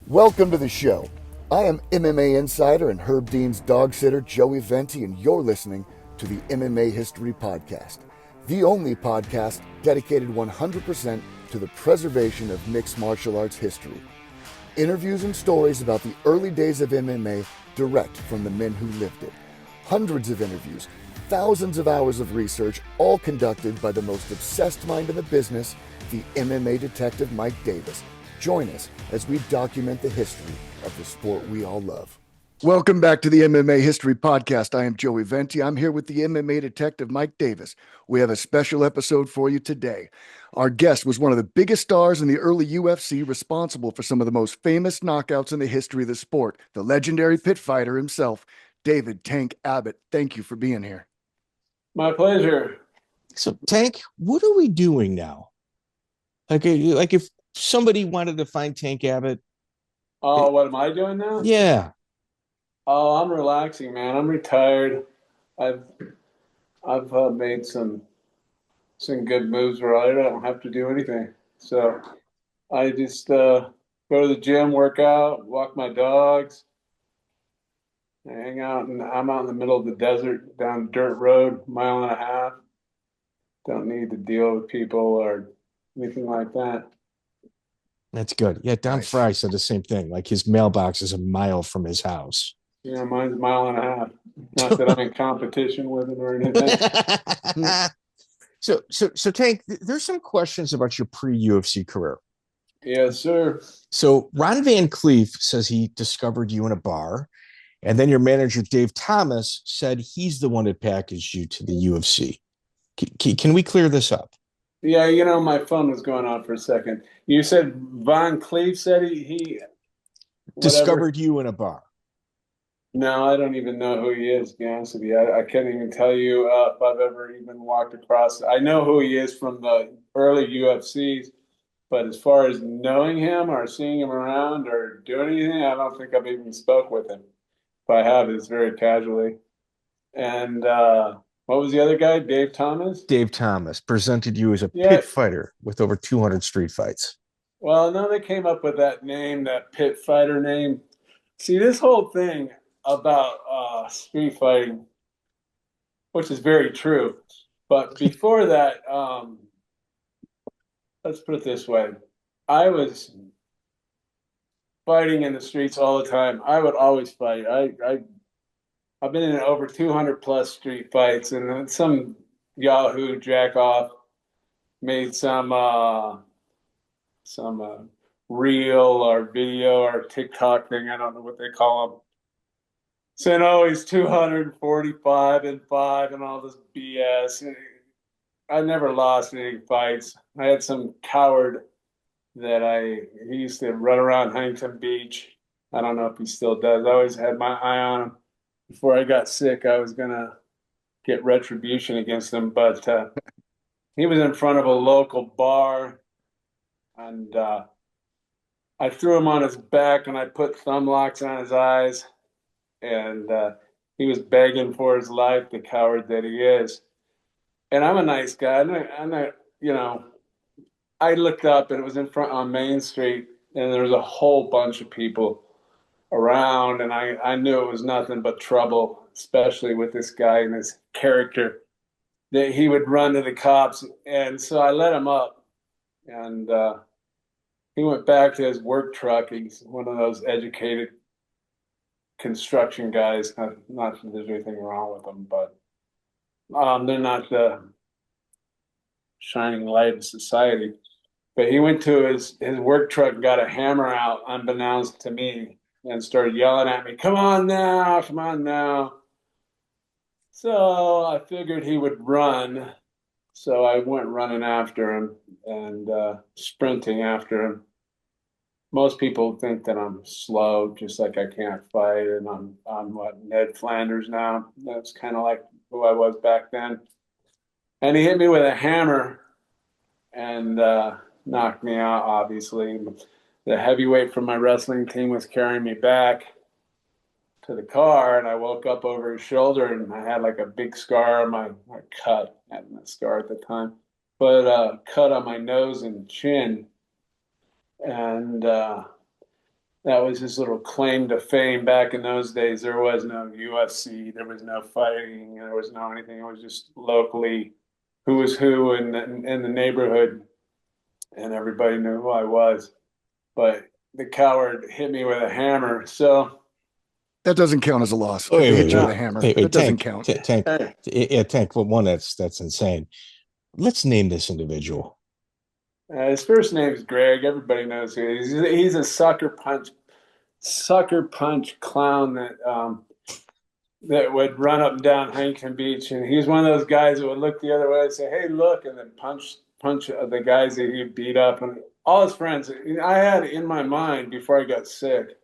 Welcome to the show. I am MMA insider and Herb Dean's dog sitter, Joey Venti, and you're listening to the MMA History Podcast, the only podcast dedicated 100% to the preservation of mixed martial arts history. Interviews and stories about the early days of MMA direct from the men who lived it. Hundreds of interviews, thousands of hours of research, all conducted by the most obsessed mind in the business, the MMA detective Mike Davis. Join us as we document the history of the sport we all love. Welcome back to the MMA History Podcast. I am Joey Venti. I'm here with the MMA detective Mike Davis. We have a special episode for you today. Our guest was one of the biggest stars in the early UFC, responsible for some of the most famous knockouts in the history of the sport, the legendary pit fighter himself, David Tank Abbott. Thank you for being here. My pleasure. So, Tank, what are we doing now? Like if somebody wanted to find Tank Abbott. Oh, what am I doing now? Yeah. Oh, I'm relaxing, man. I'm retired. I've made some good moves where I don't have to do anything. So I just go to the gym, work out, walk my dogs, hang out, and I'm out in the middle of the desert down a dirt road, 1.5 miles. Don't need to deal with people or anything like that. That's good. Yeah, Don Fry said the same thing. Like his mailbox is a mile from his house. Yeah, mine's 1.5 miles. Not that I'm in competition with him or anything. So Tank, there's some questions about your pre-UFC career. Yes, sir. So Ron Van Cleef says he discovered you in a bar, and then your manager Dave Thomas said he's the one that packaged you to the UFC. Can we clear this up? Yeah, my phone was going on for a second. You said Von Cleef said he discovered you in a bar. No, I don't even know who he is, to be honest with you. I can't even tell you if I've ever even walked across. I know who he is from the early UFCs, but as far as knowing him or seeing him around or doing anything, I don't think I've even spoke with him. If I have, it's very casually. And what was the other guy? Dave Thomas? Dave Thomas presented you as a pit fighter with over 200 street fights. Well, no, they came up with that name, that pit fighter name. See, this whole thing about street fighting, which is very true. But before that, let's put it this way. I was fighting in the streets all the time. I would always fight. I've been in over 200 plus street fights, and some Yahoo jack off made some reel or video or TikTok thing. I don't know what they call them. Saying, oh, he's 245 and 5 and all this BS. I never lost any fights. I had some coward that he used to run around Huntington Beach. I don't know if he still does. I always had my eye on him. Before I got sick, I was going to get retribution against him. But he was in front of a local bar, and I threw him on his back, and I put thumb locks on his eyes. And he was begging for his life, the coward that he is. And I'm a nice guy. I looked up, and it was in front on Main Street, and there was a whole bunch of people around, and I knew it was nothing but trouble, especially with this guy and his character, that he would run to the cops. And so I let him up, and he went back to his work truck. He's one of those educated construction guys. Not that there's anything wrong with them, but they're not the shining light of society. But he went to his work truck and got a hammer out, unbeknownst to me, and started yelling at me, come on now, come on now. So I figured he would run. So I went running after him and sprinting after him. Most people think that I'm slow, just like I can't fight, and I'm what, Ned Flanders now. That's kind of like who I was back then. And he hit me with a hammer and knocked me out, obviously. The heavyweight from my wrestling team was carrying me back to the car, and I woke up over his shoulder, and I had like a big scar on my cut. I hadn't a scar at the time, but cut on my nose and chin. And That was his little claim to fame back in those days. There was no UFC, there was no fighting, there was no anything. It was just locally who was who in the neighborhood, and everybody knew who I was. But the coward hit me with a hammer. So That doesn't count as a loss. Oh, If they hit you with no, a hammer, wait, that doesn't Tank, count. Tank, hey, yeah, Tank. Well, one, that's insane. Let's name this individual. his first name is Greg. Everybody knows who he is. He's a sucker punch clown that would run up and down Huntington Beach, and he's one of those guys that would look the other way and say, "Hey, look," and then punch the guys that he beat up, and all his friends. I had in my mind before I got sick,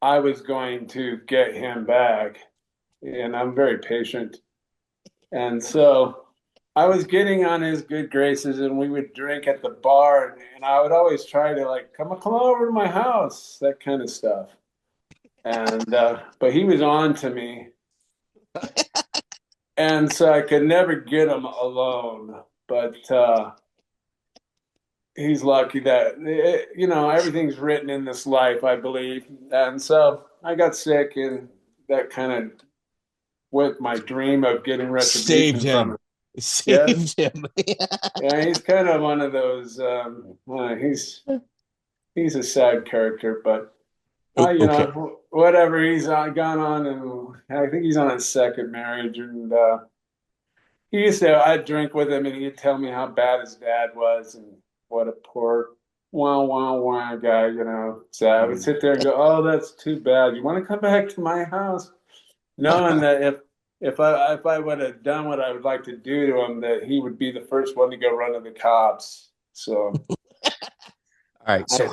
I was going to get him back, and I'm very patient, and so I was getting on his good graces, and we would drink at the bar, and I would always try to like come over to my house, that kind of stuff. And but he was on to me, and so I could never get him alone. But he's lucky that everything's written in this life, I believe. And so I got sick, and that kind of with my dream of getting Saved retribution from him. him. Yes, Saved him. yeah, he's kind of one of those. He's a sad character, but Okay. whatever. He's gone on, and I think he's on his second marriage, and I'd drink with him, and he'd tell me how bad his dad was, and what a poor wah guy. So I would sit there and go, "Oh, that's too bad. You want to come back to my house?" Knowing that if I would have done what I would like to do to him, that he would be the first one to go run to the cops. So All right. So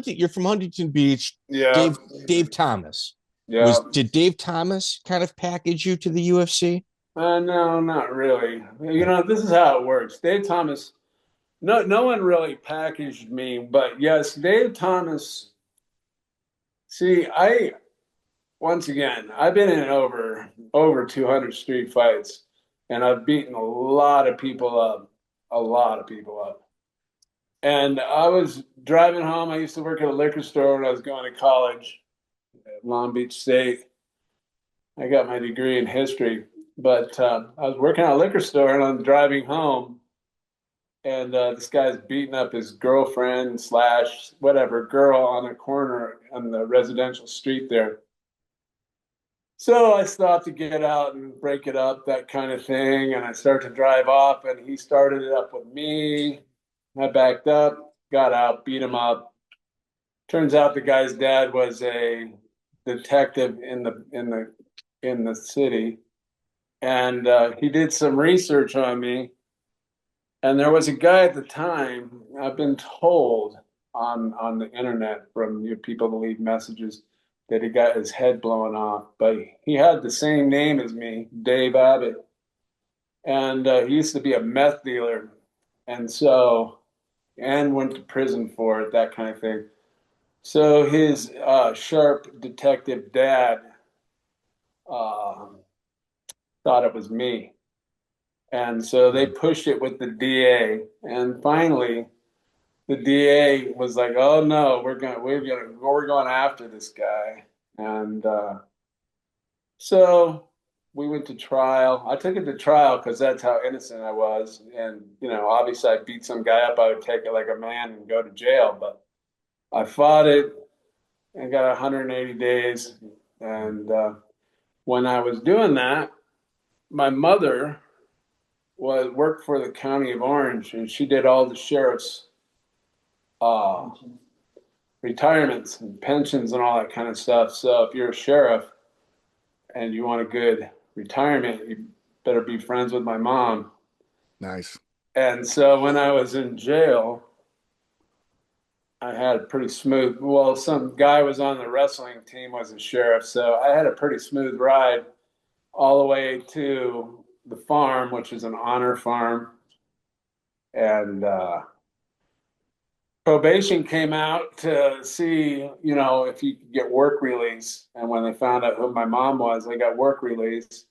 you're from Huntington Beach. yeah, Dave Thomas. yeah. Did Dave Thomas kind of package you to the UFC? No, not really. This is how it works. Dave Thomas, no one really packaged me, but yes, Dave Thomas. See, once again, I've been in over 200 street fights, and I've beaten a lot of people up. And I was driving home. I used to work at a liquor store when I was going to college at Long Beach State. I got my degree in history, but I was working at a liquor store, and I'm driving home, and this guy's beating up his girlfriend slash whatever girl on a corner on the residential street there. So I stopped to get out and break it up, that kind of thing. And I started to drive off, and he started it up with me. I backed up, got out, beat him up. Turns out the guy's dad was a detective in the city, and he did some research on me. And there was a guy at the time, I've been told on the internet from people that leave messages, that he got his head blown off, but he had the same name as me, Dave Abbott, and he used to be a meth dealer, and went to prison for it, that kind of thing. So his sharp detective dad uh, thought it was me, and so they pushed it with the DA, and finally the DA was like, "Oh no, we're going after this guy," and so we went to trial. I took it to trial because that's how innocent I was, and obviously, I beat some guy up, I would take it like a man and go to jail. But I fought it and got 180 days. And when I was doing that, my mother worked for the county of Orange, and she did all the sheriff's uh, retirements and pensions and all that kind of stuff. So if you're a sheriff and you want a good retirement, you better be friends with my mom. Nice. And so when I was in jail, I had a pretty smooth, well, some guy was on the wrestling team, was a sheriff. So I had a pretty smooth ride all the way to the farm, which is an honor farm. And probation came out to see, if you could get work release. And when they found out who my mom was, they got work release.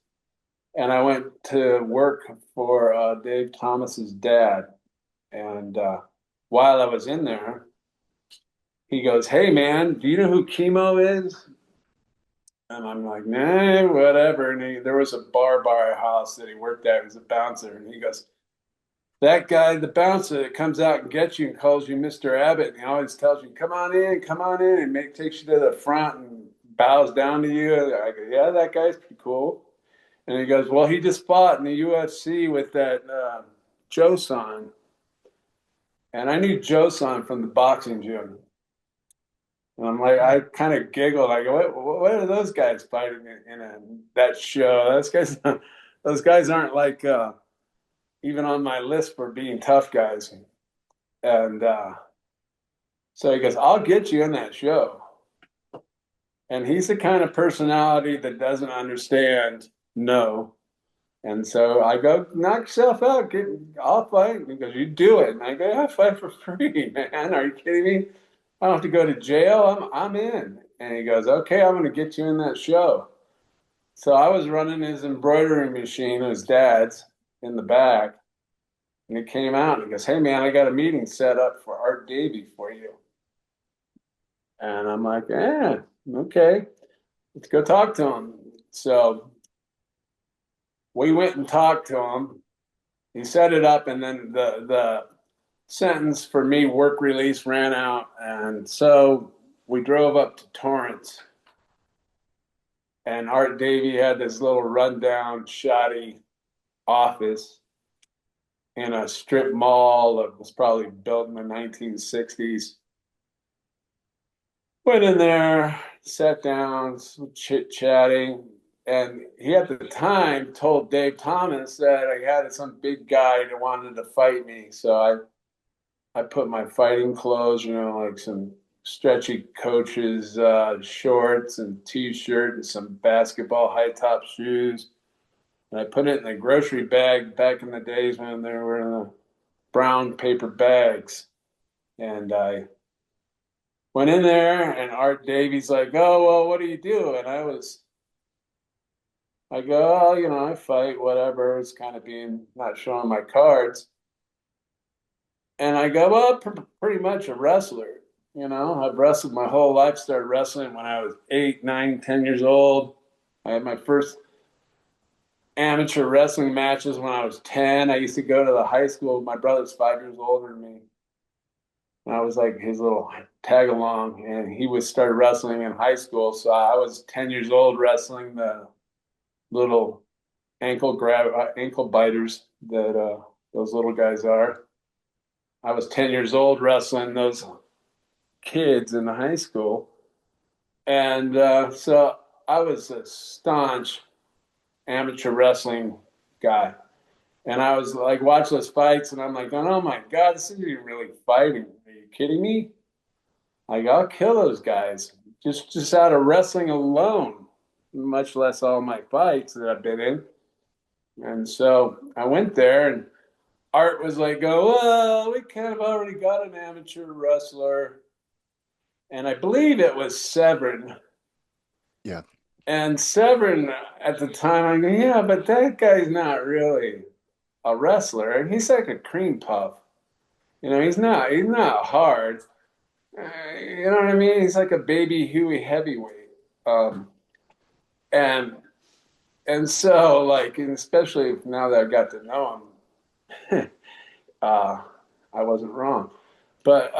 And I went to work for Dave Thomas's dad. And while I was in there, he goes, "Hey man, do you know who Chemo is?" And I'm like, "Nah, whatever." And there was a bar by our house that he worked at. He was a bouncer, and he goes, "That guy, the bouncer that comes out and gets you and calls you Mr. Abbott, and he always tells you, come on in," and takes you to the front and bows down to you." I go, "Yeah, that guy's pretty cool." And he goes, "Well, he just fought in the UFC with that Joe-san." And I knew Joe-san from the boxing gym. And I'm like, I kind of giggled. I go, what are those guys fighting that show? Those guys aren't like even on my list for being tough guys. And so he goes, "I'll get you in that show." And he's the kind of personality that doesn't understand no. And so I go, "Knock yourself out. I'll fight." Because "You do it." And I go, "Yeah, I fight for free, man. Are you kidding me? I don't have to go to jail. I'm in." And he goes, "Okay, I'm going to get you in that show." So I was running his embroidery machine, his dad's, in the back. And he came out and he goes, "Hey, man, I got a meeting set up for Art Davie for you." And I'm like, "Yeah, okay. Let's go talk to him." So we went and talked to him. He set it up, and then the sentence for me, work release, ran out. And so we drove up to Torrance. And Art Davie had this little rundown, shoddy office in a strip mall that was probably built in the 1960s. Went in there, sat down, chit-chatting. And he at the time told Dave Thomas that I had some big guy that wanted to fight me. So I put my fighting clothes, like some stretchy coaches, shorts and t-shirt and some basketball high top shoes. And I put it in the grocery bag back in the days when they were in the brown paper bags. And I went in there, and Art Davie's like, "Oh, well, what do you do?" And I go, "Oh, I fight, whatever." It's kind of not showing my cards. And I go, "Well, pretty much a wrestler. I've wrestled my whole life. Started wrestling when I was 8, 9, 10 years old. I had my first amateur wrestling matches when I was 10. I used to go to the high school. My brother's 5 years older than me. And I was like his little tag along, and he started wrestling in high school. So I was 10 years old wrestling the little ankle biters that those little guys are. I was 10 years old wrestling those kids in the high school. And so I was a staunch amateur wrestling guy. And I was like, watch those fights, and I'm like, "Oh my God, this isn't even really fighting. Are you kidding me?" Like, I'll kill those guys just out of wrestling alone, much less all my fights that I've been in. And so I went there, and Art was like, "Well, we kind of already got an amateur wrestler." And I believe it was Severn. Yeah. And Severn at the time, I go, "Yeah, but that guy's not really a wrestler. And he's like a cream puff. He's not hard. You know what I mean? He's like a baby Huey heavyweight." And so and especially now that I got to know him, I wasn't wrong. But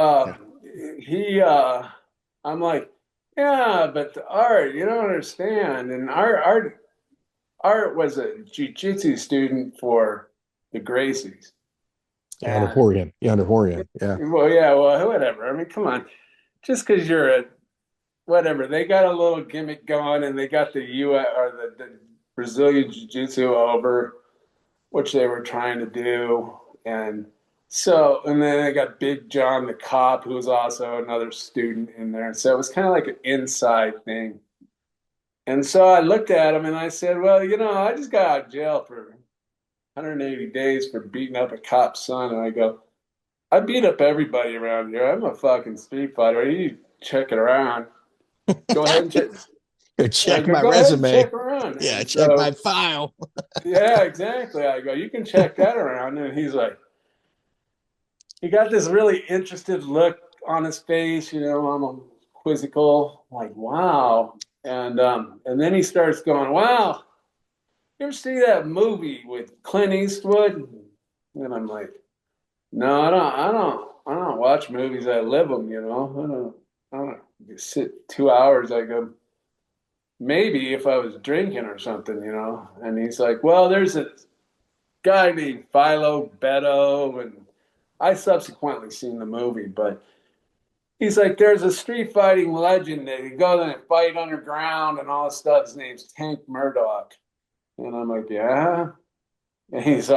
I'm like, "Yeah, but Art, you don't understand." And Art was a jiu-jitsu student for the Gracies. Yeah, under Horian. Yeah, under Horian. Yeah. Well, yeah, well, whatever. I mean, come on. Just because you're whatever, they got a little gimmick going, and they got the the Brazilian Jiu-Jitsu over, which they were trying to do. And then they got Big John the cop, who was also another student in there. So it was kind of like an inside thing. And so I looked at him and I said, "Well, I just got out of jail for 180 days for beating up a cop's son." And I go, "I beat up everybody around here. I'm a fucking street fighter. You check it around. Go ahead and check." Check my Go ahead and resume. check around. Yeah, And check my file. Yeah, exactly. I go, "You can check that around." And he's like, he got this really interested look on his face, I'm quizzical, like, wow. And then he starts going, wow, you ever see that movie with Clint Eastwood? And I'm like, no, I don't watch movies. I live them, I don't sit 2 hours. I go, maybe if I was drinking or something, And he's like, well, there's a guy named Philo Beto, and I subsequently seen the movie, but he's like, there's a street fighting legend that you go and fight underground and all this stuff. His name's Tank Murdoch. And I'm like, yeah. And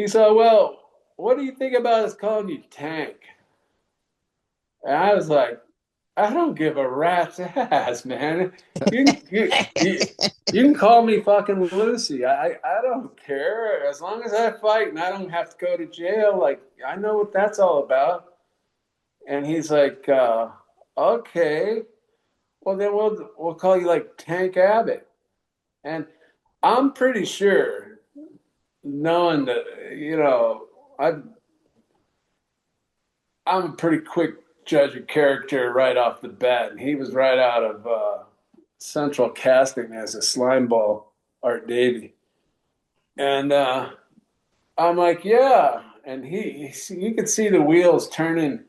well, what do you think about us calling you Tank? And I was like, I don't give a rat's ass, man. You can call me fucking Lucy. I don't care. As long as I fight and I don't have to go to jail, like, I know what that's all about. And he's like, okay, well then we'll call you like Tank Abbott. And I'm pretty sure, knowing that, I'm a pretty quick judge of character right off the bat, and he was right out of Central Casting as a slime ball, Art Davie. And I'm like, yeah. And you could see the wheels turning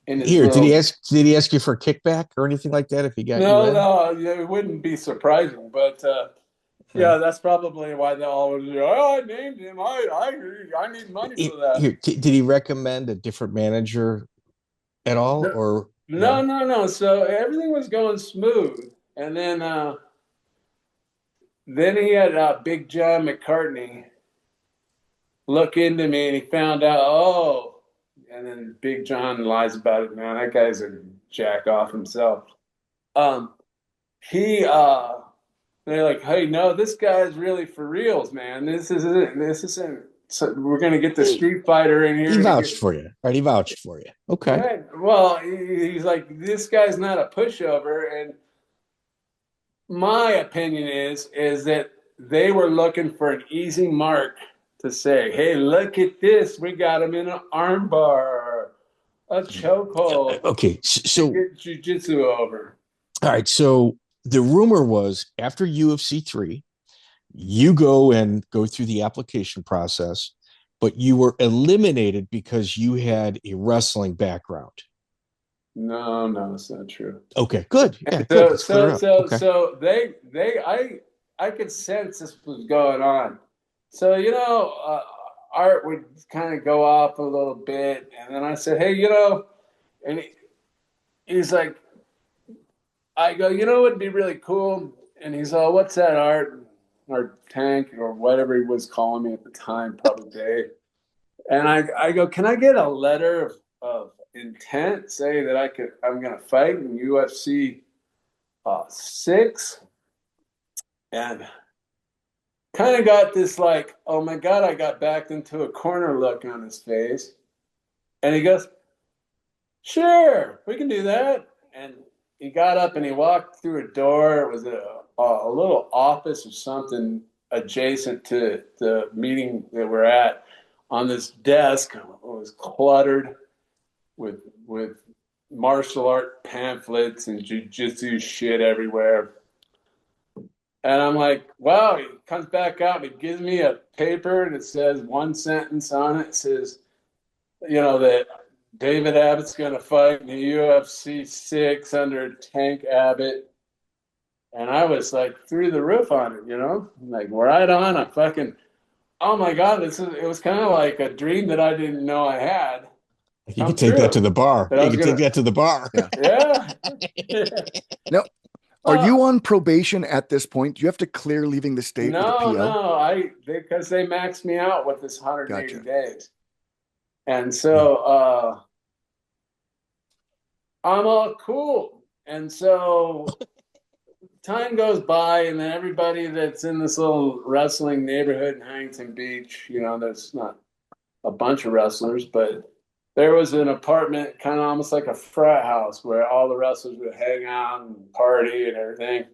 in his Here, little... did he ask you for a kickback or anything like that if he got you in? No, it wouldn't be surprising, but yeah, that's probably why they always go, oh, I named him. I need money for that. Here, did he recommend a different manager at all, or no? So everything was going smooth, and then he had Big John McCarthy look into me, and he found out, oh, and then Big John lies about it. Man, that guy's a jack off himself. They're like, hey, no, this guy's really for reals, man. This isn't. So we're gonna get the Street Fighter in here. He vouched for you, right? He vouched for you. Okay. Right. Well, he's like, this guy's not a pushover, and my opinion is that they were looking for an easy mark to say, hey, look at this. We got him in an armbar, a chokehold. Okay, so get jiu-jitsu over. All right, so the rumor was after UFC 3, you go through the application process, but you were eliminated because you had a wrestling background. No, that's not true. Okay, good. Yeah, good. So I could sense this was going on. So, Art would kind of go off a little bit. And then I said, hey, and he's like, I go, it'd be really cool. And he's all, what's that, Art? Or Tank, or whatever he was calling me at the time, probably Dave. And I go, can I get a letter of intent, say that I'm going to fight in UFC 6? And kind of got this like, oh my God, I got backed into a corner look on his face. And he goes, sure, we can do that. And he got up and he walked through a door. It was a little office or something adjacent to the meeting that we're at. On this desk, it was cluttered with martial art pamphlets and jiu-jitsu shit everywhere. And I'm like, wow, he comes back out and he gives me a paper and it says one sentence on it. It says, that David Abbott's going to fight in the UFC 6 under Tank Abbott. And I was like through the roof on it, like right on. I fucking, oh my God, it was kind of like a dream that I didn't know I had. You can take that to the bar. You can take that to the bar. Yeah. No. Are you on probation at this point? Do you have to clear leaving the state with a PL? No, because they maxed me out with this 180 days. And so I'm all cool. And so time goes by, and then everybody that's in this little wrestling neighborhood in Huntington Beach, there's not a bunch of wrestlers, but there was an apartment, kind of almost like a frat house, where all the wrestlers would hang out and party and everything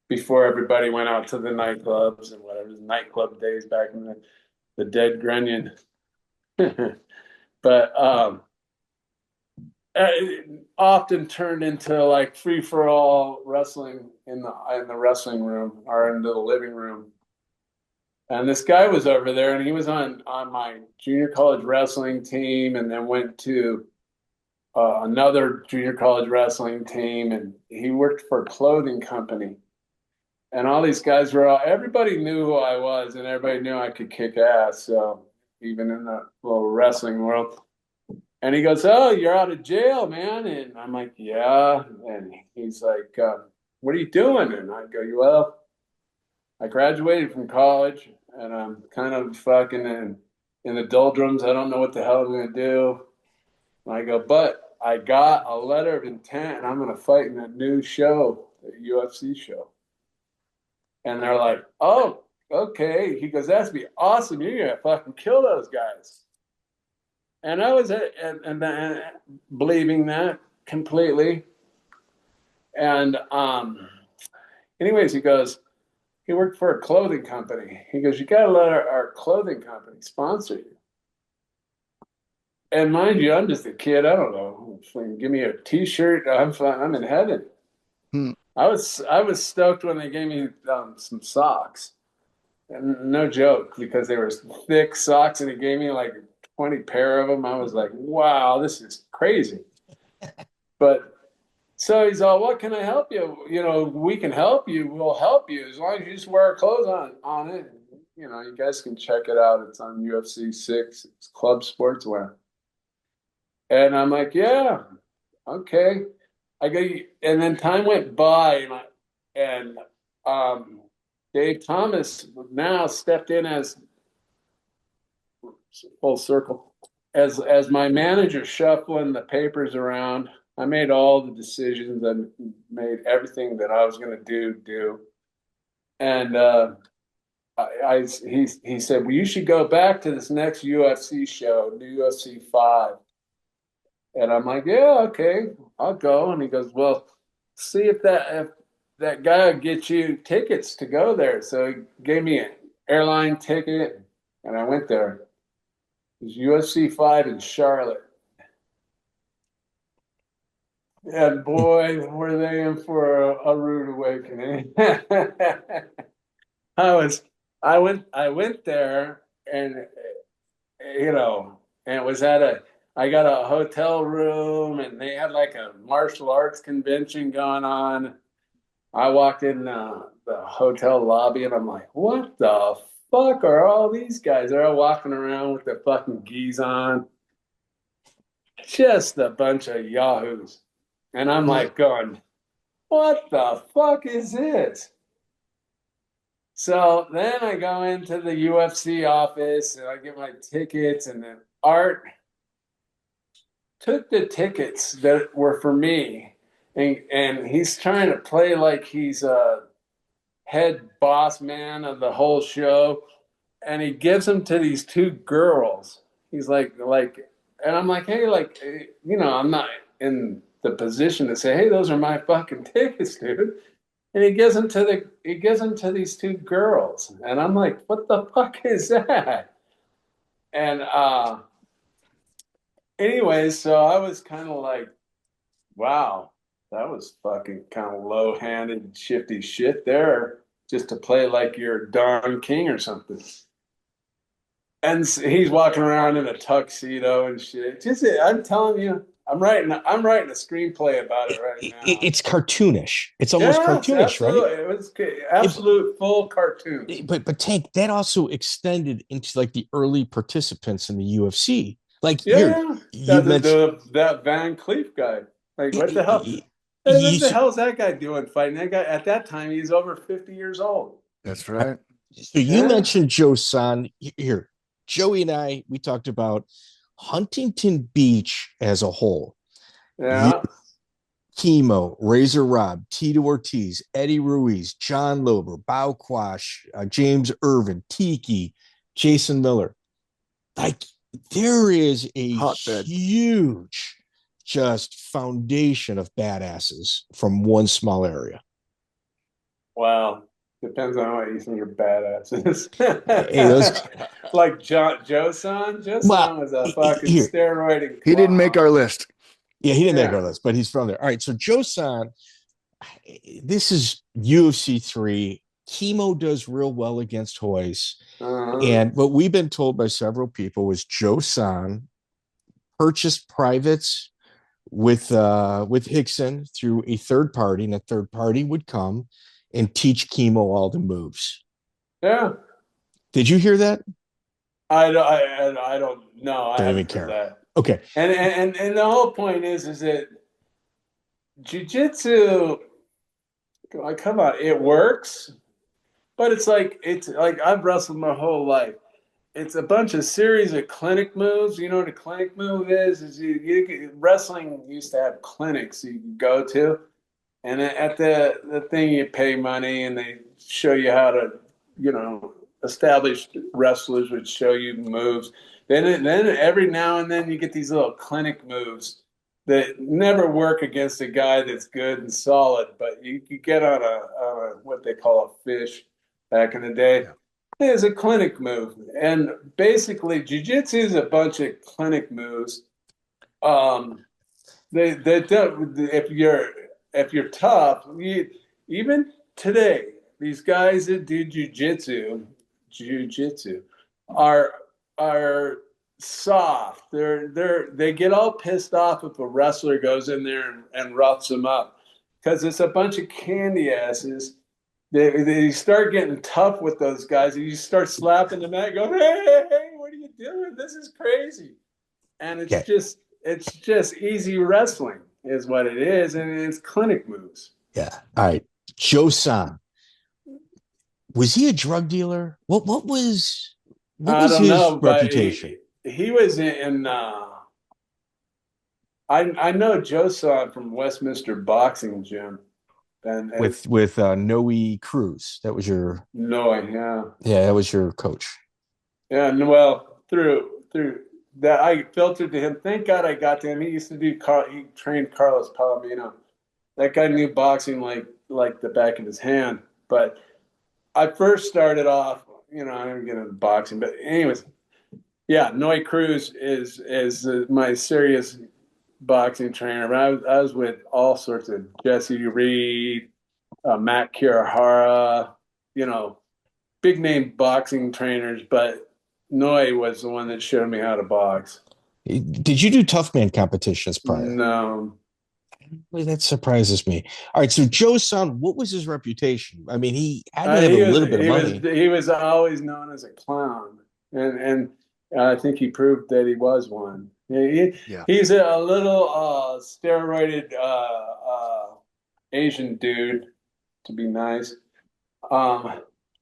before everybody went out to the nightclubs and whatever, the nightclub days back in the dead Grenion. But it often turned into like free for all wrestling in the wrestling room or into the living room. And this guy was over there, and he was on my junior college wrestling team, and then went to another junior college wrestling team, and he worked for a clothing company. And all these guys everybody knew who I was, and everybody knew I could kick ass. So even in the little wrestling world. And he goes, "Oh, you're out of jail, man." And I'm like, "Yeah." And he's like, "What are you doing?" And I go, "Well, I graduated from college, and I'm kind of fucking in the doldrums. I don't know what the hell I'm going to do." And I go, "But I got a letter of intent, and I'm going to fight in a new show, a UFC show." And they're like, "Oh, okay." He goes, "That's be awesome. You're going to fucking kill those guys." And I was and believing that completely. And anyways, he goes, he worked for a clothing company. He goes, "You got to let our clothing company sponsor you." And mind you, I'm just a kid. I don't know. Give me a T-shirt. I'm in heaven. I was stoked when they gave me some socks. And no joke, because they were thick socks, and he gave me like 20 pair of them. I was like, "Wow, this is crazy." But so he's all, "What can I help you? You know, we can help you. We'll help you as long as you just wear our clothes on it. You know, you guys can check it out. It's on UFC 6. It's Club Sportswear." And I'm like, "Yeah, okay." I go, and then time went by, and Dave Thomas now stepped in as full circle as my manager, shuffling the papers around. I made all the decisions and made everything that I was going to do. And he said, "Well, you should go back to this next UFC show, the UFC 5." And I'm like, "Yeah, okay, I'll go." And he goes, "Well, see if that guy will get you tickets to go there." So he gave me an airline ticket, and I went there. It was UFC 5 in Charlotte. And boy, were they in for a rude awakening. I went there, and you know, and it was I got a hotel room, and they had like a martial arts convention going on. I walked in the hotel lobby, and I'm like, "What the fuck are all these guys?" They're all walking around with their fucking gis on. Just a bunch of yahoos. And I'm like going, "What the fuck is this?" So then I go into the UFC office, and I get my tickets, and then Art took the tickets that were for me, and he's trying to play like he's a head boss man of the whole show, and he gives them to these two girls. He's like, and I'm like, "Hey, like, you know, I'm not in the position to say, 'Hey, those are my fucking tickets, dude.'" And he gives them to these two girls, and I'm like, "What the fuck is that?" And anyways, so I was kind of like, "Wow, that was fucking kind of low-handed, shifty shit there, just to play like you're Don King or something." And he's walking around in a tuxedo and shit. I'm telling you, I'm writing a screenplay about it right now. It's cartoonish. It's almost cartoonish, absolutely. right? It was absolute full cartoon. But Tank, that also extended into like the early participants in the UFC. Like Yeah, you mentioned that Van Cleef guy. Like, what the hell? What the hell is that guy doing fighting? That guy at that time, he's over 50 years old. That's right. So you mentioned Joe Son here. Joey and I, we talked about Huntington Beach as a whole. Yeah. Chemo, Razor Rob, Tito Ortiz, Eddie Ruiz, John Lober, Bao Quash, James Irvin, Tiki, Jason Miller. Like, there is a Hotbed. huge just foundation of badasses from one small area. Wow. Depends on what you think your badass is. Hey, those like Joe Son? Joe Son was a fucking steroid. He didn't make our list. Yeah, he didn't make Yeah. our list, but he's from there. All right, so Joe Son, this is UFC 3. Chemo does real well against Royce. And what we've been told by several people was Joe Son purchased privates with Hickson through a third party, and a third party would come and teach Chemo all the moves. Yeah. Did you hear that? I don't know. I Don't even haven't heard care. that. Okay. And the whole point is that jiu-jitsu, like, come on, it works, but it's like I've wrestled my whole life. It's a bunch of series of clinic moves. You know what a clinic move is? Wrestling used to have clinics you could go to, and at the thing you pay money and they show you how to, established wrestlers would show you moves. Then every now and then you get these little clinic moves that never work against a guy that's good and solid, but you could get on a what they call a fish back in the day. Yeah. It's a clinic move, and basically jiu-jitsu is a bunch of clinic moves. If you're tough, even today, these guys that do jiu-jitsu are soft. They get all pissed off if a wrestler goes in there and roughs them up, because it's a bunch of candy asses. They start getting tough with those guys, and you start slapping them out, going, hey, what are you doing? This is crazy. And it's just easy wrestling is what it is, and it's clinic moves. Yeah. All right. Joe Son. Was he a drug dealer? What was his reputation? He was in I know Joe Son from Westminster Boxing Gym. And with Noe Cruz. That was your that was your coach. Yeah, well, through that I filtered to him. Thank God I got to him. He used to he trained Carlos Palomino. That guy knew boxing like the back of his hand. But I first started off, I didn't get into boxing, but anyways, yeah, Noe Cruz is my serious boxing trainer. But I was with all sorts of Jesse Reed, Matt Kirihara, big name boxing trainers, but Noe was the one that showed me how to box. Did you do tough man competitions prior? No. Well, that surprises me. All right, so Joe Son, what was his reputation? I mean, he had to have a little bit of money. He was always known as a clown, and I think he proved that he was one. He's a little steroided Asian dude, to be nice.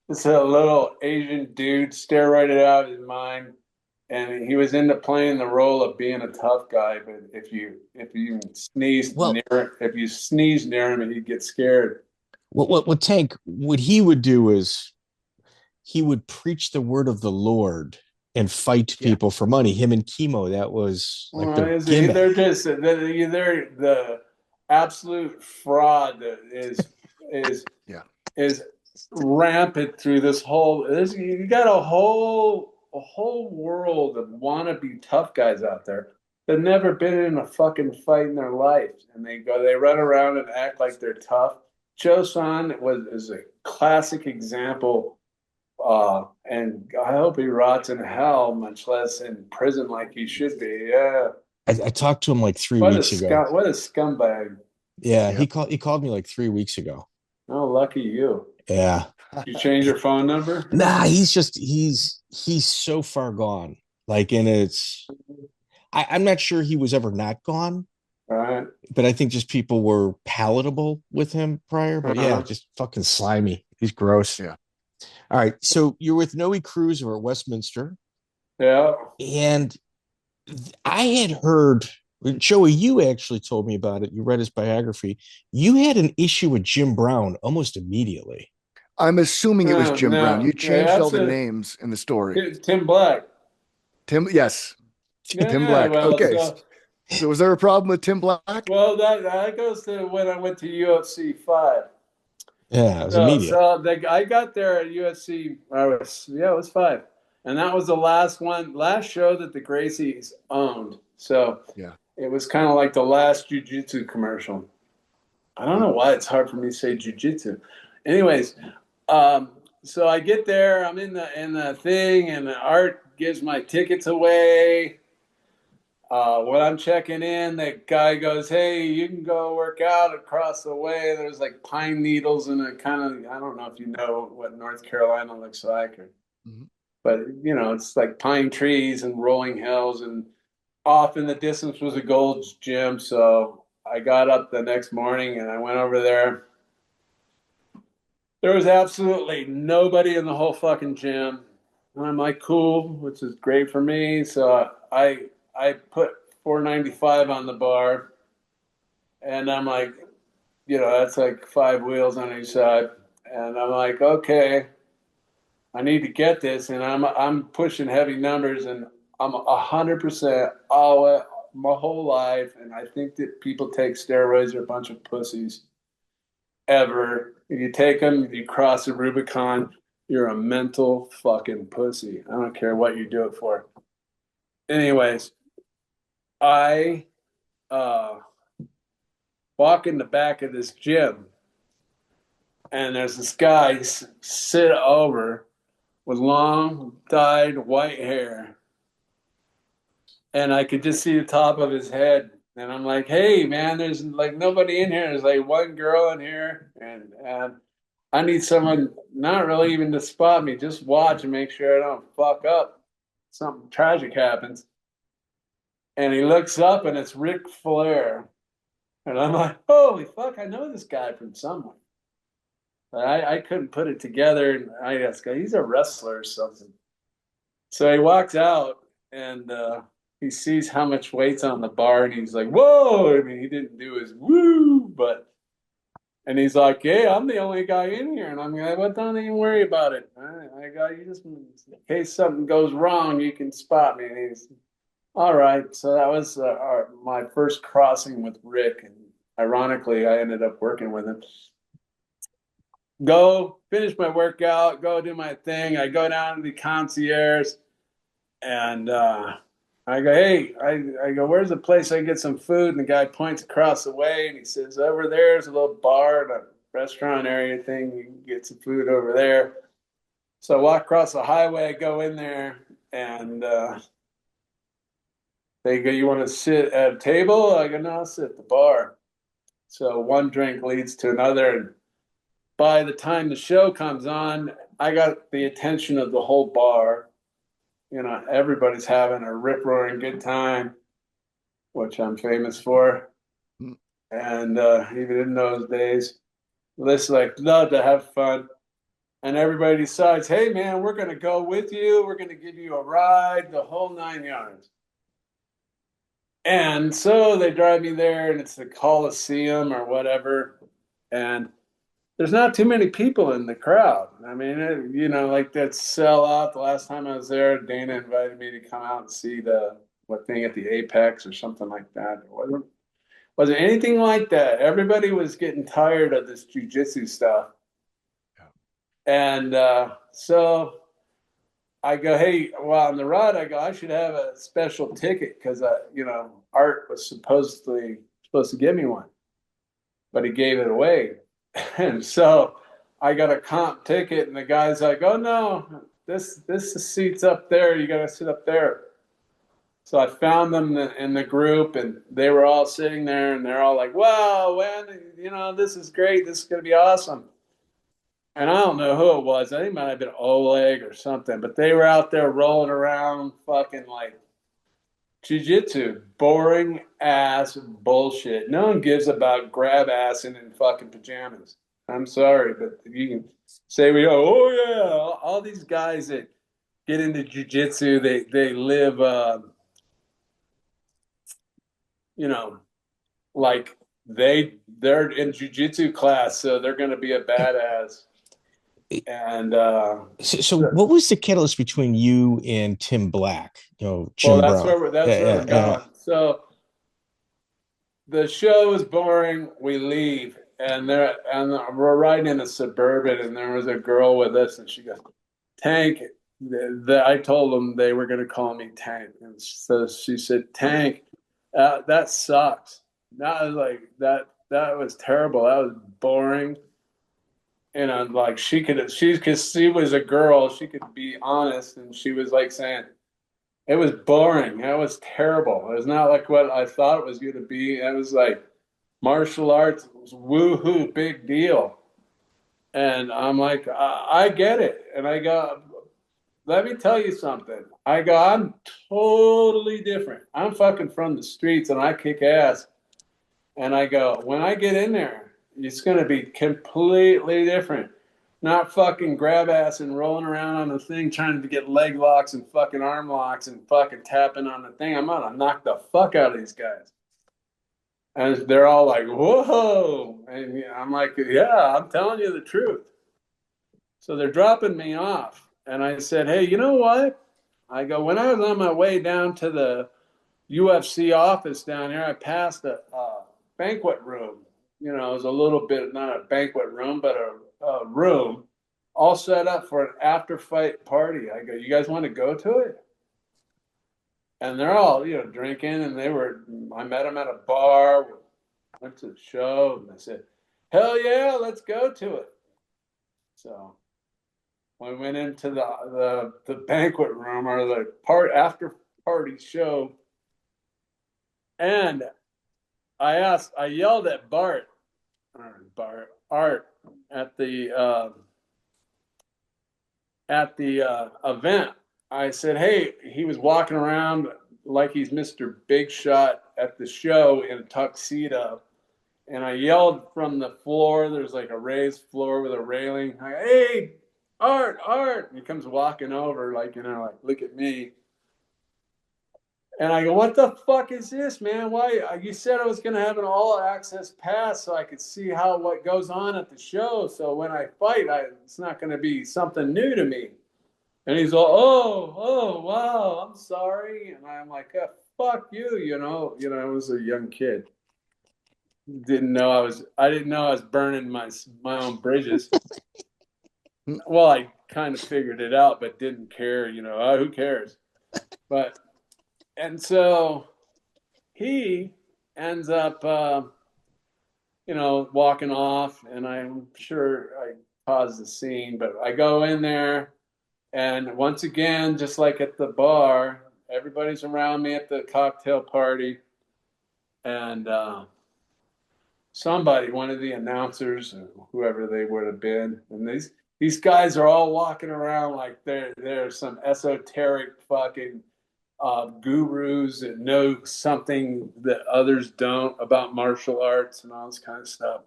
It's a little Asian dude, steroided out of his mind, and he was into playing the role of being a tough guy. But if you sneeze near him, he'd get scared. What Tank, what he would do is he would preach the word of the Lord and fight people for money. Him and Chemo, that was like their gimmick. They're the absolute fraud that is rampant through this whole. You got a whole world of wannabe tough guys out there that never been in a fucking fight in their life, and they run around and act like they're tough. Joe Son is a classic example. And I hope he rots in hell, much less in prison like he should be. Yeah. I talked to him like 3 weeks ago. What a scumbag. Yeah, he called me like 3 weeks ago. Oh, lucky you. Yeah. You change your phone number? Nah, he's so far gone. Like, and I'm not sure he was ever not gone. Right. But I think just people were palatable with him prior. But yeah, just fucking slimy. He's gross. Yeah. All right. So you're with Noe Cruz or Westminster. Yeah. And I had heard, Joey, you actually told me about it. You read his biography. You had an issue with Jim Brown almost immediately. I'm assuming it was Jim Brown. You changed all the names in the story. Tim Black. Yes. Tim Black. Well, okay. So was there a problem with Tim Black? Well, that goes to when I went to UFC 5. Yeah, it was immediate. So I got there at UFC. It was 5, and that was the last show that the Gracies owned. So It was kind of like the last jiu-jitsu commercial. I don't know why it's hard for me to say jiu-jitsu. Anyways, so I get there, I'm in the thing, and Art gives my tickets away. When I'm checking in, that guy goes, "Hey, you can go work out across the way." There's like pine needles and a kind of, I don't know if you know what North Carolina looks like, but it's like pine trees and rolling hills, and off in the distance was a Gold's Gym. So I got up the next morning and I went over there. There was absolutely nobody in the whole fucking gym. And I'm like, cool, which is great for me. So I put 495 on the bar, and I'm like, that's like 5 wheels on each side. And I'm like, okay, I need to get this, and I'm pushing heavy numbers, and I'm 100% all my whole life, and I think that people take steroids are a bunch of pussies. Ever, if you take them, you cross the Rubicon, you're a mental fucking pussy. I don't care what you do it for. Anyways, I walk in the back of this gym, and there's this guy sit over with long dyed white hair, and I could just see the top of his head. And I'm like, "Hey, man, there's like nobody in here. There's like one girl in here, and I need someone not really even to spot me, just watch and make sure I don't fuck up. Something tragic happens." And he looks up, and it's Ric Flair, and I'm like, "Holy fuck! I know this guy from somewhere." But I couldn't put it together, and I asked, "He's a wrestler or something." So he walks out, and he sees how much weight's on the bar, and he's like, "Whoa!" I mean, he didn't do his woo, and he's like, "Hey, I'm the only guy in here," and I'm like, "Well, don't even worry about it. I got you. Just in case something goes wrong, you can spot me." And he's all right. So that was my first crossing with Rick, and ironically, I ended up working with him. Go finish my workout, go do my thing. I go down to the concierge, and I go, "Hey," I go, "Where's the place I can get some food?" And the guy points across the way, and he says, "Over there's a little bar and a restaurant area thing. You can get some food over there." So I walk across the highway, I go in there, and they go, "You want to sit at a table?" I go, "No, I'll sit at the bar." So one drink leads to another, and by the time the show comes on, I got the attention of the whole bar. Everybody's having a rip-roaring good time, which I'm famous for. And even in those days, this like love to have fun. And everybody decides, "Hey, man, we're going to go with you. We're going to give you a ride, the whole 9 yards." And so they drive me there, and it's the Coliseum or whatever. And there's not too many people in the crowd. I mean, like that sellout. The last time I was there, Dana invited me to come out and see what thing at the Apex or something like that. It wasn't anything like that. Everybody was getting tired of this jiu-jitsu stuff. And so I go, "Hey, well, on the ride, I go, I should have a special ticket because, Art was supposed to give me one, but he gave it away." And so I got a comp ticket, and the guy's like, "Oh no, this seat's up there. You got to sit up there." So I found them in the group, and they were all sitting there, and they're all like, "Wow, man, this is great. This is going to be awesome." And I don't know who it was. I think it might have been Oleg or something, but they were out there rolling around fucking like jiu-jitsu, boring ass bullshit. No one gives about grab assing in fucking pajamas. I'm sorry, but you can say "Oh yeah," all these guys that get into jiu-jitsu, they live, like they're in jiu-jitsu class, so they're going to be a badass. And so what was the catalyst between you and Tim Black? Jim well, that's Brown. where we're going. So the show is boring. We leave, and we're riding in a Suburban, and there was a girl with us, and she goes, "Tank." I told them they were going to call me Tank, and so she said, "Tank, That sucks. That was like that was terrible. That was boring. And I'm like, because she was a girl, she could be honest, and she was like saying it was boring. It was terrible. It was not like what I thought it was going to be. It was like martial arts was woohoo, big deal. And I'm like, I get it. And I go, let me tell you something. I go, I'm totally different. I'm fucking from the streets and I kick ass. And I go, when I get in there, it's going to be completely different. Not fucking grab ass and rolling around on the thing trying to get leg locks and fucking arm locks and fucking tapping on the thing. I'm going to knock the fuck out of these guys. And they're all like, whoa. And I'm like, yeah, I'm telling you the truth. So they're dropping me off. And I said, hey, you know what? I go, when I was on my way down to the UFC office down here, I passed a banquet room. You know, it was a little bit, not a banquet room, but a room all set up for an after fight party. I go, you guys want to go to it? And they're all, drinking. And I met them at a bar, went to the show, and I said, hell yeah, let's go to it. So we went into the banquet room or the after party show. And I yelled at Art at the event. I said, hey, he was walking around like he's Mr. Big Shot at the show in a tuxedo. And I yelled from the floor. There's like a raised floor with a railing. Hey, Art. And he comes walking over like, look at me. And I go, what the fuck is this, man? Why? You said I was going to have an all-access pass so I could see what goes on at the show. So when I fight, it's not going to be something new to me. And he's all, oh, wow, I'm sorry. And I'm like, fuck you, I was a young kid. I didn't know I was burning my own bridges. Well, I kind of figured it out, but didn't care, who cares? And so he ends up, walking off, and I'm sure I caused the scene, but I go in there, and once again, just like at the bar, everybody's around me at the cocktail party, and one of the announcers, whoever they would have been, and these guys are all walking around like they're some esoteric fucking gurus that know something that others don't about martial arts and all this kind of stuff.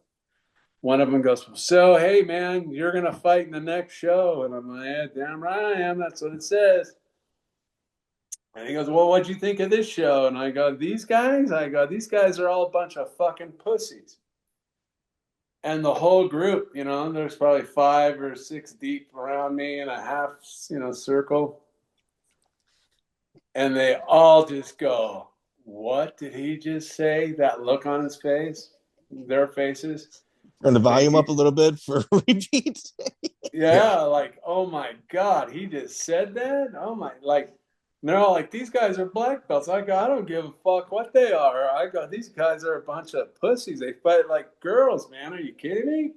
One of them goes, so, hey, man, you're going to fight in the next show. And I'm like, yeah, damn right I am. That's what it says. And he goes, well, what'd you think of this show? And I go, these guys are all a bunch of fucking pussies. And the whole group, there's probably 5 or 6 deep around me in a half, circle. And they all just go, what did he just say? That look on his face, their faces. Turn the volume up a little bit for repeats. Yeah, like, oh my God, he just said that? Oh my, like, they're all like, these guys are black belts. I go, I don't give a fuck what they are. I go, these guys are a bunch of pussies. They fight like girls, man. Are you kidding me?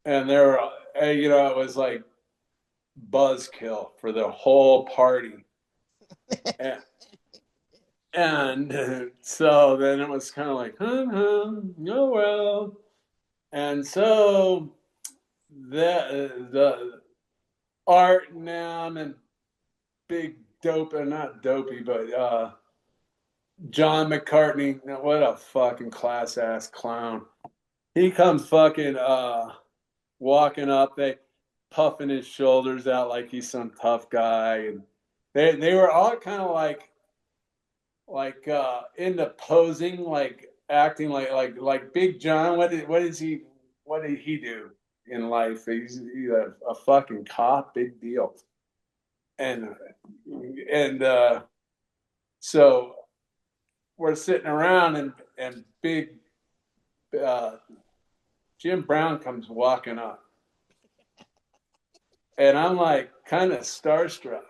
And they're, it was like buzzkill for the whole party. And so then it was kind of like, oh well. And so the Art now and big dope, not dopey, but John McCarthy. Now, what a fucking class ass clown. He comes fucking walking up, they puffing his shoulders out like he's some tough guy, and they were all kind of like into posing, like acting like Big John. What did he do in life? He's a fucking cop, big deal. And so we're sitting around, and big Jim Brown comes walking up, and I'm like kind of starstruck,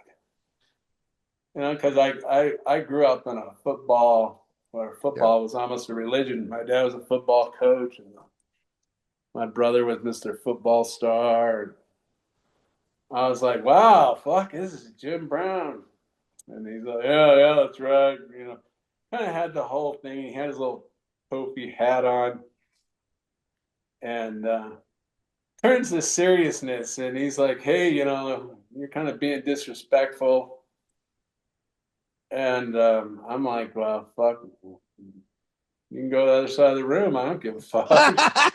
because I grew up in a football where football was almost a religion. My dad was a football coach, and my brother was Mr. Football Star. I was like, wow, fuck, this is Jim Brown. And he's like, yeah, that's right. You know, kind of had the whole thing. He had his little poofy hat on. And turns to seriousness. And he's like, hey, you know, you're kind of being disrespectful. And I'm like, well, fuck. You can go to the other side of the room. I don't give a fuck.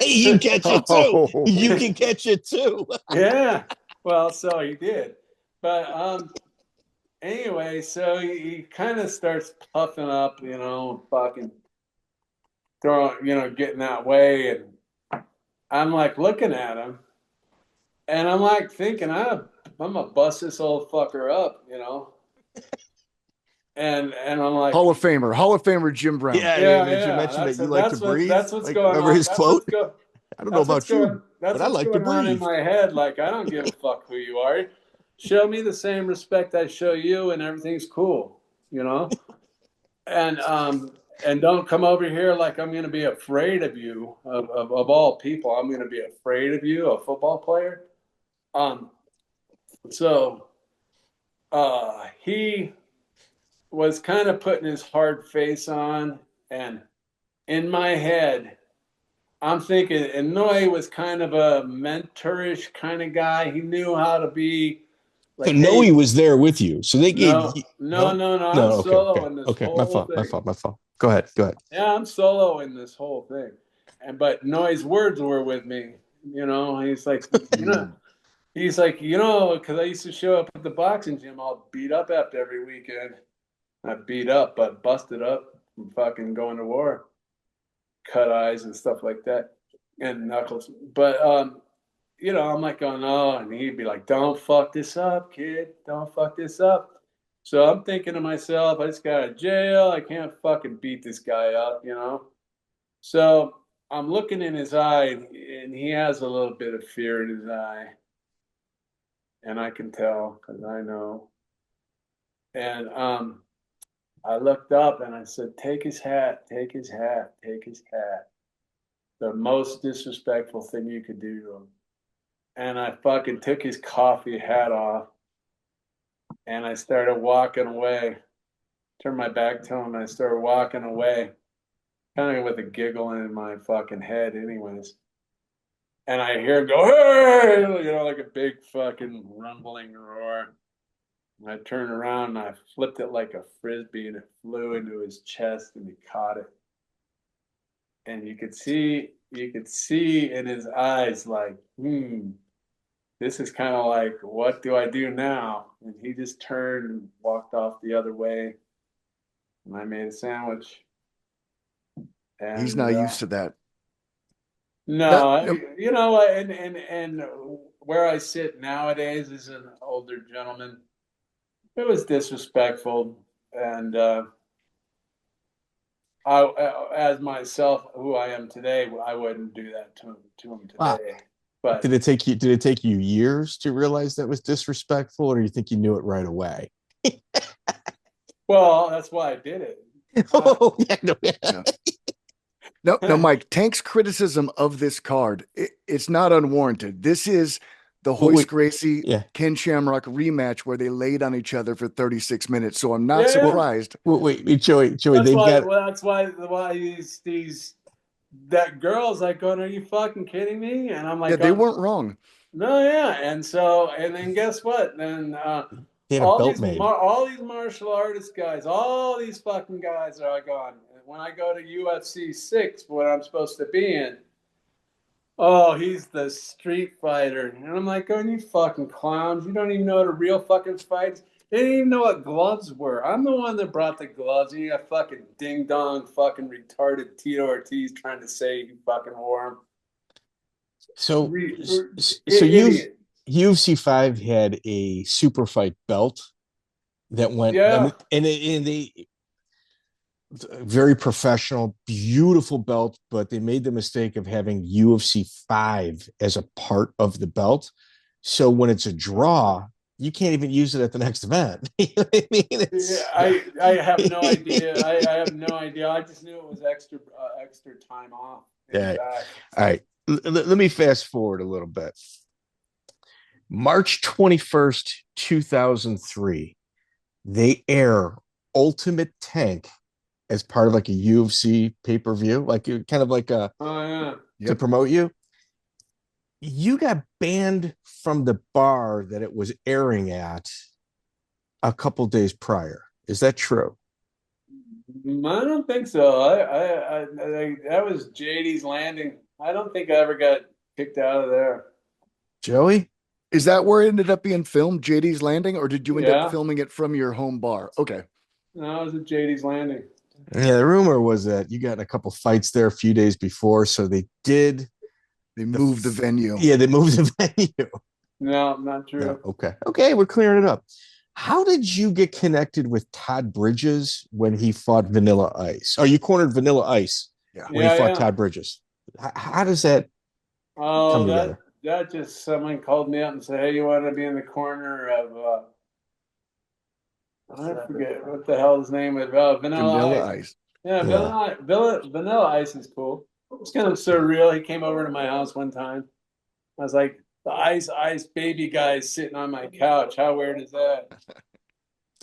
You catch it too. Oh. You can catch it too. Yeah. Well, so he did. But anyway, so he kind of starts puffing up, you know, fucking throwing, you know, getting that way. And I'm like looking at him. And I'm like thinking, I'm going to bust this old fucker up, you know. And I'm like, Hall of Famer Jim Brown. Yeah. Did you mention that you like to breathe? That's what's like, going remember on. his quote? I don't know about you, That's but I what's like to going on in breathe. my head. Like, I don't give a fuck who you are. Show me the same respect I show you, and everything's cool, you know. And don't come over here like I'm going to be afraid of you. Of all people, I'm going to be afraid of you, a football player. So he was kind of putting his hard face on, and in my head, I'm thinking, and Noy was kind of a mentorish kind of guy. He knew how to be like, So Noe was there with you. So they gave no. I'm soloing this whole thing. My fault. Go ahead. Yeah, I'm soloing this whole thing. But Noy's words were with me. You know, he's like, because I used to show up at the boxing gym all beat up after every weekend. Not beat up, but busted up from fucking going to war. Cut eyes and stuff like that. And knuckles. But, you know, I'm like going, oh, and he'd be like, don't fuck this up, kid. Don't fuck this up. So I'm thinking to myself, I just got out of jail. I can't fucking beat this guy up, you know? So I'm looking in his eye, and he has a little bit of fear in his eye. And I can tell because I know. And I looked up and I said, take his hat, take his hat, take his hat. The most disrespectful thing you could do to him. And I fucking took his coffee hat off and I started walking away. Turned my back to him and I started walking away, kind of with a giggle in my fucking head anyways. And I hear him go, hey, you know, like a big fucking rumbling roar. And I turned around and I flipped it like a frisbee and it flew into his chest and he caught it. And you could see in his eyes like, this is kind of like, what do I do now? And he just turned and walked off the other way. And I made a sandwich. And He's not used to that. No, you know, and where I sit nowadays as an older gentleman, it was disrespectful. And I, as myself, who I am today, I wouldn't do that to him today. Wow. But did it take you years to realize that was disrespectful, or do you think you knew it right away? Well, that's why I did it. Oh, yeah. No, Mike, Tank's criticism of this card, it's not unwarranted. This is the Royce Gracie, Ken Shamrock rematch where they laid on each other for 36 minutes. So I'm not surprised. Wait, Joey, that's why these that girl's like going, are you fucking kidding me? And I'm like, yeah, they weren't wrong. No, yeah. And then guess what? Then all these martial artist guys, all these fucking guys are going, when I go to UFC 6, what I'm supposed to be in, oh, he's the street fighter. And I'm like, oh, you fucking clowns. You don't even know what a real fucking fight is. They didn't even know what gloves were. I'm the one that brought the gloves. And you got fucking ding-dong fucking retarded Tito Ortiz trying to say you fucking wore them. So UFC 5 had a super fight belt that went, and they very professional, beautiful belt, but they made the mistake of having UFC 5 as a part of the belt. So when it's a draw, you can't even use it at the next event. You know what I mean? I have no idea. I have no idea. I just knew it was extra time off. Yeah. All right. Let me fast forward a little bit. March 21st, 2003, they air Ultimate Tank as part of like a UFC pay-per-view, like kind of like a to promote you. You got banned from the bar that it was airing at a couple days prior. Is that true? I don't think so. That was JD's Landing. I don't think I ever got kicked out of there. Joey? Is that where it ended up being filmed, JD's Landing, or did you end up Yeah. filming it from your home bar? Okay. No, it was at JD's Landing. Yeah, the rumor was that you got in a couple fights there a few days before, so they moved the venue. Yeah, they moved the venue. No, not true. No, okay, we're clearing it up. How did you get connected with Todd Bridges when he fought Vanilla Ice? Oh, you cornered Vanilla Ice when he fought Todd Bridges. How does that come together? That just someone called me up and said, "Hey, you want to be in the corner of I forget what the hell his name is. Vanilla Ice. Yeah, Vanilla Ice is cool. It's kind of surreal. He came over to my house one time. I was like, the ice baby guy sitting on my couch. How weird is that?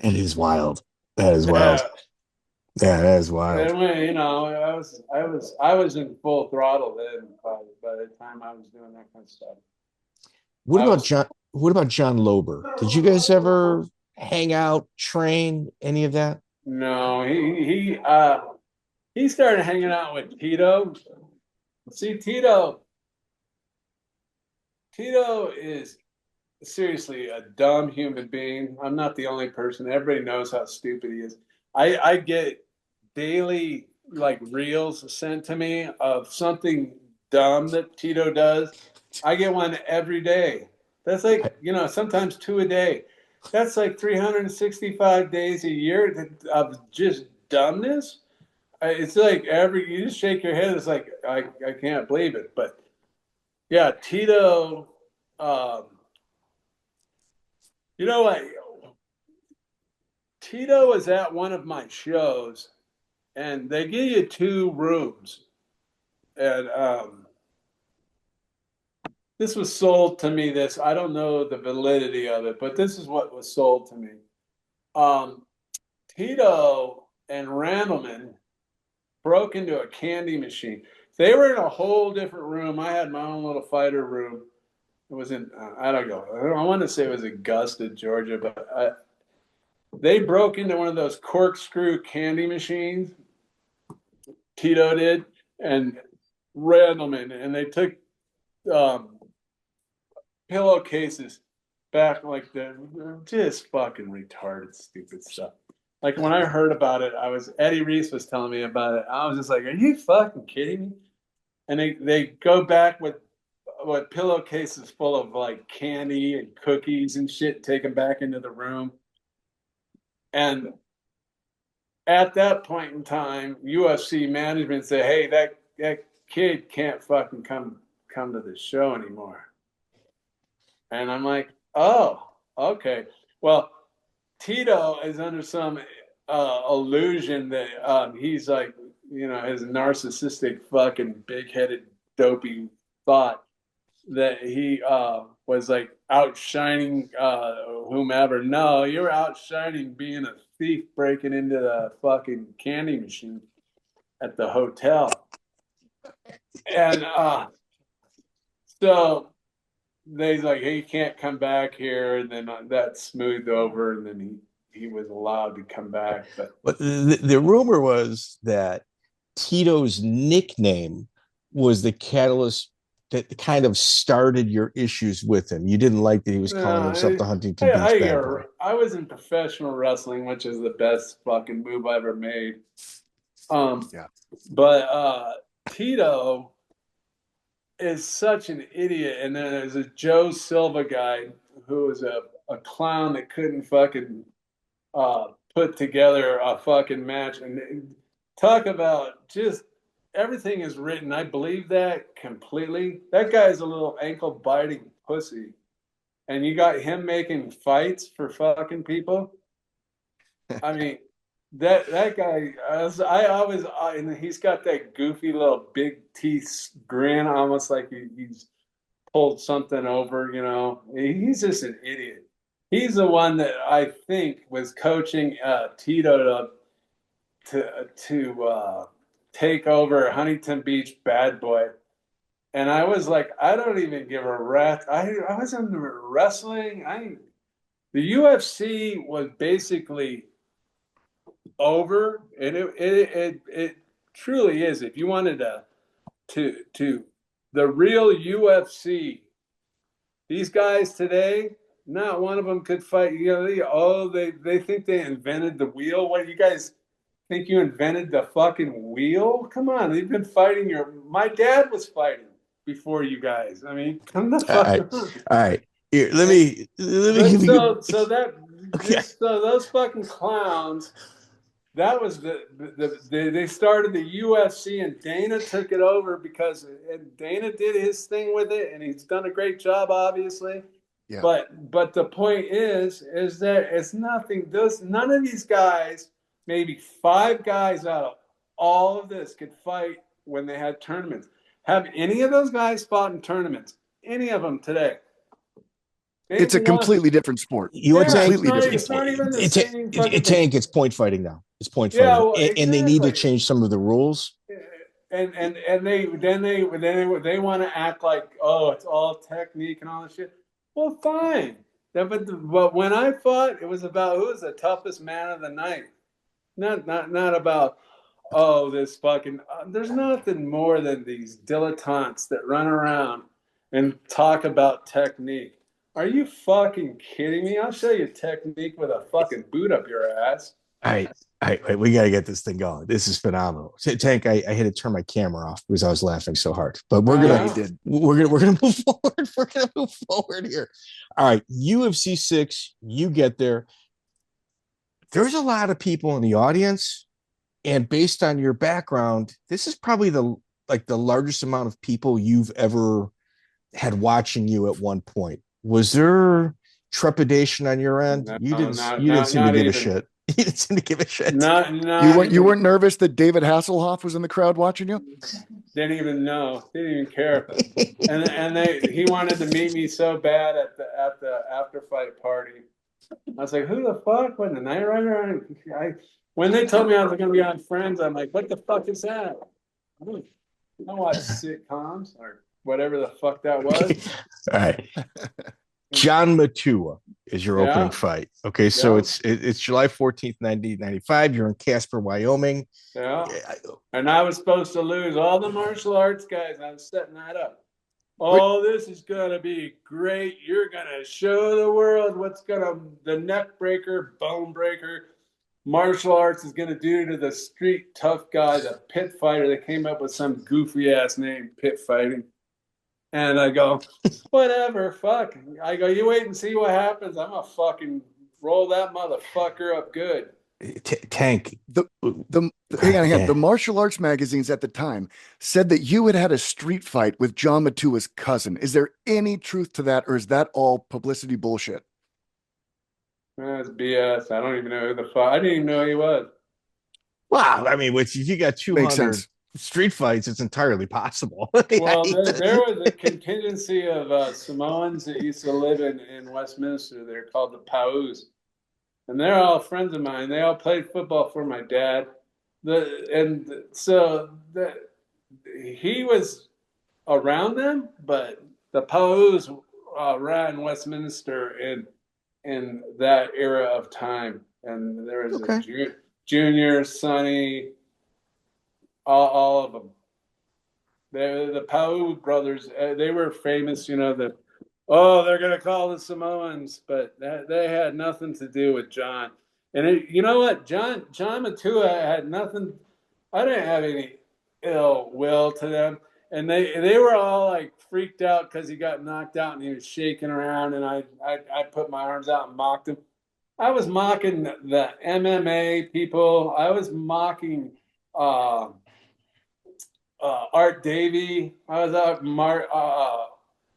It is wild. That is wild. Yeah, that is wild. And you know, I was in full throttle then by the time I was doing that kind of stuff. What about John Lober? Did you guys ever hang out, train, any of that? No, he started hanging out with Tito. See, Tito is seriously a dumb human being. I'm not the only person. Everybody knows how stupid he is. I get daily like reels sent to me of something dumb that Tito does. I get one every day. That's like, sometimes 2 a day. That's like 365 days a year of just dumbness. It's like you just shake your head. It's like, I can't believe it. But yeah, Tito, you know what? Tito was at one of my shows and they give you 2 rooms. And this was sold to me. I don't know the validity of it, but this is what was sold to me. Tito and Randleman broke into a candy machine. They were in a whole different room. I had my own little fighter room. It was in, I don't know. I want to say it was Augusta, Georgia, but they broke into one of those corkscrew candy machines. Tito did, and Randleman, and they took pillowcases back, like just fucking retarded, stupid stuff. Like when I heard about it, Eddie Reese was telling me about it. I was just like, "Are you fucking kidding me?" And they go back with pillowcases full of like candy and cookies and shit, take them back into the room. And at that point in time, UFC management said, "Hey, that kid can't fucking come to the show anymore." And I'm like, "Oh, okay." Well, Tito is under some illusion that he's like, his narcissistic fucking big-headed dopey thought that he was like outshining whomever. No, you're outshining being a thief breaking into the fucking candy machine at the hotel. And so they's like, "Hey, he can't come back here." And then that smoothed over, and then he was allowed to come back. But the rumor was that Tito's nickname was the catalyst that kind of started your issues with him. You didn't like that he was calling himself the Huntington Beach Bad Boy. I was in professional wrestling, which is the best fucking move I ever made. But Tito is such an idiot. And then there's a Joe Silva guy who was a clown that couldn't fucking put together a fucking match. And talk about just everything is written. I believe that completely. That guy is a little ankle biting pussy. and you got him making fights for fucking people. I mean, that guy. And he's got that goofy little big teeth grin, almost like he's pulled something over. You know, he's just an idiot. He's the one that I think was coaching Tito to take over Huntington Beach Bad Boy. And I was like, I don't even give a rat. I was in wrestling. The UFC was basically over, and it truly is. If you wanted to the real UFC, these guys today, not one of them could fight. You know, they think they invented the wheel. What, you guys think you invented the fucking wheel? Come on, they've been fighting. My dad was fighting before you guys. I mean, come the fuck on. All right. Here, let me give you. So those fucking clowns. That was they started the UFC, and Dana took it over because Dana did his thing with it, and he's done a great job, obviously. Yeah. But the point is that it's nothing. None of these guys, maybe 5 guys out of all of this, could fight when they had tournaments. Have any of those guys fought in tournaments? Any of them today? It's a completely different sport. It's not even the same. Tank. It's point fighting now. It's point fighting, well, exactly. And they need to change some of the rules. And they want to act like, oh, it's all technique and all this shit. Well, fine. But when I fought, it was about who was the toughest man of the night. Not about, oh, this fucking. There's nothing more than these dilettantes that run around and talk about technique. Are you fucking kidding me? I'll show you technique with a fucking boot up your ass. All right, we got to get this thing going. This is phenomenal. Tank, I had to turn my camera off because I was laughing so hard. But we're gonna move forward. We're gonna move forward here. All right, UFC 6. You get there. There's a lot of people in the audience, and based on your background, this is probably the largest amount of people you've ever had watching you at one point. Was there trepidation on your end? You didn't seem to give a shit. You didn't seem to give a shit. You weren't nervous that David Hasselhoff was in the crowd watching you? Didn't even know. Didn't even care. and he wanted to meet me so bad at the after fight party. I was like, who the fuck? When the Night Rider? When they told me I was going to be on Friends, I'm like, what the fuck is that? I don't watch sitcoms or whatever the fuck that was. All right. John Matua is your opening fight. Okay, so it's July 14th, 1995. You're in Casper, Wyoming. Yeah. And I was supposed to lose all the martial arts guys. I was setting that up. Oh, this is going to be great. You're going to show the world the neck breaker, bone breaker, martial arts is going to do to the street tough guy, the pit fighter that came up with some goofy ass name, pit fighting. And I go, whatever, fuck. I go, you wait and see what happens. I'm going to fucking roll that motherfucker up good. Tank. Hang on. The martial arts magazines at the time said that you had a street fight with John Matua's cousin. Is there any truth to that, or is that all publicity bullshit? That's BS. I don't even know who the fuck. I didn't even know who he was. Wow. I mean, if you got 200 street fights, it's entirely possible. Well, there was a contingency of Samoans that used to live in Westminster. They're called the Paus. And they're all friends of mine. They all played football for my dad. He was around them, but the Paus ran Westminster in that era of time. And there was a Junior, Sonny, all of them. The Pau brothers, they were famous, they're going to call the Samoans, but they had nothing to do with John. And you know what? John Matua had nothing. I didn't have any ill will to them. And they were all like freaked out because he got knocked out and he was shaking around. And I put my arms out and mocked him. I was mocking the MMA people. I was mocking Art Davie. I was out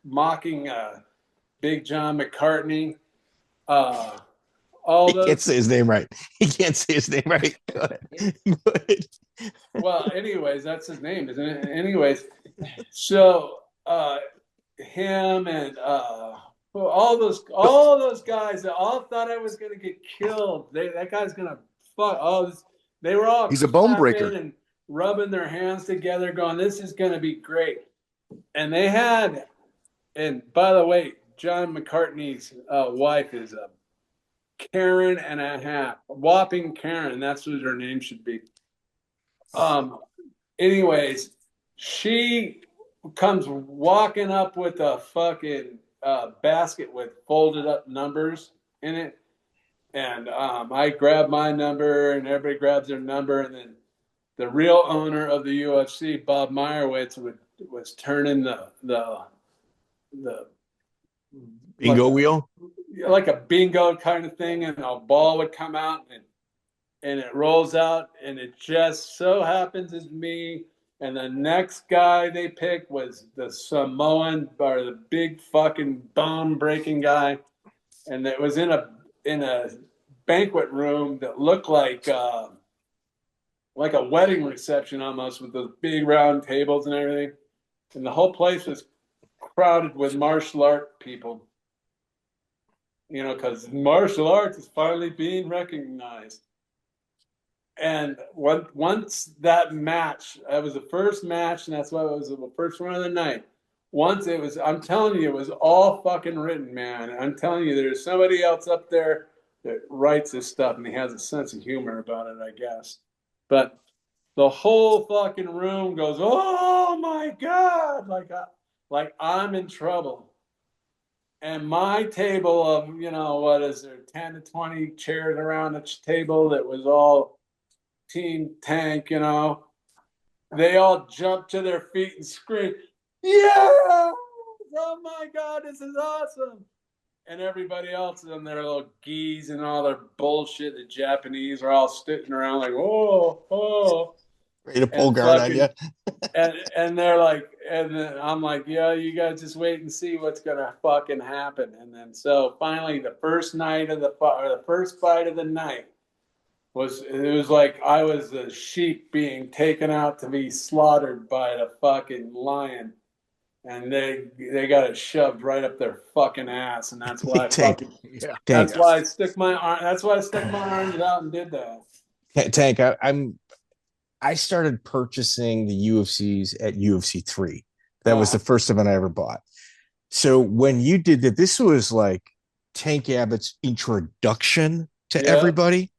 mocking Big John McCarthy, all He can't those. say his name right. He can't say his name right. Go ahead. Go ahead. Well, anyways, that's his name, isn't it? Anyways, so him and all those guys that all thought I was gonna get killed. That guy's gonna fuck. They were all He's a bone clapping breaker. and rubbing their hands together, going, "This is gonna be great." And they had, and by the way, John McCarthy's wife is a Karen and a half, a whopping Karen. That's what her name should be. Anyways, she comes walking up with a fucking basket with folded up numbers in it. And I grab my number and everybody grabs their number. And then the real owner of the UFC, Bob Meyerowitz, was turning the Bingo wheel? Like a bingo kind of thing. And a ball would come out and it rolls out. And it just so happens it's me. And the next guy they picked was the Samoan, or the big fucking bone breaking guy, and it was in a banquet room that looked like a wedding reception almost, with those big round tables and everything, and the whole place was crowded with martial art people. You know, because martial arts is finally being recognized. And once that match, that was the first match, and that's why it was the first one of the night. Once it was, I'm telling you, it was all fucking written, man. I'm telling you, there's somebody else up there that writes this stuff, and he has a sense of humor about it, I guess. But the whole fucking room goes, "Oh my God!" Like I'm in trouble. And my table of, what is there, 10 to 20 chairs around the table that was all Team Tank, they all jumped to their feet and screamed, "Yeah! Oh my God, this is awesome!" And everybody else in their little geese and all their bullshit, the Japanese are all sitting around like, "Oh, oh." Ready to pull guard on you. And they're like, and then I'm like, "Yeah, you guys just wait and see what's gonna fucking happen." And then so finally, the first fight of the night, it was like I was a sheep being taken out to be slaughtered by the fucking lion, and they got it shoved right up their fucking ass, and that's why that's why I stuck my arms out and did that. Tank, I started purchasing the UFCs at UFC 3. That was the first event I ever bought. So when you did that, this was like Tank Abbott's introduction to everybody.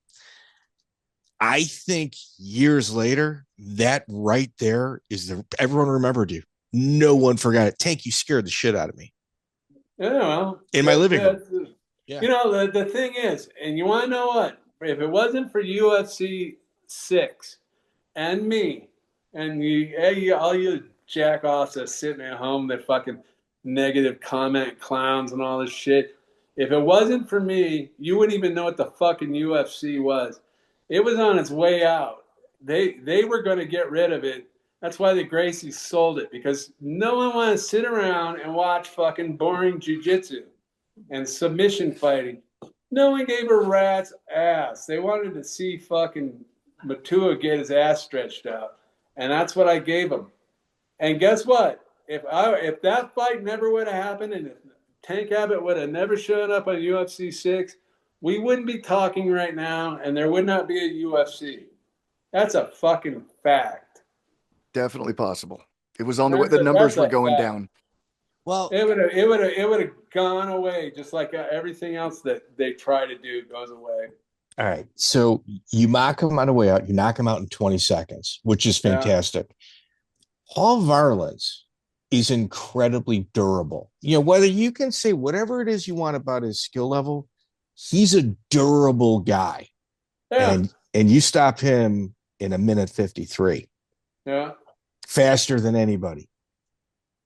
I think years later, that right there is everyone remembered you. No one forgot it. Tank, you scared the shit out of me. Yeah, well, in my living room. Yeah. The thing is, and you want to know what? If it wasn't for UFC 6 and me, and all you jack-offs that's sitting at home, that fucking negative comment clowns and all this shit, if it wasn't for me, you wouldn't even know what the fucking UFC was. It was on its way out. They were going to get rid of it. That's why the Gracies sold it, because no one wanted to sit around and watch fucking boring jiu-jitsu and submission fighting. No one gave a rat's ass. They wanted to see fucking Matua get his ass stretched out. And that's what I gave him. And guess what? If that fight never would have happened, and if Tank Abbott would have never shown up on UFC 6, we wouldn't be talking right now, and there would not be a UFC. That's a fucking fact. Definitely possible. It was on the way the numbers were going down. Well, it would have gone away, just like everything else that they try to do goes away. All right. So you mock him on the way out. You knock him out in 20 seconds, which is fantastic. Yeah. Paul Varelans is incredibly durable. Whether you can say whatever it is you want about his skill level, he's a durable guy. Yeah. And you stop him in a minute 53. Yeah. Faster than anybody.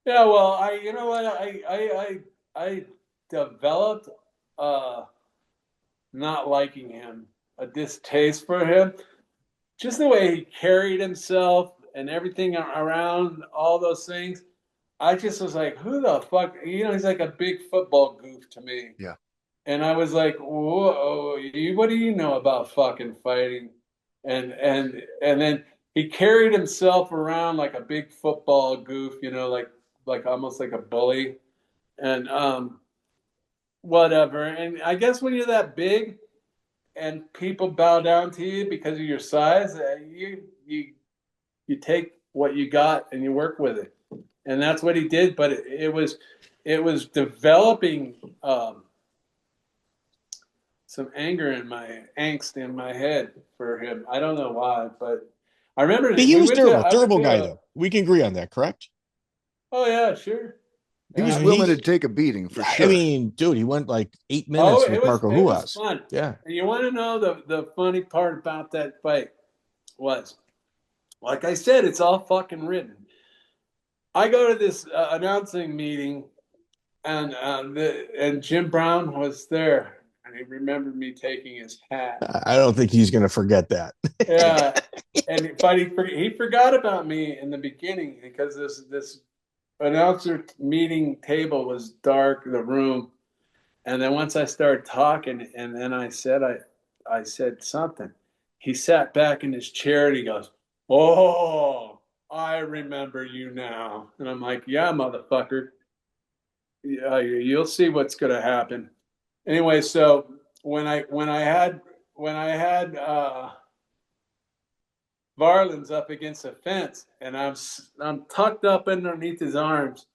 Yeah, well, I developed not liking him, a distaste for him. Just the way he carried himself and everything around, all those things. I just was like, who the fuck? You know, he's like a big football goof to me. Yeah. And I was like, whoa, what do you know about fucking fighting? And then he carried himself around like a big football goof, you know, like almost like a bully. And whatever. And I guess when you're that big and people bow down to you because of your size, you take what you got and you work with it. And that's what he did. But it was developing some anger in my angst in my head for him. I don't know why, but I remember He we was went to durable, I went durable to guy though. We can agree on that, correct? oh yeah, sure. He Yeah, was I willing mean, to take a beating for I sure. mean, dude, he went like 8 oh, minutes with Marco it was Huas. fun. Yeah. And you want to know the funny part about that fight was, like I said, it's all fucking written. I go to this announcing meeting, and Jim Brown was there, and he remembered me taking his hat. I don't think he's going to forget that. Yeah, but he forgot about me in the beginning because this announcer meeting table was dark, the room, and then once I started talking, and then I said something. He sat back in his chair and he goes, "Oh, I remember you now." And I'm like, "Yeah, motherfucker. Yeah, you'll see what's gonna happen." Anyway, so when I had Varelans up against the fence, and I'm tucked up underneath his arms,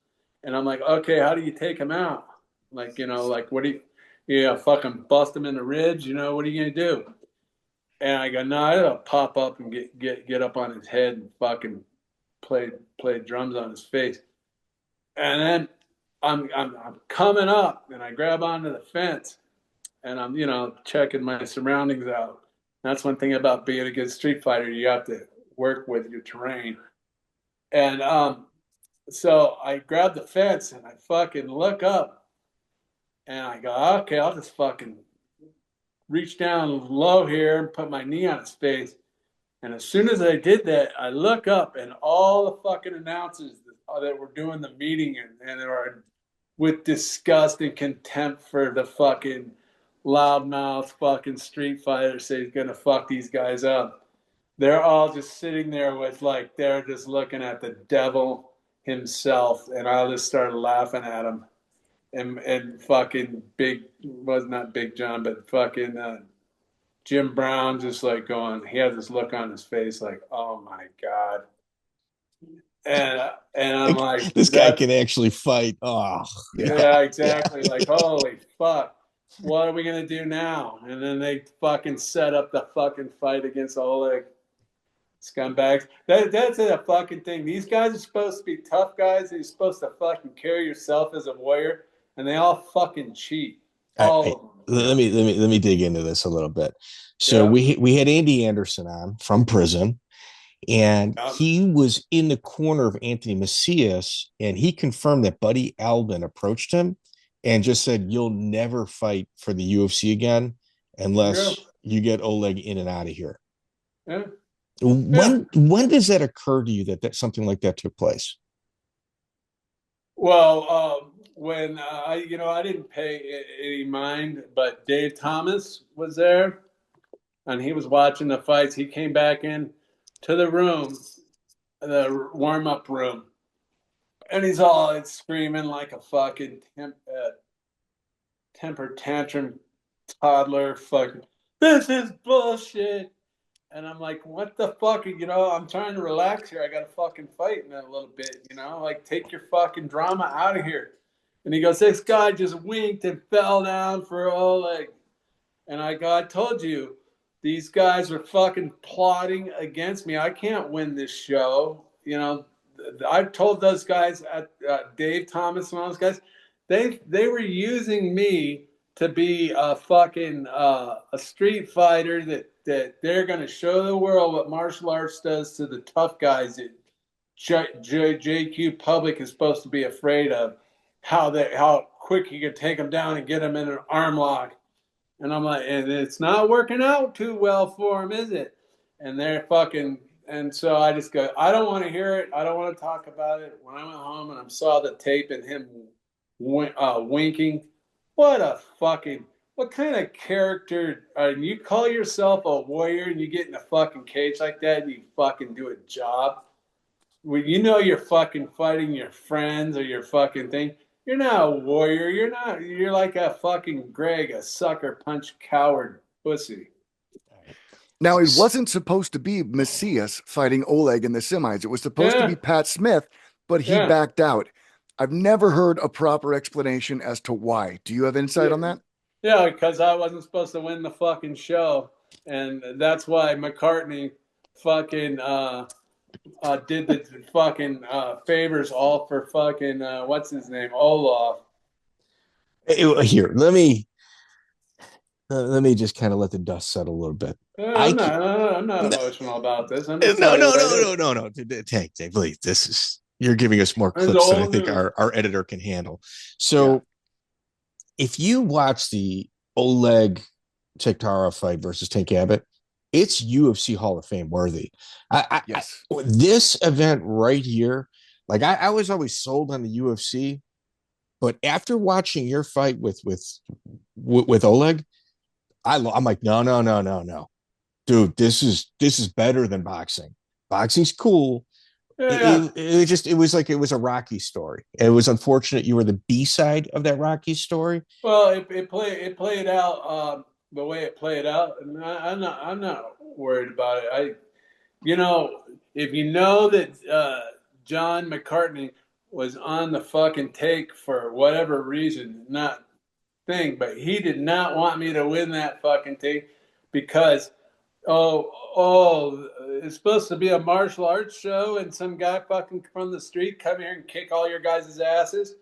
and I'm like, okay, how do you take him out? Like, you know, like what do you fucking bust him in the ribs? You know, what are you gonna do? And I go, no, I gotta pop up and get up on his head and fucking play drums on his face. And then I'm coming up, and I grab onto the fence, and I'm checking my surroundings out. That's one thing about being a good street fighter. You have to work with your terrain. And so I grab the fence and I fucking look up and I go, okay, I'll just fucking reach down low here and put my knee on his face. And as soon as I did that, I look up and all the fucking announcers that were doing the meeting and they were with disgust and contempt for the fucking loudmouth fucking street fighter say he's gonna fuck these guys up. They're all just sitting there with like they're just looking at the devil himself, and I just started laughing at him. And fucking big was not Big John, but fucking Jim Brown just like going. He had this look on his face like, oh my god. And I'm like, This guy that's can actually fight. Oh, yeah, exactly. Yeah. Like, holy fuck. What are we gonna do now? And then they fucking set up the fucking fight against Oleg. Scumbags. That's a fucking thing. These guys are supposed to be tough guys. You're supposed to fucking carry yourself as a warrior, and they all fucking cheat. All of them. Let me dig into this a little bit. So Yeah. we had Andy Anderson on from prison, and he was in the corner of Anthony Macias, and he confirmed that Buddy Albin approached him and just said, "You'll never fight for the UFC again unless you get Oleg in and out of here." Yeah. When does that occur to you that something like that took place? Well, when I didn't pay any mind, but Dave Thomas was there, and he was watching the fights. He came back in to the room, the warm-up room, and he's all screaming like a fucking temper tantrum toddler. Fucking, this is bullshit. And I'm like, what the fuck? I'm trying to relax here. I got to fucking fight in a little bit, like take your fucking drama out of here. And he goes, this guy just winked and fell down for Oleg. And I told you, these guys are fucking plotting against me. I can't win this show. I've told those guys at Dave Thomas and all those guys, they were using me to be a fucking a street fighter that they're going to show the world what martial arts does to the tough guys that JQ public is supposed to be afraid of. How quick you can take them down and get them in an arm lock. And I'm like, and it's not working out too well for them, is it? And they're fucking and so I just go, I don't want to hear it. I don't want to talk about it. When I went home and I saw the tape and him winking, what kind of character? You call yourself a warrior and you get in a fucking cage like that and you fucking do a job. When you know you're fucking fighting your friends or your fucking thing, you're not a warrior. You're like a fucking Greg, a sucker punch coward pussy. Now, it wasn't supposed to be Macias fighting Oleg in the semis. It was supposed to be Pat Smith, but he backed out. I've never heard a proper explanation as to why. Do you have insight on that? Yeah, because I wasn't supposed to win the fucking show. And that's why McCartney fucking did the fucking favors all for fucking, what's his name, Olaf. Here, let me just kind of let the dust settle a little bit. I'm not emotional about this. No. Tank, please. You're giving us more clips than I think our editor can handle. So if you watch the Oleg Taktarov fight versus Tank Abbott, it's UFC Hall of Fame worthy. This event right here, like I was always sold on the UFC, but after watching your fight with Oleg, I'm like, no, dude, this is better than boxing. Boxing's cool. It was a Rocky story. It was unfortunate you were the B side of that Rocky story. Well, it played out the way it played out, and I'm not worried about it. If you know that John McCarthy was on the fucking take for whatever reason, but he did not want me to win that fucking take because it's supposed to be a martial arts show and some guy fucking from the street come here and kick all your guys' asses.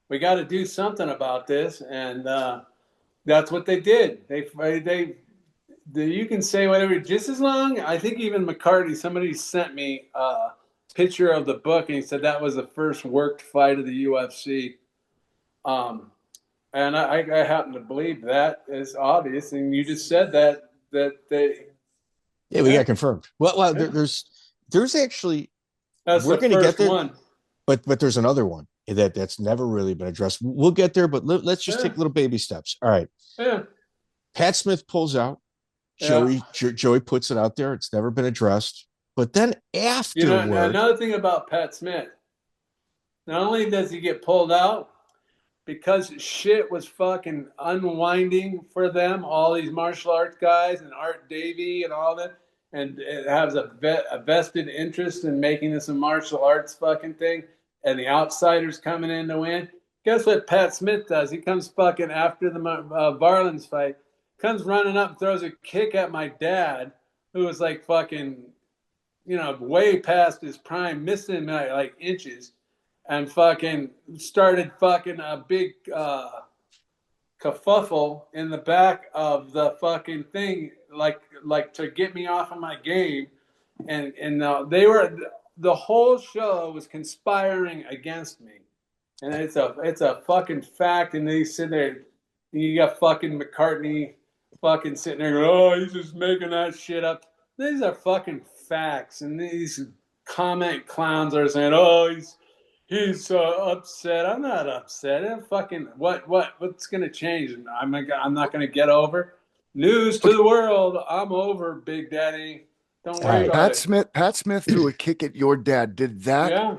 We got to do something about this, and that's what they did. You can say whatever, just as long. I think even McCarthy, somebody sent me a picture of the book, and he said that was the first worked fight of the UFC. And I happen to believe that is obvious, and you just said that they. Yeah, we got confirmed. Well, there's actually we're going to get there, one. but there's another one that's never really been addressed. We'll get there, but let's just take little baby steps. All right. Yeah. Pat Smith pulls out. Joey puts it out there. It's never been addressed. But then afterward, another thing about Pat Smith, not only does he get pulled out, because shit was fucking unwinding for them, all these martial arts guys and Art Davie and all that, and it has a vested interest in making this a martial arts fucking thing, and the outsiders coming in to win. Guess what Pat Smith does? He comes fucking after the Varelans fight, comes running up and throws a kick at my dad, who was like fucking, way past his prime, missing like inches. And fucking started fucking a big kerfuffle in the back of the fucking thing, like to get me off of my game, and the whole show was conspiring against me, and it's a fucking fact. And they sit there, and you got fucking McCartney, fucking sitting there going, oh, he's just making that shit up. These are fucking facts, and these comment clowns are saying, oh, He's upset. I'm not upset. What's going to change? I'm not going to get over. News to the world. I'm over, Big Daddy. Don't worry about it. Pat Smith threw a kick at your dad. Did that? Yeah.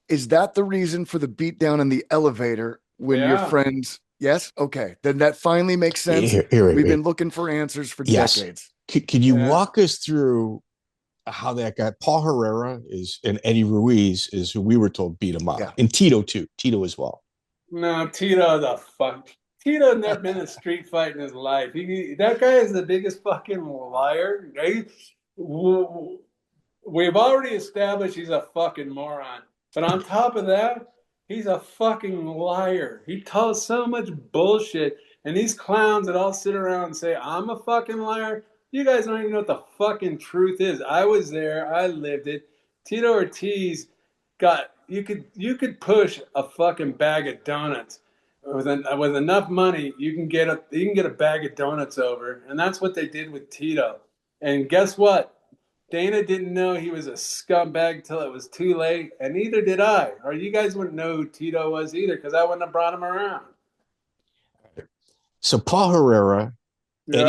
Is that the reason for the beatdown in the elevator when your friends? Yes. Okay. Then that finally makes sense. We've been looking for answers for decades. Can you walk us through how that guy Paul Herrera and Eddie Ruiz is who we were told beat him up, and Tito too. Tito as well. No, Tito Tito never been in a street fight in his life. That guy is the biggest fucking liar. We've already established he's a fucking moron, but on top of that, he's a fucking liar. He tells so much bullshit, and these clowns that all sit around and say I'm a fucking liar. You guys don't even know what the fucking truth is. I was there. I lived it. Tito Ortiz you could push a fucking bag of donuts with enough money. You can get a bag of donuts over, and that's what they did with Tito. And guess what? Dana didn't know he was a scumbag till it was too late, and neither did I. Or you guys wouldn't know who Tito was either, because I wouldn't have brought him around. So Paul Herrera, Yeah.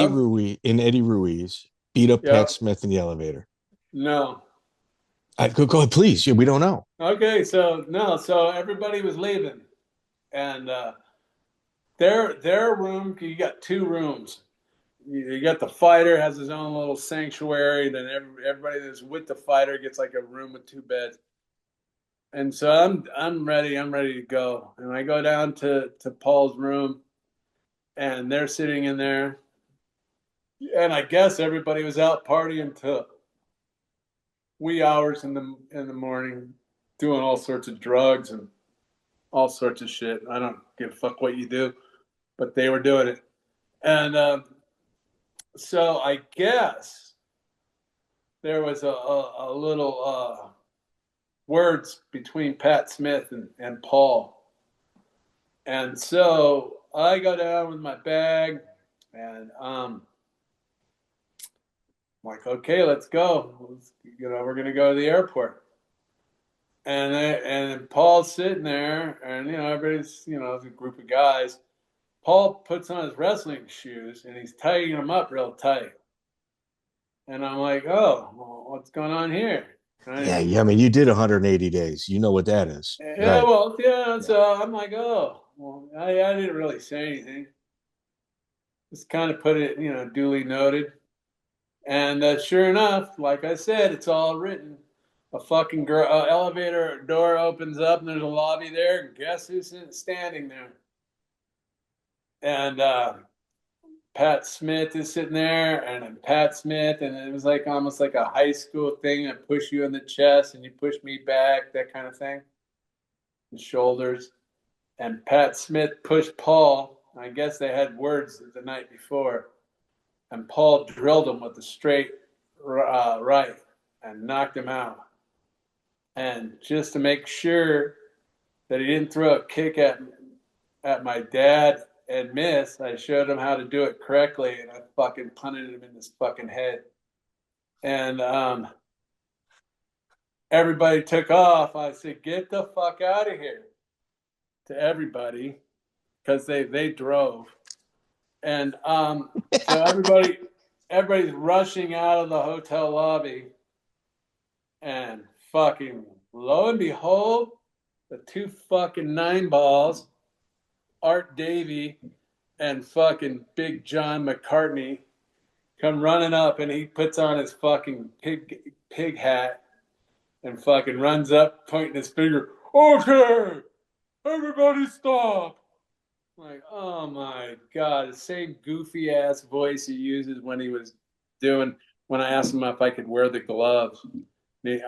Eddie Ruiz beat up Yeah. Pat Smith in the elevator. No. Go ahead, please. Yeah, we don't know. Okay, so everybody was leaving, and their room. You got two rooms. You got the fighter has his own little sanctuary. Then everybody that's with the fighter gets like a room with two beds. And so I'm ready. I'm ready to go. And I go down to Paul's room, and they're sitting in there. And I guess everybody was out partying till wee hours in the morning, doing all sorts of drugs and all sorts of shit. I don't give a fuck what you do, but they were doing it. And so I guess there was a little words between Pat Smith and Paul. And so I go down with my bag, and I'm like, okay, let's go. We're gonna go to the airport. And Paul's sitting there, and everybody's it's a group of guys. Paul puts on his wrestling shoes, and he's tightening them up real tight. And I'm like, oh, well, what's going on here? Right? Yeah. I mean, you did 180 days. You know what that is. Yeah, Right. well, yeah. So I'm like, oh, well, I didn't really say anything. Just kind of put it, duly noted. And sure enough, like I said, it's all written. A fucking elevator door opens up, and there's a lobby there. And guess who's standing there? And Pat Smith is sitting there, and then Pat Smith, and it was like almost like a high school thing. I push you in the chest, and you push me back, that kind of thing. The shoulders. And Pat Smith pushed Paul. I guess they had words the night before. And Paul drilled him with a straight right and knocked him out. And just to make sure that he didn't throw a kick at my dad and miss, I showed him how to do it correctly, and I fucking punted him in his fucking head. And everybody took off. I said, get the fuck out of here, to everybody, because they drove. And so everybody's rushing out of the hotel lobby, and fucking lo and behold, the two fucking nine balls, Art Davie and fucking Big John McCarthy, come running up, and he puts on his fucking pig hat and fucking runs up, pointing his finger. Okay, everybody stop. Like, oh my God, the same goofy ass voice he uses when I asked him if I could wear the gloves.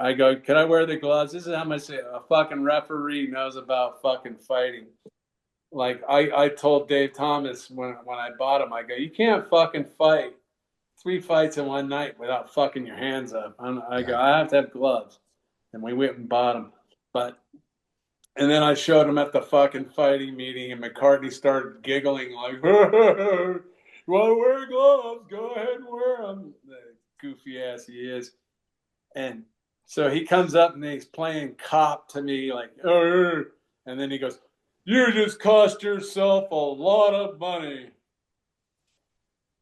I go, can I wear the gloves? This is how much a fucking referee knows about fucking fighting. Like I told Dave Thomas when I bought him, I go, you can't fucking fight 3 fights in one night without fucking your hands up. I go, I have to have gloves. And we went and bought them. And then I showed him at the fucking fighting meeting, and McCarthy started giggling like, you want to wear gloves? Go ahead and wear them. The goofy ass he is. And so he comes up and he's playing cop to me like, and then he goes, you just cost yourself a lot of money.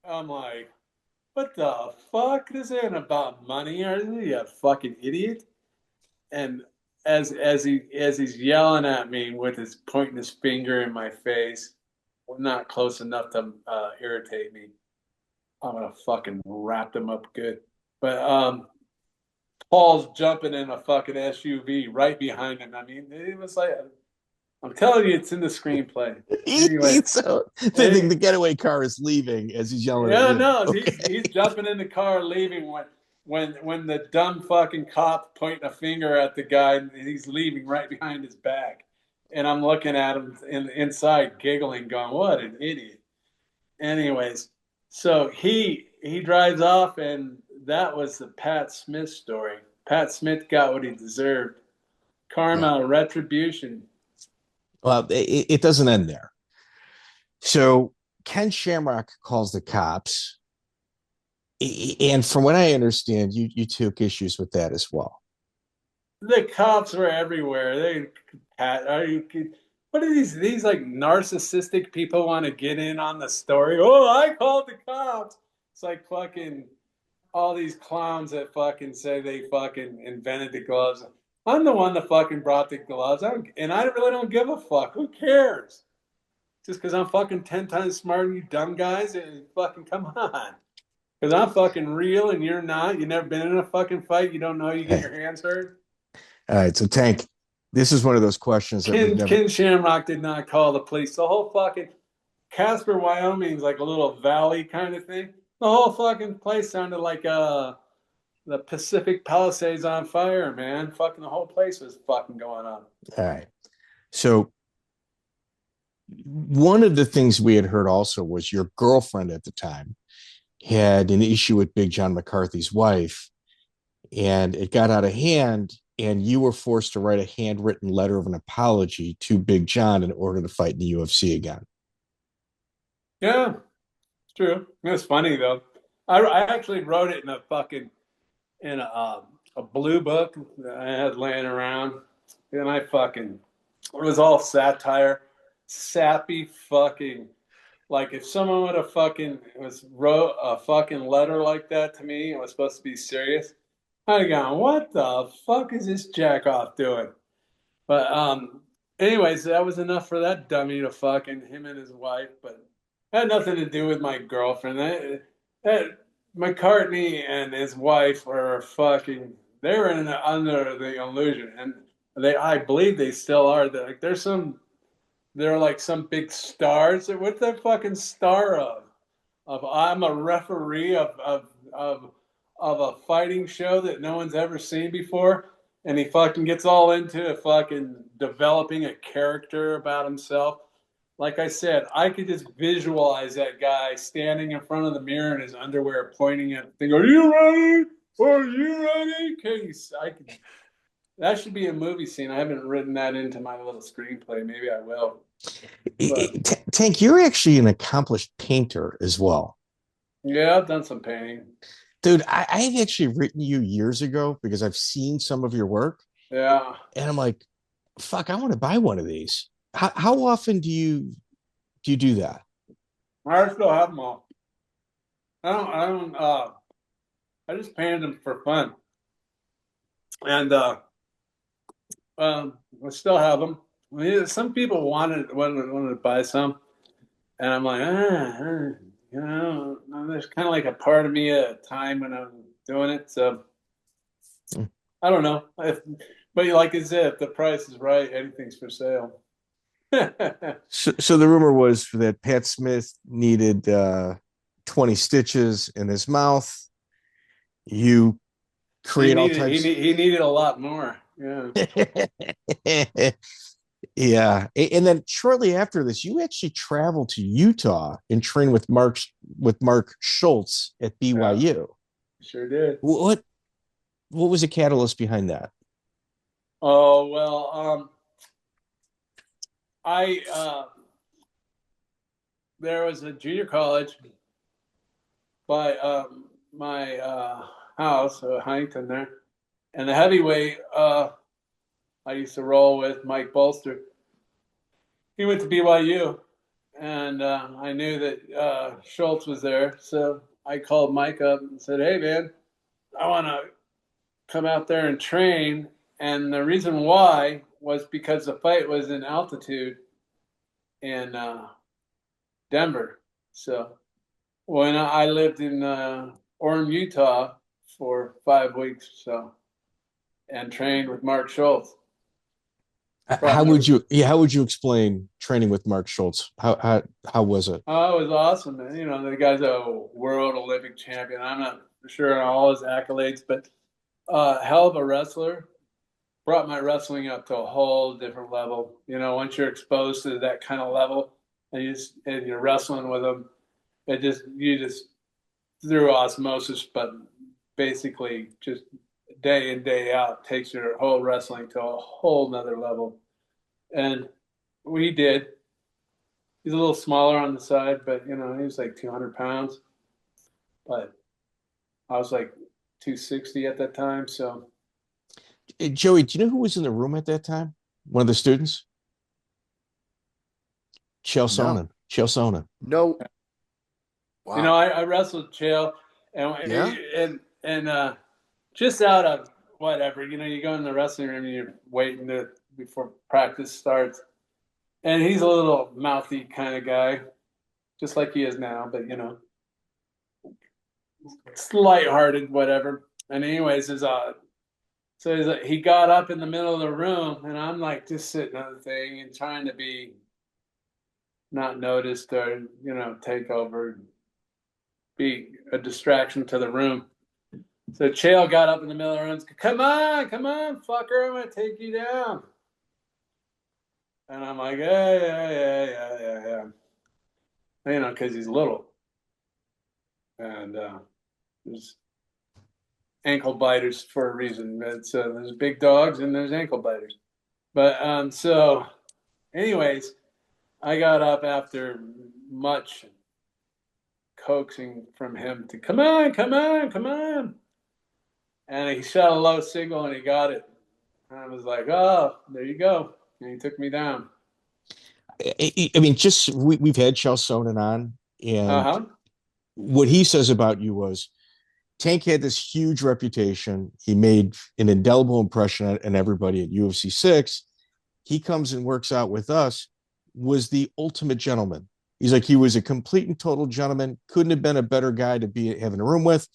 I'm like, what the fuck? This ain't about money. Are you a fucking idiot? And as he's yelling at me with his pointing his finger in my face, not close enough to irritate me, I'm gonna fucking wrap him up good. But Paul's jumping in a fucking SUV right behind him. I mean, it was like, I'm telling you, it's in the screenplay. Anyway, So the getaway car is leaving as he's yelling. Yeah, at you. no, Okay. he's jumping in the car, leaving when the dumb fucking cop pointing a finger at the guy, and he's leaving right behind his back, and I'm looking at him inside, giggling, going, "What an idiot!" Anyways, so he drives off, and that was the Pat Smith story. Pat Smith got what he deserved. Karma, retribution. Well, it doesn't end there. So Ken Shamrock calls the cops. And from what I understand, you took issues with that as well. The cops were everywhere. What are these like narcissistic people want to get in on the story? Oh, I called the cops. It's like fucking all these clowns that fucking say they fucking invented the gloves. I'm the one that fucking brought the gloves. And I really don't give a fuck. Who cares? Just because I'm fucking 10 times smarter than you dumb guys? Fucking come on. Because I'm fucking real and you're not. You never been in a fucking fight. You don't know you get Hey. your hands hurt. All right, so Tank, this is one of those questions that we've never. Ken Shamrock did not call the police. The whole fucking Casper, Wyoming is like a little valley kind of thing. The whole fucking place sounded like the Pacific Palisades on fire, man. Fucking the whole place was fucking going on. All right. So one of the things we had heard also was your girlfriend at the time had an issue with Big John McCarthy's wife, and it got out of hand, and you were forced to write a handwritten letter of an apology to Big John in order to fight in the UFC again. Yeah, it's true. It's funny though. I actually wrote it in a blue book that I had laying around, and it was all satire, sappy fucking. Like if someone would have fucking wrote a fucking letter like that to me, it was supposed to be serious. I'd have gone, what the fuck is this jack off doing? But anyways, that was enough for that dummy to fucking him and his wife. But it had nothing to do with my girlfriend. That McCartney and his wife were fucking. They were under the illusion, and I believe they still are. They're like some big stars. What's that fucking star of? Of I'm a referee of a fighting show that no one's ever seen before, and he fucking gets all into fucking developing a character about himself. Like I said, I could just visualize that guy standing in front of the mirror in his underwear, pointing at the thing. Are you ready? Are you ready? That should be a movie scene. I haven't written that into my little screenplay. Maybe I will. But, Tank, you're actually an accomplished painter as well. yeah, I've done some painting. Dude, I've actually written you years ago because I've seen some of your work. Yeah. And I'm like, fuck, I want to buy one of these. How often do you do that? I still have them all. I just painted them for fun. And I still have them. I mean, some people wanted to buy some, and I'm like, there's kind of like a part of me at a time when I'm doing it. So I don't know. But like I said, if the price is right, anything's for sale. So the rumor was that Pat Smith needed 20 stitches in his mouth. You create all types. He needed a lot more. Yeah. Yeah. And then shortly after this, you actually traveled to Utah and trained with Mark Schultz at BYU. Yeah, sure did. What was the catalyst behind that? Oh well, there was a junior college by my house, Huntington there, and the heavyweight I used to roll with, Mike Bolster. He went to BYU, and I knew that Schultz was there, so I called Mike up and said, "Hey, man, I want to come out there and train." And the reason why was because the fight was in altitude in Denver. So when I lived in Orem, Utah for 5 weeks, and trained with Mark Schultz. How would you explain training with Mark Schultz? How was it? Oh, it was awesome, man. You know, the guy's a world Olympic champion. I'm not sure on all his accolades, but hell of a wrestler. Brought my wrestling up to a whole different level. You know, once you're exposed to that kind of level and you're wrestling with them, you just through osmosis, but basically just day in, day out takes your whole wrestling to a whole nother level. And we did. He's a little smaller on the side, but you know, he was like 200 pounds. But I was like 260 at that time. So Joey, do you know who was in the room at that time? One of the students? Chael No. Sonnan. Chael Sonnan. No. Wow. I wrestled Chael, and Yeah? just out of whatever, you go in the wrestling room and you're waiting before practice starts, and he's a little mouthy kind of guy, just like he is now, but it's lighthearted, whatever. And anyways, he got up in the middle of the room, and I'm like just sitting on the thing and trying to be not noticed or take over, be a distraction to the room. So Chael got up in the middle of the room. Come on, fucker! I'm gonna take you down. And I'm like, yeah. Because he's little, and there's ankle biters for a reason. There's big dogs and there's ankle biters. But so, anyways, I got up after much coaxing from him to come on. And he shot a low signal and he got it. And I was like, oh, there you go. And he took me down. I mean, we've had Chael Sonnen on, and what he says about you was Tank had this huge reputation. He made an indelible impression on everybody at UFC 6. He comes and works out with us, was the ultimate gentleman. He's like, he was a complete and total gentleman. Couldn't have been a better guy to be having a room with.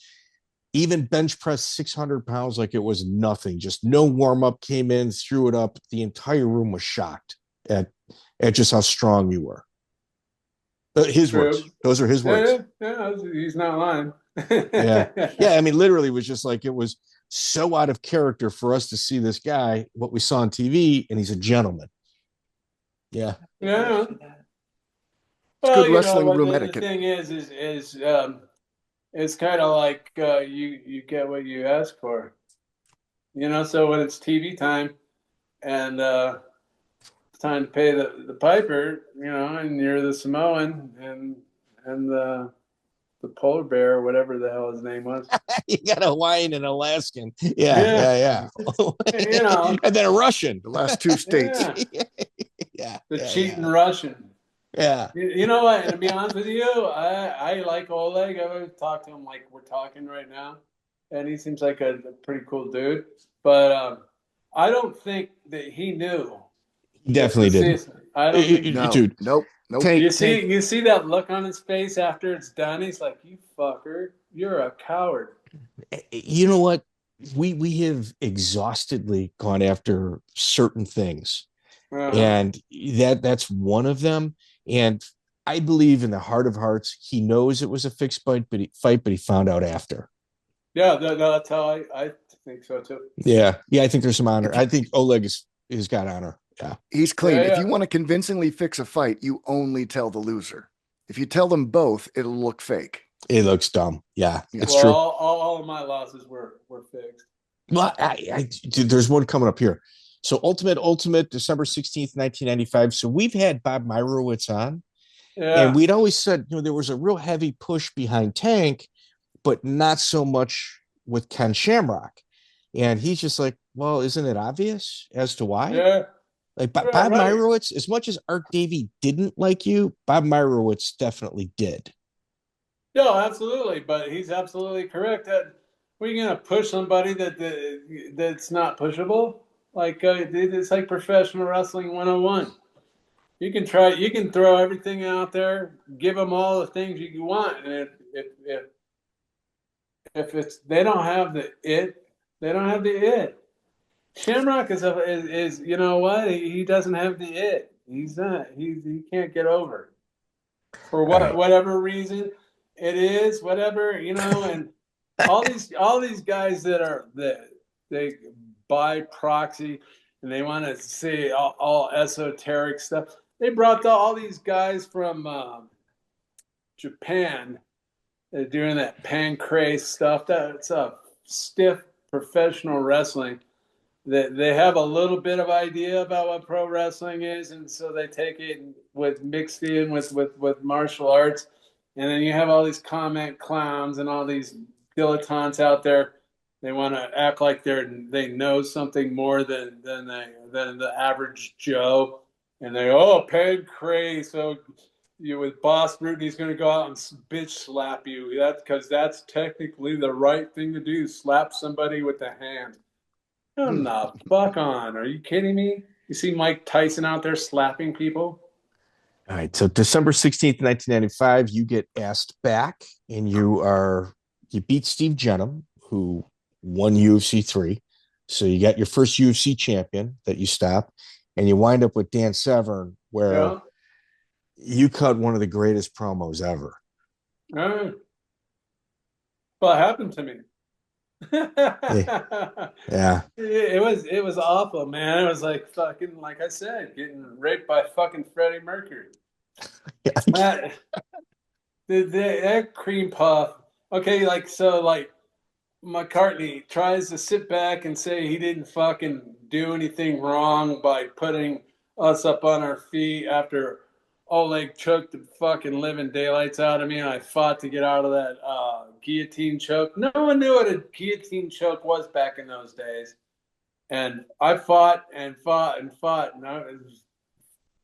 Even bench press 600 pounds like it was nothing. Just no warm up, came in, threw it up. The entire room was shocked at just how strong you were. His words. Those are his words. Yeah, he's not lying. Yeah. I mean, literally, it was just like, it was so out of character for us to see this guy, what we saw on TV, and he's a gentleman. Yeah. Well, good wrestling room the etiquette. thing is it's kind of like you get what you ask for. So when it's TV time and it's time to pay the piper, and you're the Samoan and the polar bear or whatever the hell his name was. You got a Hawaiian and Alaskan. Yeah. And then a Russian. The last two states. Yeah. The cheating Russian. Yeah. You know what? And to be honest with you, I like Oleg. I've talked to him like we're talking right now, and he seems like a pretty cool dude. But I don't think that he knew. He definitely didn't. I don't think. No, dude. Nope. You see that look on his face after it's done? He's like, "You fucker, you're a coward." You know what? We have exhaustedly gone after certain things, and that's one of them. And I believe in the heart of hearts, he knows it was a fixed fight, but he found out after. Yeah, that's how I think so too. Yeah, I think there's some honor. I think Oleg is got honor. Yeah, he's clean. If you want to convincingly fix a fight, you only tell the loser. If you tell them both, it'll look fake. It looks dumb. Yeah, it's true. All of my losses were fixed. Well, dude, there's one coming up here. So Ultimate, December 16th, 1995. So we've had Bob Meyerowitz on, and we'd always said, there was a real heavy push behind Tank, but not so much with Ken Shamrock. And he's just like, well, isn't it obvious as to why? Yeah. Like Bob Meyerowitz, as much as Art Davie didn't like you, Bob Meyerowitz definitely did. No, absolutely. But he's absolutely correct that we're going to push somebody that's not pushable. Like it's like professional wrestling 101. You can throw everything out there, give them all the things you want, and if it's they don't have the it, they don't have the it. Shamrock is you know what? He doesn't have the it. He's not. He can't get over for whatever reason it is. Whatever and all these guys that they buy proxy and they want to say all esoteric stuff. They brought all these guys from Japan doing that pancrase stuff. That's a stiff professional wrestling. They have a little bit of idea about what pro wrestling is, and so they take it mixed in with martial arts. And then you have all these comment clowns and all these dilettantes out there. They want to act like they know something more than the average Joe, and pancrase. So you with Boss Rutten, he's going to go out and bitch slap you. That's because that's technically the right thing to do. Slap somebody with the hand. Come the fuck on. Are you kidding me? You see Mike Tyson out there slapping people? All right. So December 16th, 1995, you get asked back and you beat Steve Jenham, who won UFC 3. So you got your first UFC champion that you stop, and you wind up with Dan Severn, where you cut one of the greatest promos ever. What happened to me? Yeah. It was awful, man. It was like fucking, like I said, getting raped by fucking Freddie Mercury. That cream puff. Okay, like McCarthy tries to sit back and say he didn't fucking do anything wrong by putting us up on our feet after Oleg choked the fucking living daylights out of me, and I fought to get out of that guillotine choke. No one knew what a guillotine choke was back in those days. And I fought and fought and fought, and I was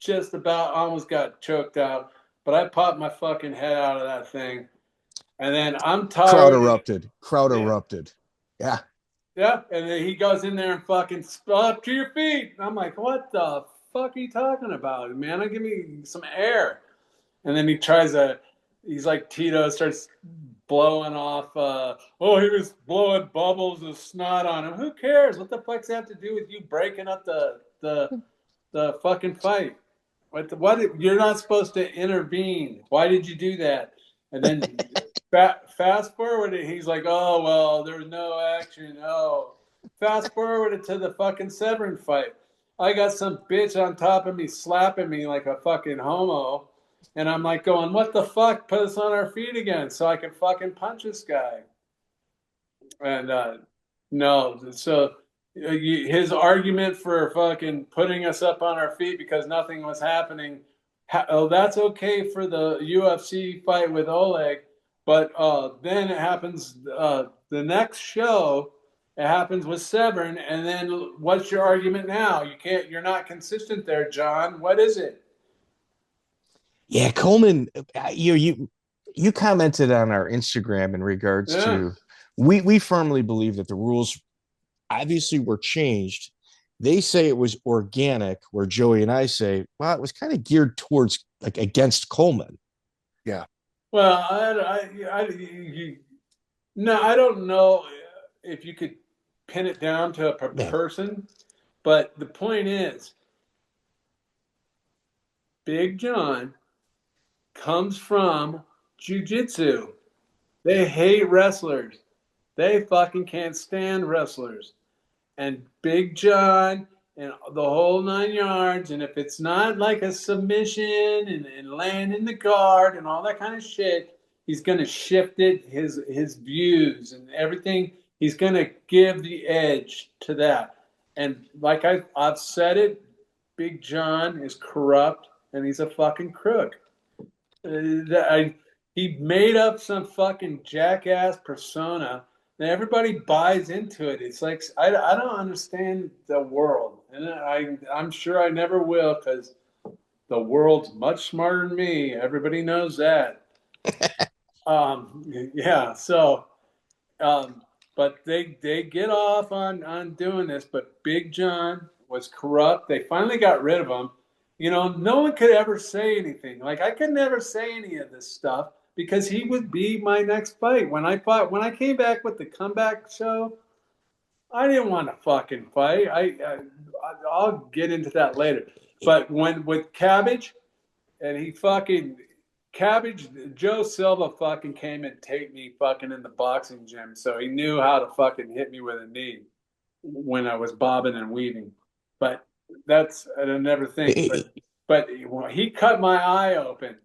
just about almost got choked out. But I popped my fucking head out of that thing. And then I'm tired. Crowd erupted. Yeah. Yeah. And then he goes in there and fucking up to your feet. And I'm like, what the fuck are you talking about, man? Give me some air. And then he's like Tito, starts blowing off. He was blowing bubbles of snot on him. Who cares? What the fuck's that have to do with you breaking up the fucking fight? What? You're not supposed to intervene. Why did you do that? And then fast forward it, he's like, oh, well, there was no action. Oh, fast forward it to the fucking Severn fight. I got some bitch on top of me slapping me like a fucking homo. And I'm like going, what the fuck? Put us on our feet again so I can fucking punch this guy. And no, so his argument for fucking putting us up on our feet because nothing was happening, that's okay for the UFC fight with Oleg. But then it happens the next show. It happens with Severn, and then what's your argument now? You're not consistent there, John. What is it? Yeah, Coleman, you commented on our Instagram in regards to we firmly believe that the rules obviously were changed. They say it was organic, where Joey and I say, well, it was kind of geared towards like against Coleman. Yeah. Well, I don't know if you could pin it down to a person, but the point is, Big John comes from jiu-jitsu. They hate wrestlers. They fucking can't stand wrestlers. And Big John and the whole 9 yards, and if it's not like a submission and laying in the guard and all that kind of shit, he's going to shift it, his views and everything. He's going to give the edge to that. And like I've said it, Big John is corrupt and he's a fucking crook. He made up some fucking jackass persona and everybody buys into it. It's like, I don't understand the world. And I'm sure I never will because the world's much smarter than me. Everybody knows that. Yeah, so... but they get off on doing this, but Big John was corrupt. They finally got rid of him. No one could ever say anything. Like, I could never say any of this stuff because he would be my next fight. When I came back with the comeback show, I didn't want to fucking fight. I'll get into that later. But with Cabbage, and he fucking... Cabbage, Joe Silva fucking came and taped me fucking in the boxing gym, so he knew how to fucking hit me with a knee when I was bobbing and weaving. But that's another thing. But he cut my eye open,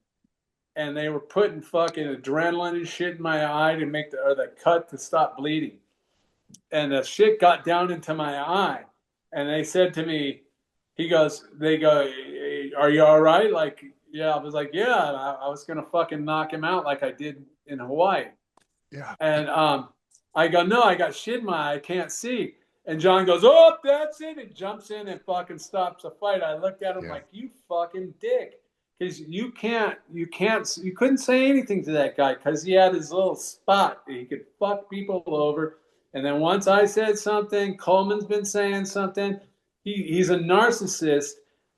and they were putting fucking adrenaline and shit in my eye to make the cut to stop bleeding. And the shit got down into my eye, and they said to me, they go, "Are you all right?" Like. Yeah, I was like, yeah, I was gonna fucking knock him out like I did in Hawaii. Yeah. And I go, no, I got shit in my eye. I can't see. And John goes, oh, that's it. And jumps in and fucking stops the fight. I looked at him like, you fucking dick. Because you couldn't say anything to that guy because he had his little spot. He could fuck people over. And then once I said something, Coleman's been saying something. He's a narcissist,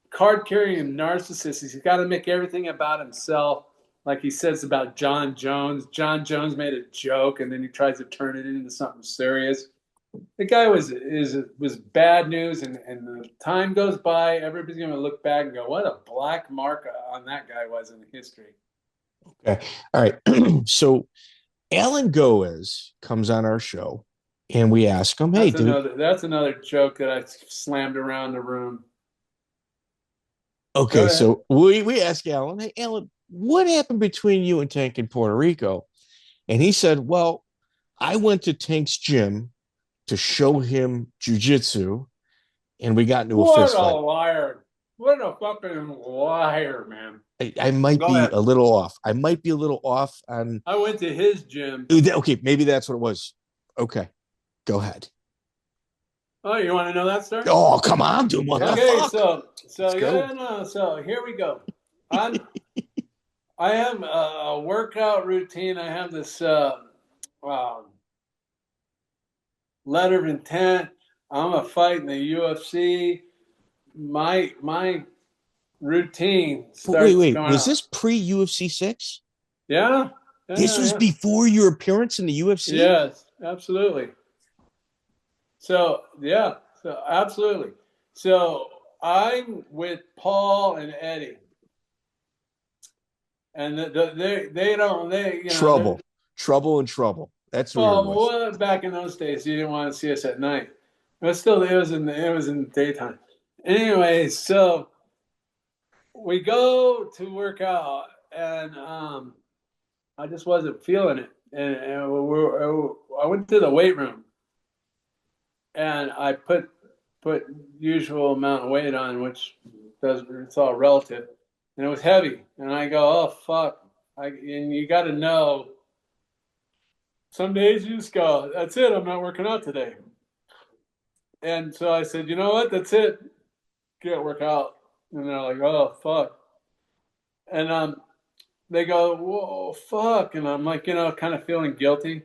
card-carrying narcissist. He's got to make everything about himself. Like he says about John Jones. John Jones made a joke, and then he tries to turn it into something serious. The guy was bad news, and the time goes by, everybody's going to look back and go, what a black mark on that guy was in history. Okay. All right. So Allan Goes comes on our show, and we ask him, hey, that's another joke that I slammed around the room. Okay, so we asked Allan, hey, Allan, what happened between you and Tank in Puerto Rico? And he said, well, I went to Tank's gym to show him jujitsu, and we got into a fist fight. What a liar. What a fucking liar, man. I might be a little off. I might be a little off on. I went to his gym. Okay, maybe that's what it was. Okay, go ahead. Oh, you want to know that story? Oh, come on, dude. What the fuck? So here we go. I have a workout routine. I have this letter of intent. I'm a fight in the UFC. My routine starts. Wait. Was this pre-UFC 6? Yeah. This was before your appearance in the UFC? Yes, absolutely. So, yeah. So, absolutely. So, I'm with Paul and Eddie. And they don't. Trouble. That's what back in those days, you didn't want to see us at night. But still, it was in the daytime. Anyway, so we go to work out, and I just wasn't feeling it. And I went to the weight room, and I put usual amount of weight on, which it's all relative, and it was heavy. And I go, oh fuck! And you got to know. Some days you just go, that's it. I'm not working out today. And so I said, you know what? That's it. Can't work out. And they're like, oh fuck. And they go, whoa, fuck. And I'm like, kind of feeling guilty.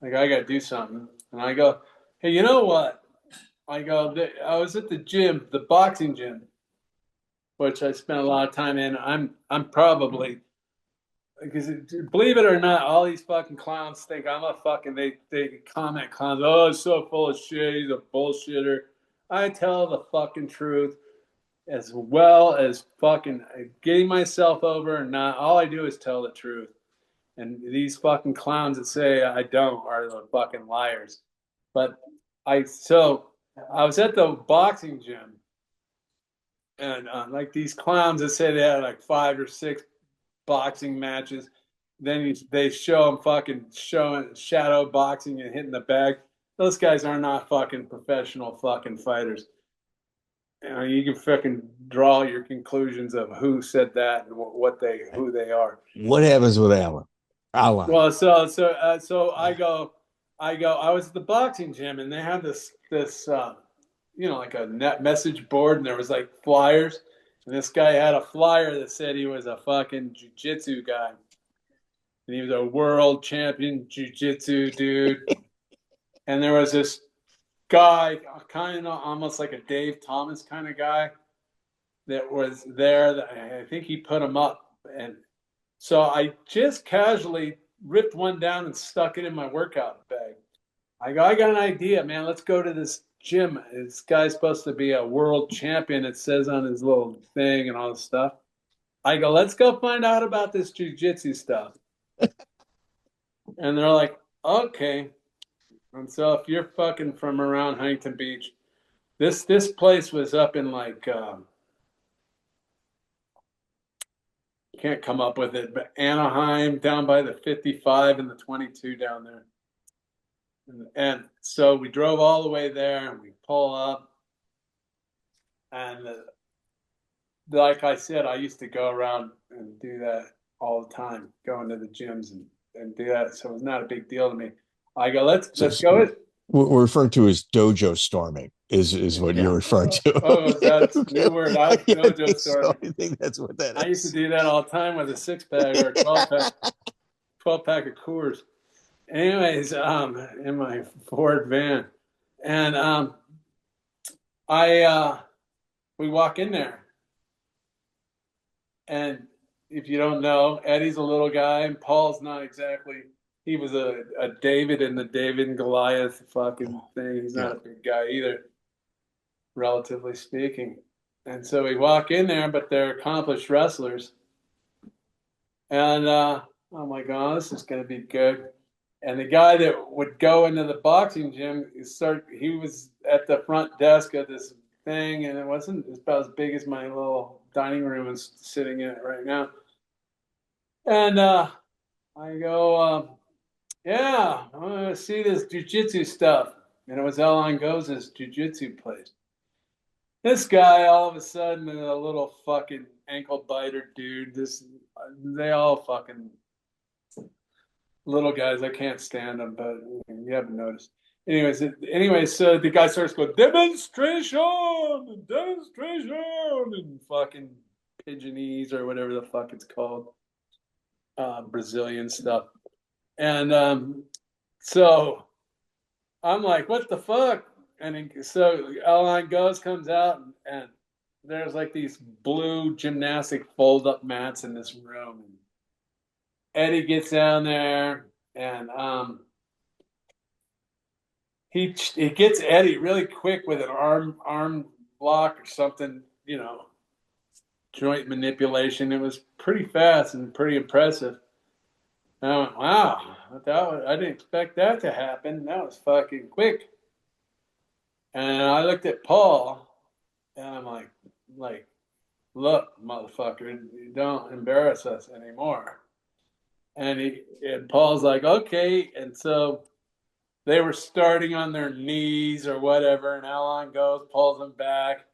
Like, I got to do something. And I go, hey, you know what? I go, I was at the gym, the boxing gym, which I spent a lot of time in. I'm probably, because believe it or not, all these fucking clowns think I'm a fucking, they comment clowns, oh, it's so full of shit, he's a bullshitter. I tell the fucking truth. As well as fucking getting myself over and not, all I do is tell the truth. And these fucking clowns that say I don't are the fucking liars. But I was at the boxing gym, and like these clowns that say they had like 5 or 6 boxing matches, then they show them fucking showing shadow boxing and hitting the bag. Those guys are not fucking professional fucking fighters. You can fucking draw your conclusions of who said that and who they are. What happens with Allan? Well, so I was at the boxing gym, and they had this like a net message board, and there was like flyers, and this guy had a flyer that said he was a fucking jiu-jitsu guy, and he was a world champion jiu-jitsu dude. And there was this guy, kind of almost like a Dave Thomas kind of guy, that was there. That I think he put him up, and so I just casually ripped one down and stuck it in my workout bag. I got an idea, man. Let's go to this gym. This guy's supposed to be a world champion. It says on his little thing and all this stuff. I go, let's go find out about this jiu-jitsu stuff. And they're like, okay. And so if you're fucking from around Huntington Beach, this place was up in like, can't come up with it, but Anaheim, down by the 55 and the 22 down there. And so we drove all the way there, and we pull up. And like I said, I used to go around and do that all the time, going to the gyms and do that. So it was not a big deal to me. I go, let's go. We're referring to as dojo storming is what you're referring to. That's a new word. Dojo storming. I think that's what that is. I used to do that all the time with a 6-pack or a 12-pack of Coors. Anyways, in my Ford van, and we walk in there, and if you don't know, Eddie's a little guy, and Paul's not exactly. He was a David in the David and Goliath fucking thing. He's not a big guy either, relatively speaking. And so we walk in there, but they're accomplished wrestlers. And I'm like, oh, this is going to be good. And the guy that would go into the boxing gym, he was at the front desk of this thing, and it's about as big as my little dining room is sitting in it right now. And I go, yeah, I want to see this jiu-jitsu stuff. And it was Allan Goes' jiu-jitsu place. This guy, all of a sudden, a little fucking ankle biter dude. They all fucking little guys. I can't stand them, but you haven't noticed. Anyways, so the guy starts going, demonstration, and fucking Pigeonese or whatever the fuck it's called, Brazilian stuff. And so I'm like, what the fuck? And so Allan Goes comes out, and there's like these blue gymnastic fold-up mats in this room. And Eddie gets down there, and he gets Eddie really quick with an arm block or something, joint manipulation. It was pretty fast and pretty impressive. And I went, wow, I didn't expect that to happen. That was fucking quick. And I looked at Paul, and I'm like, look, motherfucker, you don't embarrass us anymore. And Paul's like, okay. And so they were starting on their knees or whatever, and Allan Goes, pulls them back.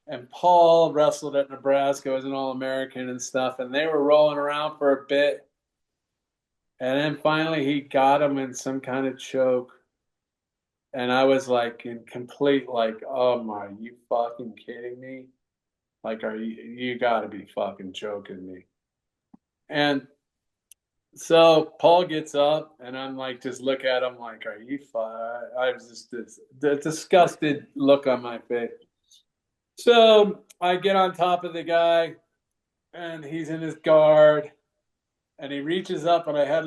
And Paul wrestled at Nebraska as an All-American and stuff, and they were rolling around for a bit. And then finally he got him in some kind of choke. And I was like in complete oh my, you fucking kidding me? Like, you gotta be fucking joking me. And so Paul gets up, and I'm like, just look at him like, are you fine? I was just the disgusted look on my face. So I get on top of the guy, and he's in his guard, and he reaches up, and I had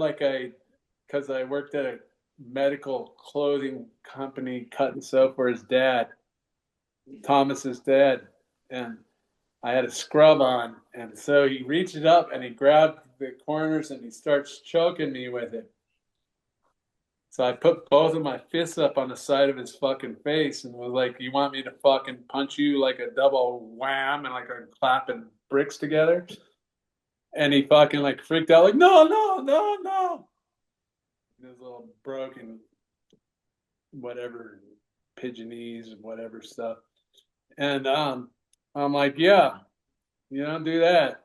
because I worked at a medical clothing company cutting soap for his dad, Thomas's dad, and I had a scrub on, and so he reaches up and he grabbed the corners and he starts choking me with it. So I put both of my fists up on the side of his fucking face and was like, you want me to fucking punch you like a double wham and like I'm clapping bricks together? And he fucking freaked out like, no. This little broken whatever Pigeonese and whatever stuff. And I'm like, yeah, you don't do that.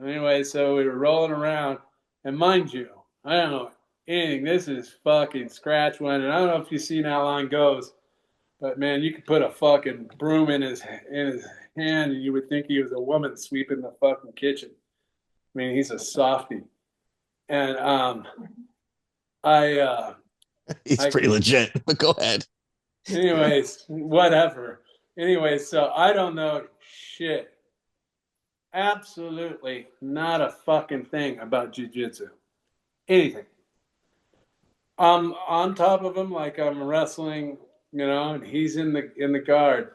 Anyway, so we were rolling around, and mind you, I don't know anything. This is fucking scratch one, and I don't know if you've seen Allan Goes, but man, you could put a fucking broom in his hand, and you would think he was a woman sweeping the fucking kitchen. I mean, he's a softie, and he's pretty legit, but go ahead. Anyways, whatever. Anyways, so I don't know shit. Absolutely not a fucking thing about jiu-jitsu. Anything. I'm on top of him like I'm wrestling, and he's in the guard.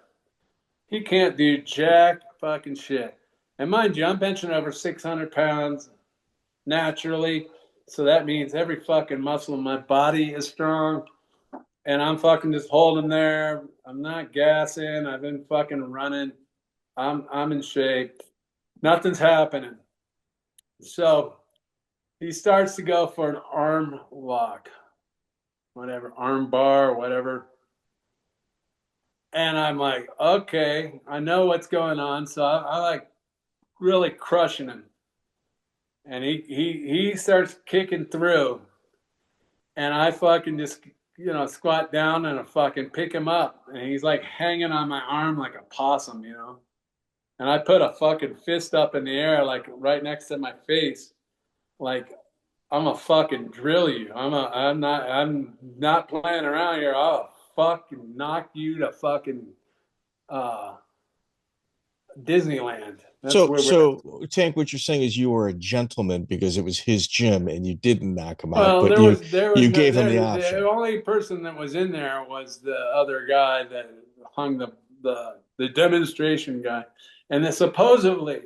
He can't do jack fucking shit. And mind you, I'm benching over 600 pounds naturally. So that means every fucking muscle in my body is strong. And I'm fucking just holding there. I'm not gassing. I've been fucking running. I'm in shape. Nothing's happening. So he starts to go for an arm lock, whatever, arm bar, whatever. And I'm like, okay, I know what's going on. So I like really crushing him. And he starts kicking through. And I fucking just, squat down and I fucking pick him up. And he's like hanging on my arm like a possum, And I put a fucking fist up in the air, like right next to my face. Like, I'm gonna fucking drill you. I'm not playing around here. I'll fucking knock you to fucking uh, Disneyland. That's So, where we're. so Tank, what you're saying is you were a gentleman because it was his gym and you didn't knock him out, Well, but there was you no, gave him the the option. only person that was in there was the other guy that hung the demonstration guy, and then supposedly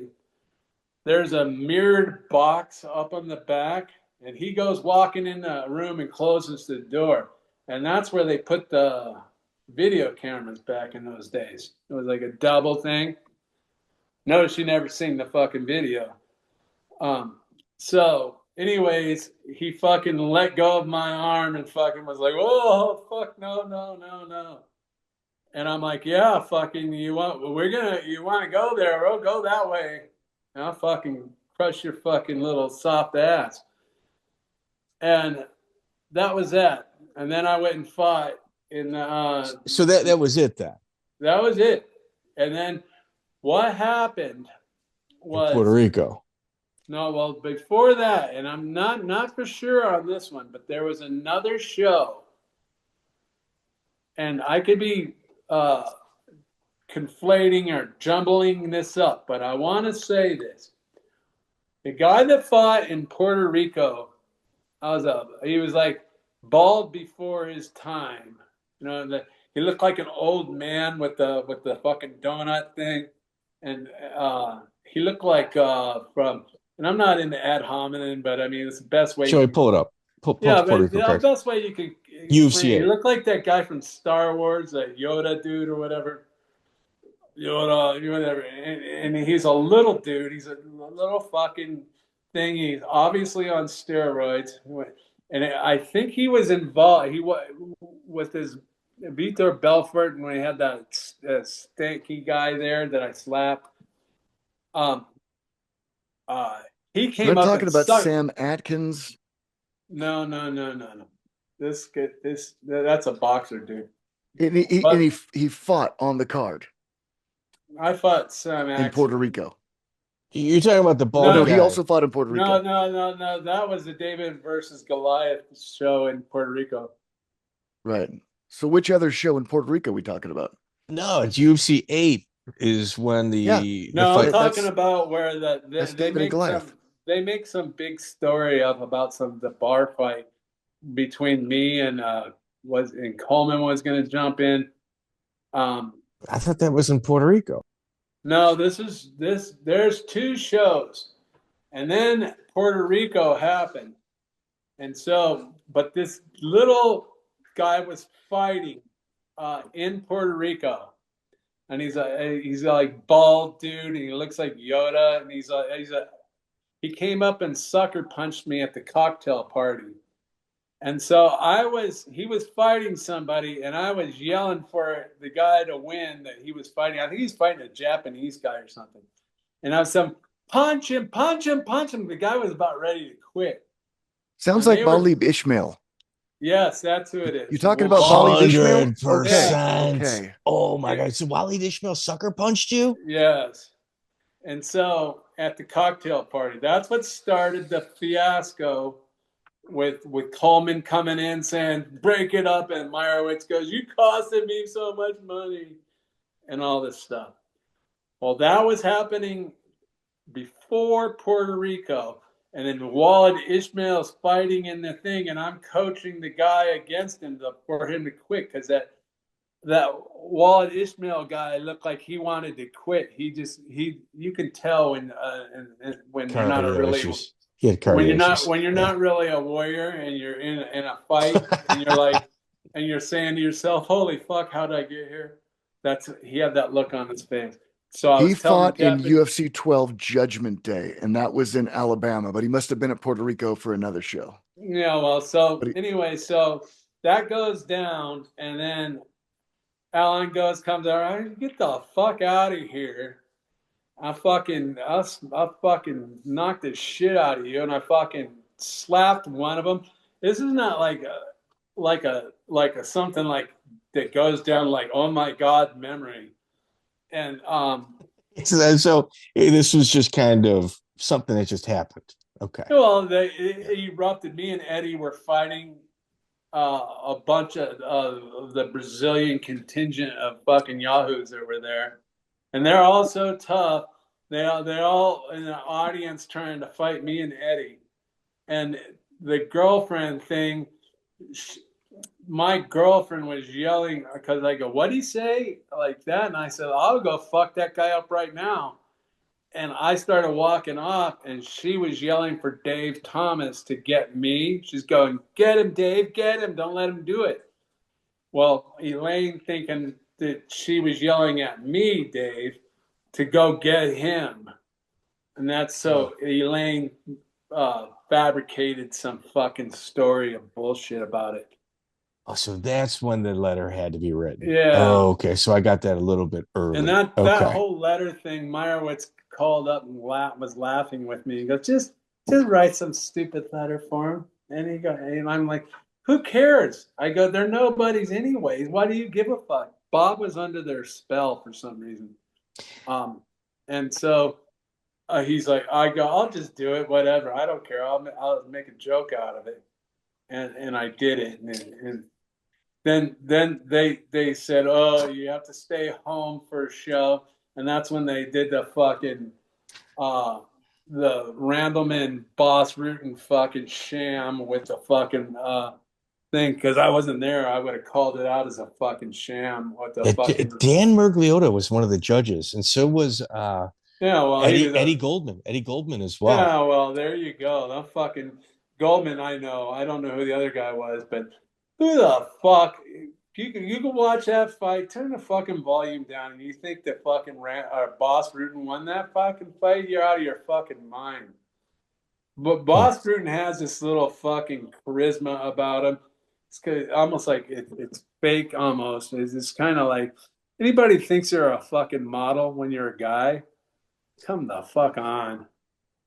there's a mirrored box up on the back, and he goes walking in the room and closes the door, and that's where they put the video cameras back in those days. It was like a double thing. Notice you never seen the fucking video. So, anyways, he fucking let go of my arm and fucking was like, "Oh fuck, no, no, no, no." And I'm like, "Yeah, fucking, you want to go there? We'll go that way." And I'll fucking crush your fucking little soft ass. And that was that. And then I went and fought in the. So that was it then That was it. And then what happened in Puerto was. Rico. No, well, before that, and I'm not for sure on this one, but there was another show, and I could be conflating or jumbling this up, but I want to say this: the guy that fought in Puerto Rico, he was like bald before his time. He looked like an old man with the fucking donut thing, and he looked like from. And I'm not into ad hominem, but I mean it's the best way. Shall we pull it up? Pull Yeah, the Puerto but Rico the card. best way you could explain. He UFC. looked like that guy from Star Wars, that Yoda dude or whatever. Yoda, whatever. And he's a little dude. He's a little fucking thing. He's obviously on steroids. And I think he was involved. He was with his Vitor Belfort when he had that stanky guy there that I slapped. Um, he came They're up talking and about sucked. Sam Atkins. No. That's a boxer, dude. And he fought on the card I fought Sam in Atkins. Puerto Rico. You're talking about the Oh, bald no, guy. he also fought in Puerto Rico. No. That was the David versus Goliath show in Puerto Rico. Right. So which other show in Puerto Rico are we talking about? No, it's UFC 8 is when the No, fight. I'm talking about where that's they David and Goliath. They make some big story up about the bar fight between me and Coleman was going to jump in. I thought that was in Puerto Rico. No, there's two shows. And then Puerto Rico happened. And so, but this little guy was fighting in Puerto Rico. And he's like bald dude, and he looks like Yoda, and he came up and sucker punched me at the cocktail party. And so he was fighting somebody, and I was yelling for the guy to win that he was fighting. I think he's fighting a Japanese guy or something. And I was saying, punch him, punch him, punch him. The guy was about ready to quit. Sounds like Wallid Ismail. Yes, that's who it is. You talking about Wallid Ismail? 100%. Okay. Oh my God. So Wallid Ismail sucker punched you? Yes. And so at the cocktail party, that's what started the fiasco with Coleman coming in saying, break it up. And Meyerowitz goes, you costed me so much money and all this stuff. Well, that was happening before Puerto Rico. And then Wallid Ismail's fighting in the thing, and I'm coaching the guy against him for him to quit because that Wallid Ismail guy looked like he wanted to quit. You can tell when you're not a really when you're not really a warrior and you're in a fight and you're like and you're saying to yourself, "Holy fuck, how did I get here?" He had that look on his face. So he fought in UFC 12 Judgment Day, and that was in Alabama, but he must have been at Puerto Rico for another show. Yeah, well, anyway, so that goes down, and then Allan Goes comes out, right, get the fuck out of here. I fucking knocked the shit out of you, and I fucking slapped one of them, this is not like a something like that goes down like, oh my God, memory. And So this was just kind of something that just happened. Okay. well, it erupted. Me and Eddie were fighting a bunch of the Brazilian contingent of fucking yahoos that were there, and they're all so tough. They're all in the audience trying to fight me and Eddie, and the girlfriend thing. My girlfriend was yelling because I go, "What'd he say?" like that, and I said, "I'll go fuck that guy up right now." And I started walking off, and she was yelling for Dave Thomas to get me. She's going, "Get him, Dave, get him. Don't let him do it." Well, Elaine, thinking that she was yelling at me, Dave, to go get him. And that's so Elaine fabricated some fucking story of bullshit about it. Oh, so that's when the letter had to be written. Yeah. Oh, okay. So I got that a little bit early. And that whole letter thing, Meyerowitz called up and was laughing with me. He goes, just write some stupid letter for him. And I'm like, who cares? I go, they're nobodies anyways. Why do you give a fuck? Bob was under their spell for some reason. And so he's like, I go, I'll just do it, whatever. I don't care. I'll make a joke out of it. And I did it. And then they said, oh, you have to stay home for a show. And that's when they did the fucking the Randleman Boss Rutten fucking sham with the fucking thing. Because I wasn't there, I would have called it out as a fucking sham. What the fucking Dan Mergliotta was one of the judges, and so was Eddie Goldman. Eddie Goldman as well. Yeah, well, there you go. The fucking Goldman, I know. I don't know who the other guy was, but who the fuck? You can watch that fight. Turn the fucking volume down, and you think that fucking Boss Rutten won that fucking fight? You're out of your fucking mind. But Boss Rutten has this little fucking charisma about him. It's almost like it's fake. Almost, it's kind of like anybody thinks you're a fucking model when you're a guy. Come the fuck on.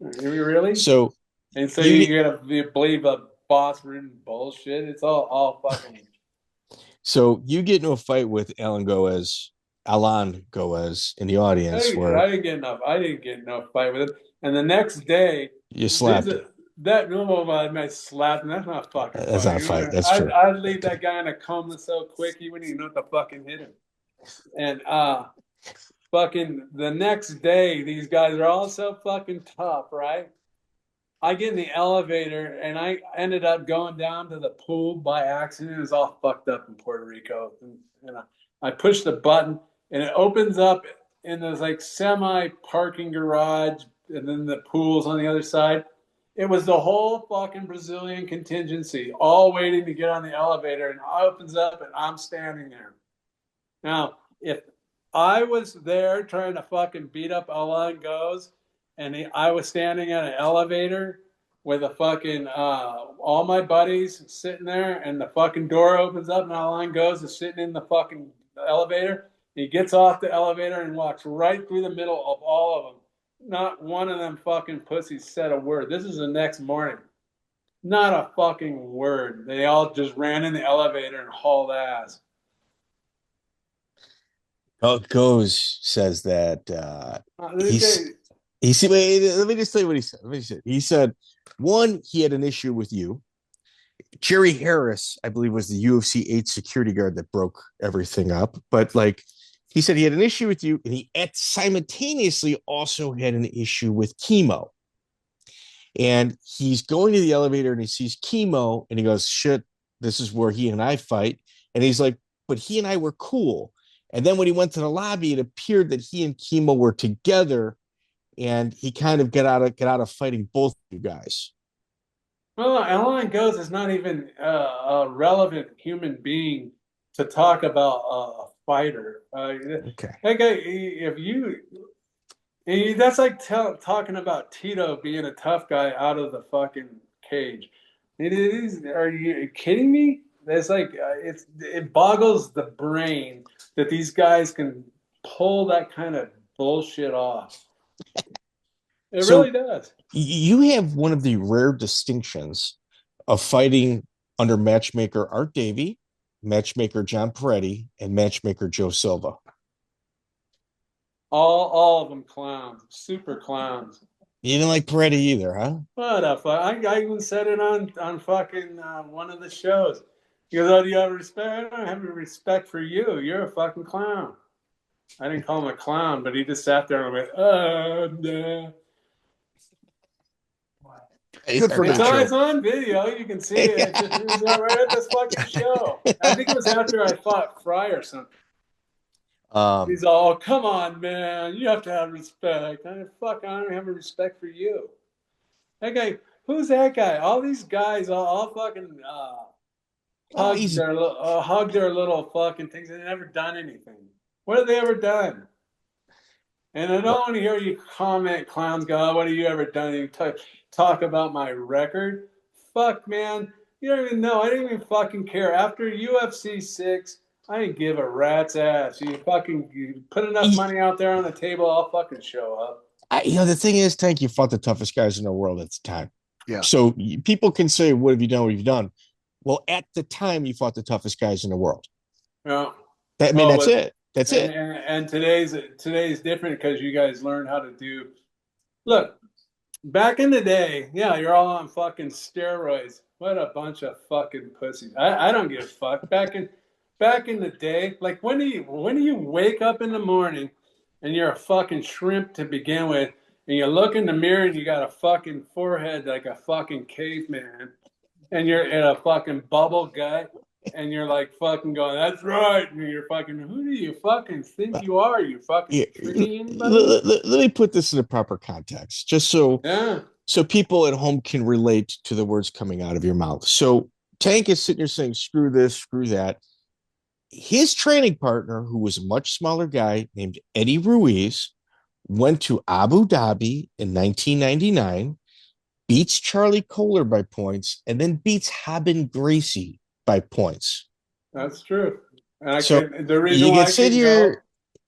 Are you really? So you gotta believe a Boss Rutten bullshit. It's all fucking. So you get into a fight with Allan Goes in the audience. I didn't get enough fight with him. And the next day, you slapped it. I slapped him. That's not fucking. That's not fight. That's true. I'd leave that guy in a coma so quick he wouldn't even know what to fucking hit him. And fucking the next day, these guys are all so fucking tough, right? I get in the elevator, and I ended up going down to the pool by accident. It was all fucked up in Puerto Rico. And I pushed the button, and it opens up in this like semi-parking garage, and then the pool's on the other side. It was the whole fucking Brazilian contingency, all waiting to get on the elevator, and it opens up, and I'm standing there. Now, if I was there trying to fucking beat up Allan Goes, and I was standing at an elevator with a fucking all my buddies sitting there, and the fucking door opens up, and Allan Goes is sitting in the fucking elevator. He gets off the elevator and walks right through the middle of all of them. Not one of them fucking pussies said a word. This is the next morning. Not a fucking word. They all just ran in the elevator and hauled ass. Goes says that let me just tell you what he said. He said, one, he had an issue with you. Jerry Harris, I believe, was the UFC 8 security guard that broke everything up. But like he said, he had an issue with you, and he simultaneously also had an issue with Chemo. And he's going to the elevator, and he sees Chemo, and he goes, shit, this is where he and I fight. And he's like, but he and I were cool. And then when he went to the lobby, it appeared that he and Chemo were together, and he kind of get out of fighting both you guys. Well, Allan Goes is not even a relevant human being to talk about a fighter. Okay. That guy, that's like talking about Tito being a tough guy out of the fucking cage. Are you kidding me? It's like it boggles the brain that these guys can pull that kind of bullshit off. It really does. You have one of the rare distinctions of fighting under matchmaker Art Davie, matchmaker John Perretti, and matchmaker Joe Silva. All of them clowns, super clowns. You didn't like Perretti either, huh? What a fuck! I even said it on fucking one of the shows. He goes, "Oh, do you have respect? I don't have any respect for you. You're a fucking clown." I didn't call him a clown, but he just sat there and went, nah. Good for It's Nacho. always on video. You can see it. It was right at this fucking show. I think it was after I fought Fry or something. He's all, oh, come on, man. You have to have respect. I don't have a respect for you. That guy, who's that guy? All these guys all fucking hug their little fucking things. They've never done anything. What have they ever done? And I don't want to hear you comment, clowns go, oh, what have you ever done? You talk about my record? Fuck, man. You don't even know. I didn't even fucking care. After UFC 6, I didn't give a rat's ass. You put enough money out there on the table, I'll fucking show up. The thing is, Tank, you fought the toughest guys in the world at the time. Yeah. So people can say, what have you done? What have you done? Well, at the time, you fought the toughest guys in the world. Yeah. That's it. That's it. And today's different because you guys learned how to do. Look, back in the day, yeah, you're all on fucking steroids. What a bunch of fucking pussies. I don't give a fuck. Back in the day, like when do you wake up in the morning and you're a fucking shrimp to begin with, and you look in the mirror and you got a fucking forehead like a fucking caveman, and you're in a fucking bubble gut. And you're like fucking going, that's right. And you're fucking, who do you fucking think you are? You fucking treating anybody? Let me put this in the proper context, just so people at home can relate to the words coming out of your mouth. So Tank is sitting here saying, screw this, screw that. His training partner, who was a much smaller guy named Eddie Ruiz, went to Abu Dhabi in 1999, beats Charlie Kohler by points, and then beats Haben Gracie by points. That's true. And the reason you can sit here,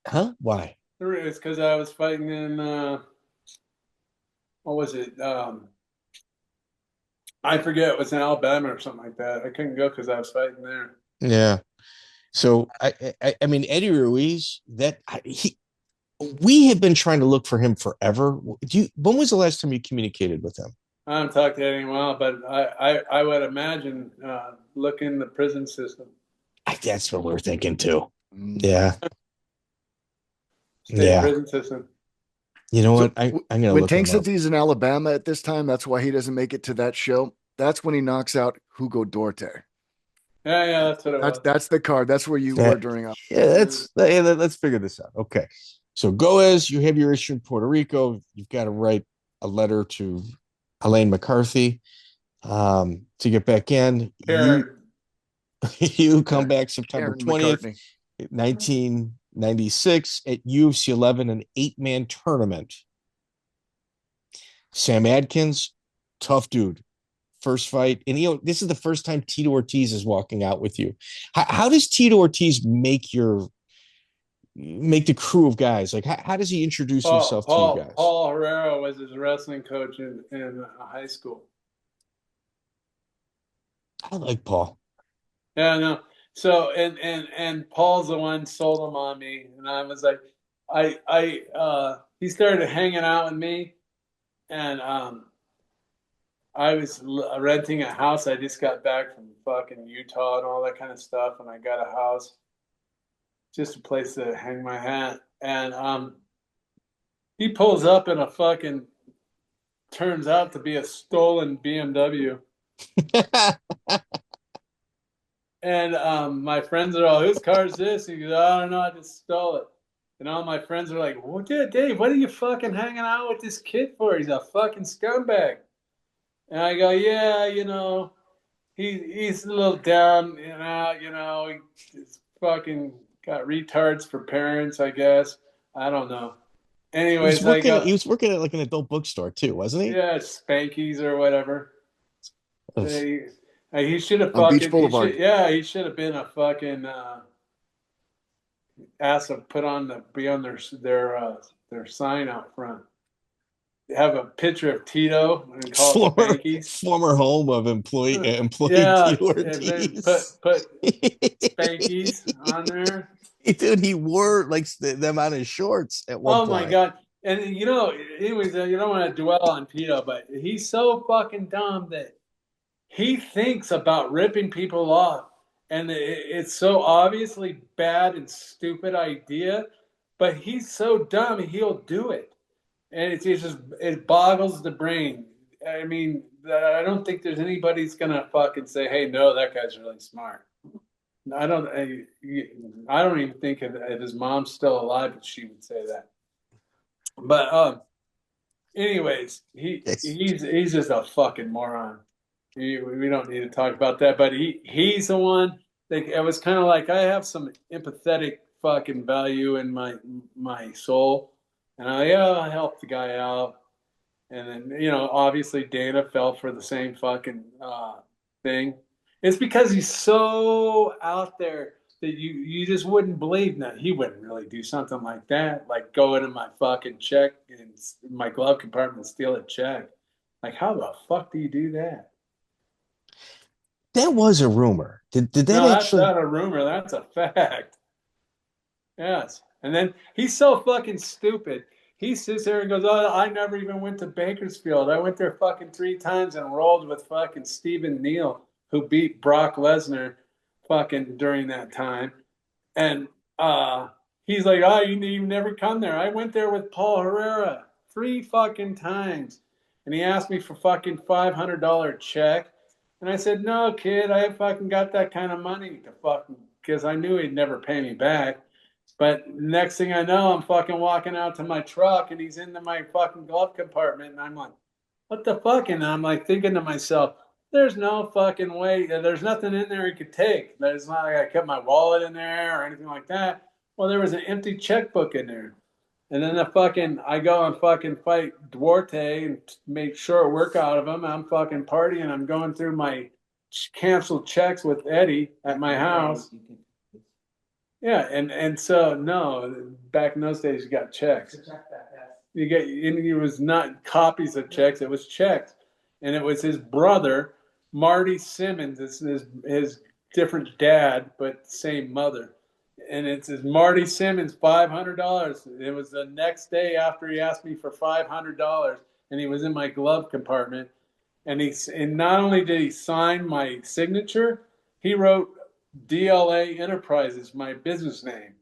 huh? Why? It's because I was fighting in what was it? I forget. It was in Alabama or something like that. I couldn't go because I was fighting there. Yeah. So I mean, Eddie Ruiz, we have been trying to look for him forever. When was the last time you communicated with him? I haven't talked to Eddie in a while, but I would imagine look in the prison system. That's what we're thinking too. Yeah. State prison system. You know what? I'm gonna. When Tank says he's in Alabama at this time, that's why he doesn't make it to that show. That's when he knocks out Hugo Duarte. Yeah, that's what it was. That's the card. That's where you were during. Let's figure this out. Okay, so Goes, you have your issue in Puerto Rico. You've got to write a letter to Allan McCarthy to get back in. You come back September 20th, 1996 at UFC 11, an 8-man tournament. Sam Adkins, tough dude. First fight. And, this is the first time Tito Ortiz is walking out with you. How does Tito Ortiz make the crew of guys? Like, how does he introduce himself to you guys? Paul Herrera was his wrestling coach in high school. I like Paul. Yeah, no. So and Paul's the one sold him on me, and I was like, he started hanging out with me, and I was renting a house. I just got back from fucking Utah and all that kind of stuff, and I got a house, just a place to hang my hat. And he pulls up in a fucking, turns out to be a stolen BMW. And my friends are all, whose car is this? He goes, I don't know, I just stole it. And all my friends are like, well, Dave, what are you fucking hanging out with this kid for? He's a fucking scumbag. And I go, yeah, he's a little down and out, he's fucking got retards for parents, I guess. I don't know. Anyways, he was working at like an adult bookstore too, wasn't he? Yeah, Spanky's or whatever. He should have fucking Beach Boulevard. He should have been a fucking asked to be on their sign out front. have a picture of Tito and call it Spankies. Former home of employee Yeah, Tito and then Ortiz. put Spankies on there. Dude, he wore like them on his shorts at one Oh my point. God. And anyways, you don't want to dwell on Tito, but he's so fucking dumb that he thinks about ripping people off. And it's so obviously bad and stupid idea, but he's so dumb he'll do it. And it boggles the brain. I mean, I don't think there's anybody's gonna fucking say, "Hey, no, that guy's really smart." I don't. I don't even think if his mom's still alive, she would say that. But anyways, he's just a fucking moron. We don't need to talk about that. But he's the one that it was kind of like I have some empathetic fucking value in my soul, and I helped the guy out. And then, obviously Dana fell for the same fucking thing. It's because he's so out there that you just wouldn't believe that he wouldn't really do something like that, like go into my fucking check in my glove compartment and steal a check. Like, how the fuck do you do that? That was a rumor. Did that No, that's actually? not a rumor. That's a fact. Yes. And then he's so fucking stupid. He sits there and goes, "Oh, I never even went to Bakersfield. I went there fucking 3 times and rolled with fucking Stephen Neal, who beat Brock Lesnar fucking during that time." And he's like, "Oh, you never come there. I went there with Paul Herrera 3 fucking times." And he asked me for fucking $500 check. And I said, "No, kid, I fucking got that kind of money to fucking," because I knew he'd never pay me back. But next thing I know, I'm fucking walking out to my truck and he's into my fucking glove compartment. And I'm like, what the fuck? And I'm like thinking to myself, there's no fucking way. There's nothing in there he could take. There's not like I kept my wallet in there or anything like that. Well, there was an empty checkbook in there. And then I go and fucking fight Duarte and make short work out of him. I'm fucking partying. I'm going through my canceled checks with Eddie at my house. Yeah, and so no, back in those days you got checks. It was not copies of checks, it was checks. And it was his brother, Marty Simmons. It's his different dad, but same mother. And it says Marty Simmons, $500. It was the next day after he asked me for $500, and he was in my glove compartment. And not only did he sign my signature, he wrote DLA Enterprises, my business name,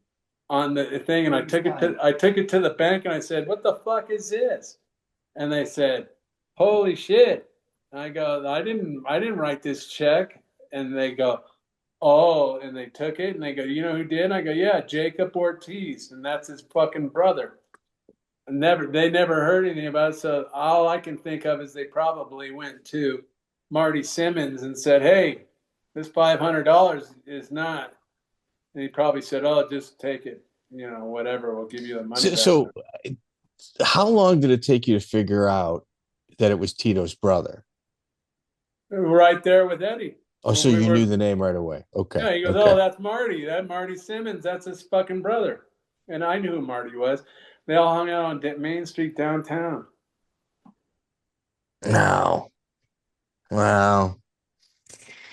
on the thing. And I took it to the bank and I said, "What the fuck is this?" And they said, "Holy shit." And I go, I didn't write this check. And they go, "Oh," and they took it and they go, "You know who did?" And I go, "Yeah, Jacob Ortiz." And that's his fucking brother. They never heard anything about it. So all I can think of is they probably went to Marty Simmons and said, "Hey, this $500 is not." And he probably said, "Oh, just take it. Whatever. We'll give you the money back." So how long did it take you to figure out that it was Tito's brother? Right there with Eddie. Oh, so you knew the name right away. Okay. Yeah, he goes, okay. "Oh, that's Marty. That Marty Simmons. That's his fucking brother." And I knew who Marty was. They all hung out on Main Street downtown. No. Wow.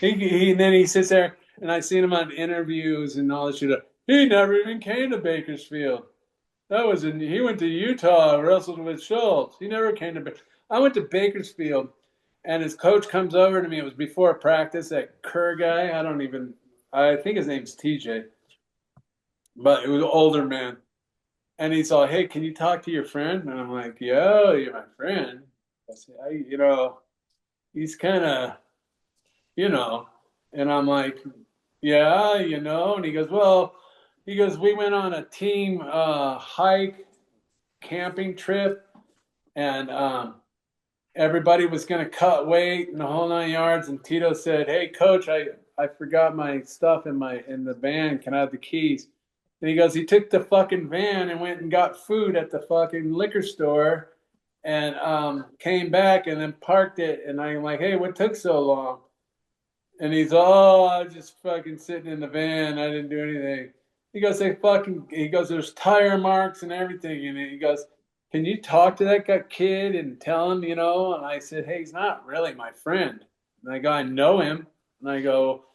And then he sits there, and I seen him on interviews and all this shit. He never even came to Bakersfield. He went to Utah, wrestled with Schultz. He never came to. I went to Bakersfield, and his coach comes over to me. It was before practice. That Kerr guy. I think his name's TJ, but it was an older man. And he's all, "Hey, can you talk to your friend?" And I'm like, "Yo, you're my friend." I said, he's kind of, and I'm like, "Yeah, And he goes, "Well," "we went on a team hike camping trip, and everybody was going to cut weight and the whole 9 yards." And Tito said, "Hey, coach, I forgot my stuff in the van. Can I have the keys?" And he goes, he took the fucking van and went and got food at the fucking liquor store and came back and then parked it. And I'm like, "Hey, what took so long?" And he's, "Oh, I was just fucking sitting in the van. I didn't do anything." He goes, "There's tire marks and everything." And he goes, can you talk to that kid and tell him, And I said, hey, he's not really my friend. And I go, I know him. And I go,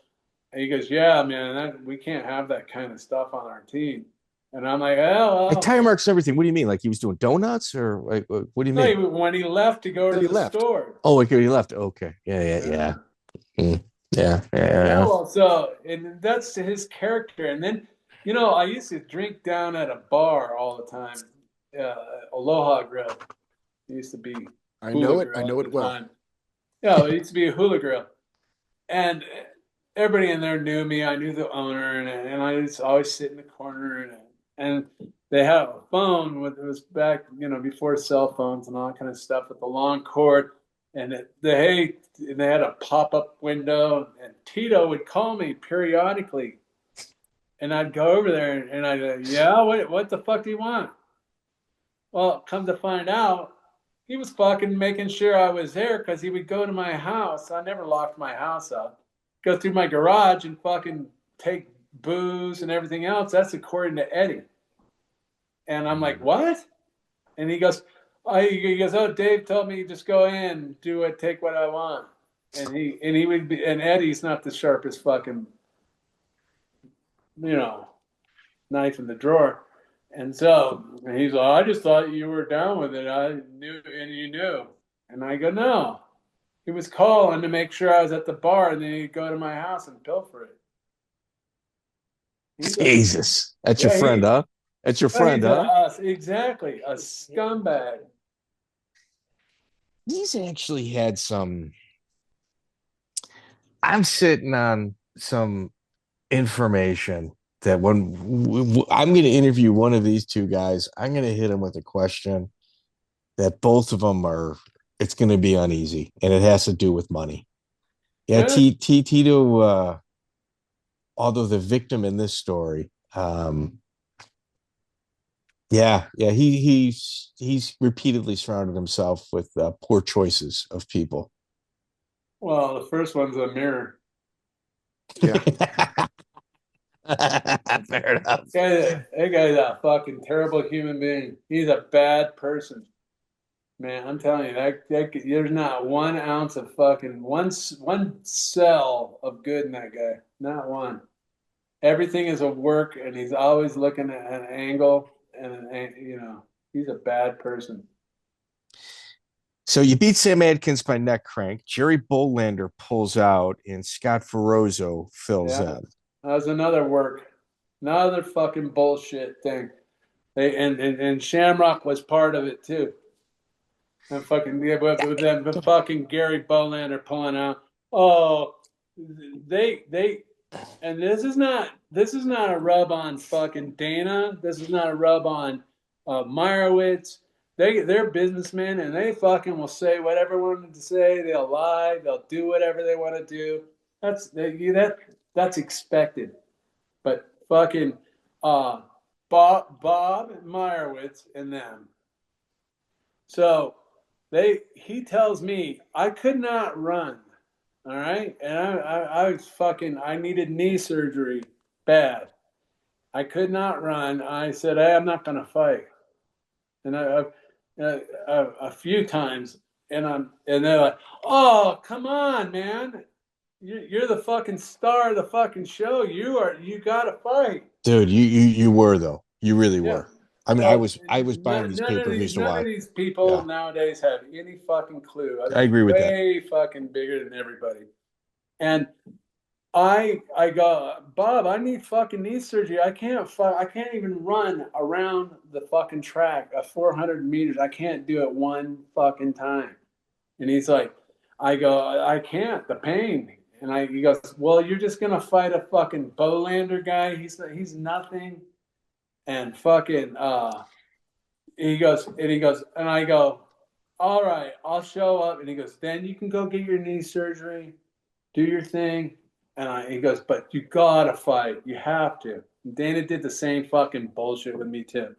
and he goes, yeah, man, we can't have that kind of stuff on our team. And I'm like, oh, Like well. tire marks and everything. What do you mean? Like he was doing donuts or like what do you mean? No, when he left to go Then to he the left. store. Oh, okay, he left. Okay. Yeah. Mm. Yeah, Yeah. well, so and that's his character. And then, I used to drink down at a bar all the time. Aloha Grill. It used to be I Hula know it. I Grill know at it the well. time. Yeah, it used to be a Hula Grill. And everybody in there knew me. I knew the owner, and I just always sit in the corner. And they had a phone it was back, before cell phones and all that kind of stuff with the long cord. And they had a pop up window, and Tito would call me periodically, and I'd go over there and I'd go, yeah, what the fuck do you want? Well, come to find out, he was fucking making sure I was there because he would go to my house. I never locked my house up. Go through my garage and fucking take booze and everything else. That's according to Eddie. And I'm like, what? And he goes, oh, Dave told me just go in, take what I want. And Eddie's not the sharpest fucking, knife in the drawer. And so he's like, I just thought you were down with it. I knew, and you knew. And I go, no. He was calling to make sure I was at the bar, and then he'd go to my house and pilfer it. Jesus. That's your friend, huh? That's your friend, huh? Exactly, a scumbag. He's actually had some. I'm sitting on some information that when I'm going to interview one of these two guys, I'm going to hit him with a question that both of them are. It's going to be uneasy, and it has to do with money. Yeah, Tito. Although the victim in this story, he's repeatedly surrounded himself with poor choices of people. Well, the first one's a mirror. Yeah. Fair enough. That guy's a fucking terrible human being. He's a bad person. Man, I'm telling you, that there's not 1 ounce of fucking one cell of good in that guy. Not one. Everything is a work, and he's always looking at an angle, and he's a bad person. So you beat Sam Adkins by neck crank. Jerry Bolander pulls out, and Scott Ferrozzo fills in. That was another fucking bullshit thing. And Shamrock was part of it too. And fucking with them, the fucking Gary Bolander pulling out. Oh, they and this is not a rub on fucking Dana. This is not a rub on Meyerowitz. They're businessmen, and they fucking will say whatever they want to say. They'll lie. They'll do whatever they want to do. That's expected. But fucking Bob Meyerowitz and them. So he tells me I could not run. All right. And I was I needed knee surgery bad. I could not run. I said, hey, I'm not going to fight. And a few times, and they're like, oh, come on, man. You're the fucking star of the fucking show. You got to fight. Dude, you were, though. You really were. I mean, Well, I was buying these pay-per-views to watch. None of these people nowadays have any fucking clue. I agree with that. Way fucking bigger than everybody. And I go, Bob, I need fucking knee surgery. I can't even run around the fucking track 400 meters. I can't do it one fucking time. And he's like, I go, I can't. The pain. And he goes, well, you're just gonna fight a fucking Bolander guy. He's nothing. And fucking he goes, and I go, all right, I'll show up. And he goes, then you can go get your knee surgery, do your thing. And he goes, but you gotta fight. You have to. And Dana did the same fucking bullshit with me too.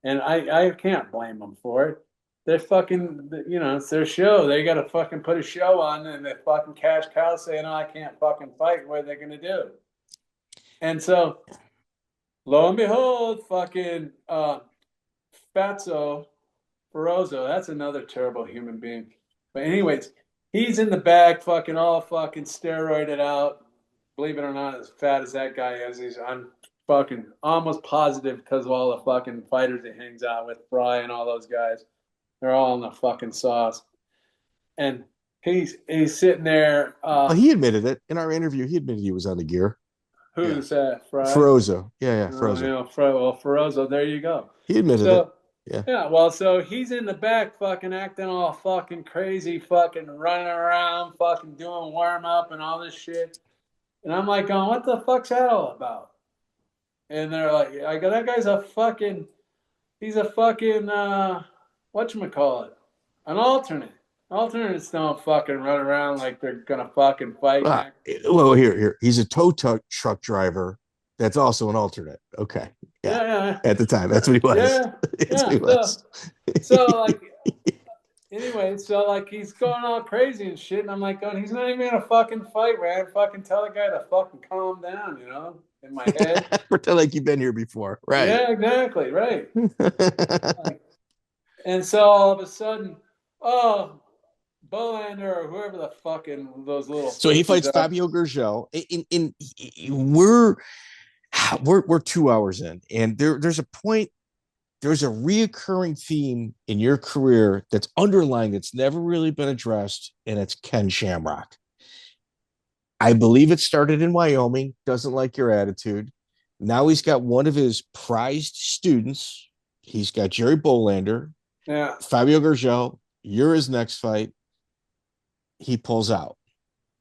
And I can't blame them for it. They're fucking, it's their show. They gotta fucking put a show on, and the fucking cash cows saying, no, I can't fucking fight. What are they gonna do? And so lo and behold, fucking Fatso Ferrozzo, that's another terrible human being. But anyways, he's in the back, fucking all fucking steroided out. Believe it or not, as fat as that guy is, I'm fucking almost positive because of all the fucking fighters he hangs out with, Fry and all those guys. They're all in the fucking sauce. And he's sitting there. He admitted it in our interview. He admitted he was on the gear. Who's that? Fry? Ferrozzo. Yeah, Ferrozzo. Ferrozzo, there you go. He admitted it. Yeah, well, so he's in the back fucking acting all fucking crazy, fucking running around, fucking doing warm up and all this shit. And I'm like going, what the fuck's that all about? And they're like, I go, that guy's he's a fucking, whatchamacallit, an alternate. Alternates don't fucking run around like they're gonna fucking fight. Well, here. He's a tow truck driver that's also an alternate. Okay. Yeah. At the time, that's what he was. Yeah. So like, anyway, so like he's going all crazy and shit, and I'm like, he's not even gonna fucking fight, man. Fucking tell the guy to fucking calm down, in my head. Pretend like you've been here before, right? Yeah, exactly, right. And so all of a sudden, Bolander or whoever the fucking those little. So he fights Fabio Gurgel. We're 2 hours in, and there's a point. There's a reoccurring theme in your career that's underlying, that's never really been addressed, and it's Ken Shamrock. I believe it started in Wyoming. Doesn't like your attitude. Now he's got one of his prized students. He's got Jerry Bolander. Yeah. Fabio Gurgel. You're his next fight. He pulls out.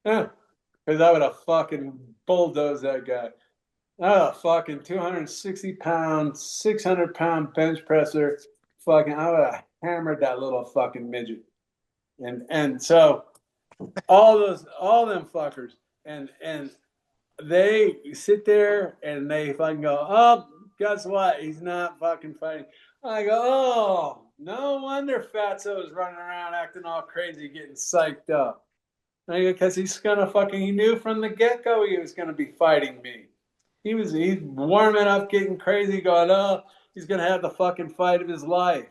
Yeah. Because I would have fucking bulldozed that guy. I would have fucking 260-pound, 600-pound bench presser. Fucking, I would have hammered that little fucking midget. And so all them fuckers. And they sit there and they fucking go, oh, guess what? He's not fucking fighting. I go, oh, no wonder Fatso is running around acting all crazy, getting psyched up. Because he's he knew from the get-go he was gonna be fighting me. He's warming up, getting crazy, going, oh, he's gonna have the fucking fight of his life.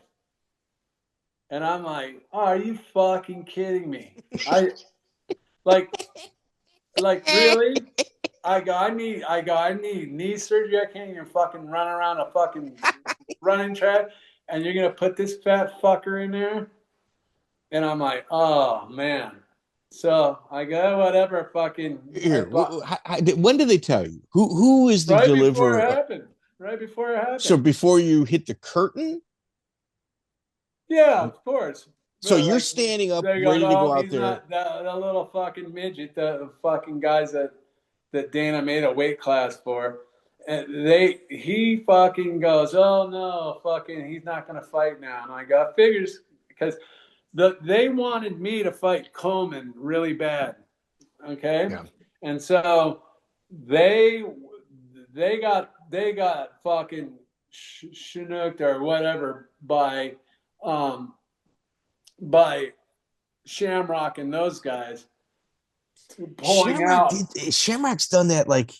And I'm like, oh, are you fucking kidding me? Really? I need knee surgery. I can't even fucking run around a fucking running track, and you're gonna put this fat fucker in there? And I'm like, oh man. So I go, whatever, fucking. Here, when did they tell you? Who is the deliverer? Right before it happened. So before you hit the curtain? Yeah, of course. So you're standing up, ready to go out there. Not the little fucking midget, the fucking guys that Dana made a weight class for. And he fucking goes, oh no, fucking, he's not gonna fight now. And I go, figures, because they wanted me to fight Coleman really bad. Okay? Yeah. And so they got fucking chinooked or whatever by Shamrock and those guys pulling out. Shamrock's done that, like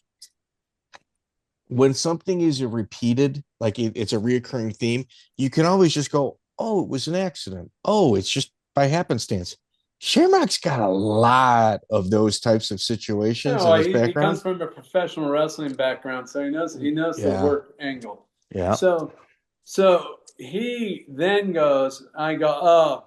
when something is repeated, like it's a reoccurring theme, you can always just go, oh, it was an accident. Oh, it's just by happenstance. Shamrock's got a lot of those types of situations in his background. He comes from a professional wrestling background, so he knows the work angle. Yeah. So he then goes, I go, oh,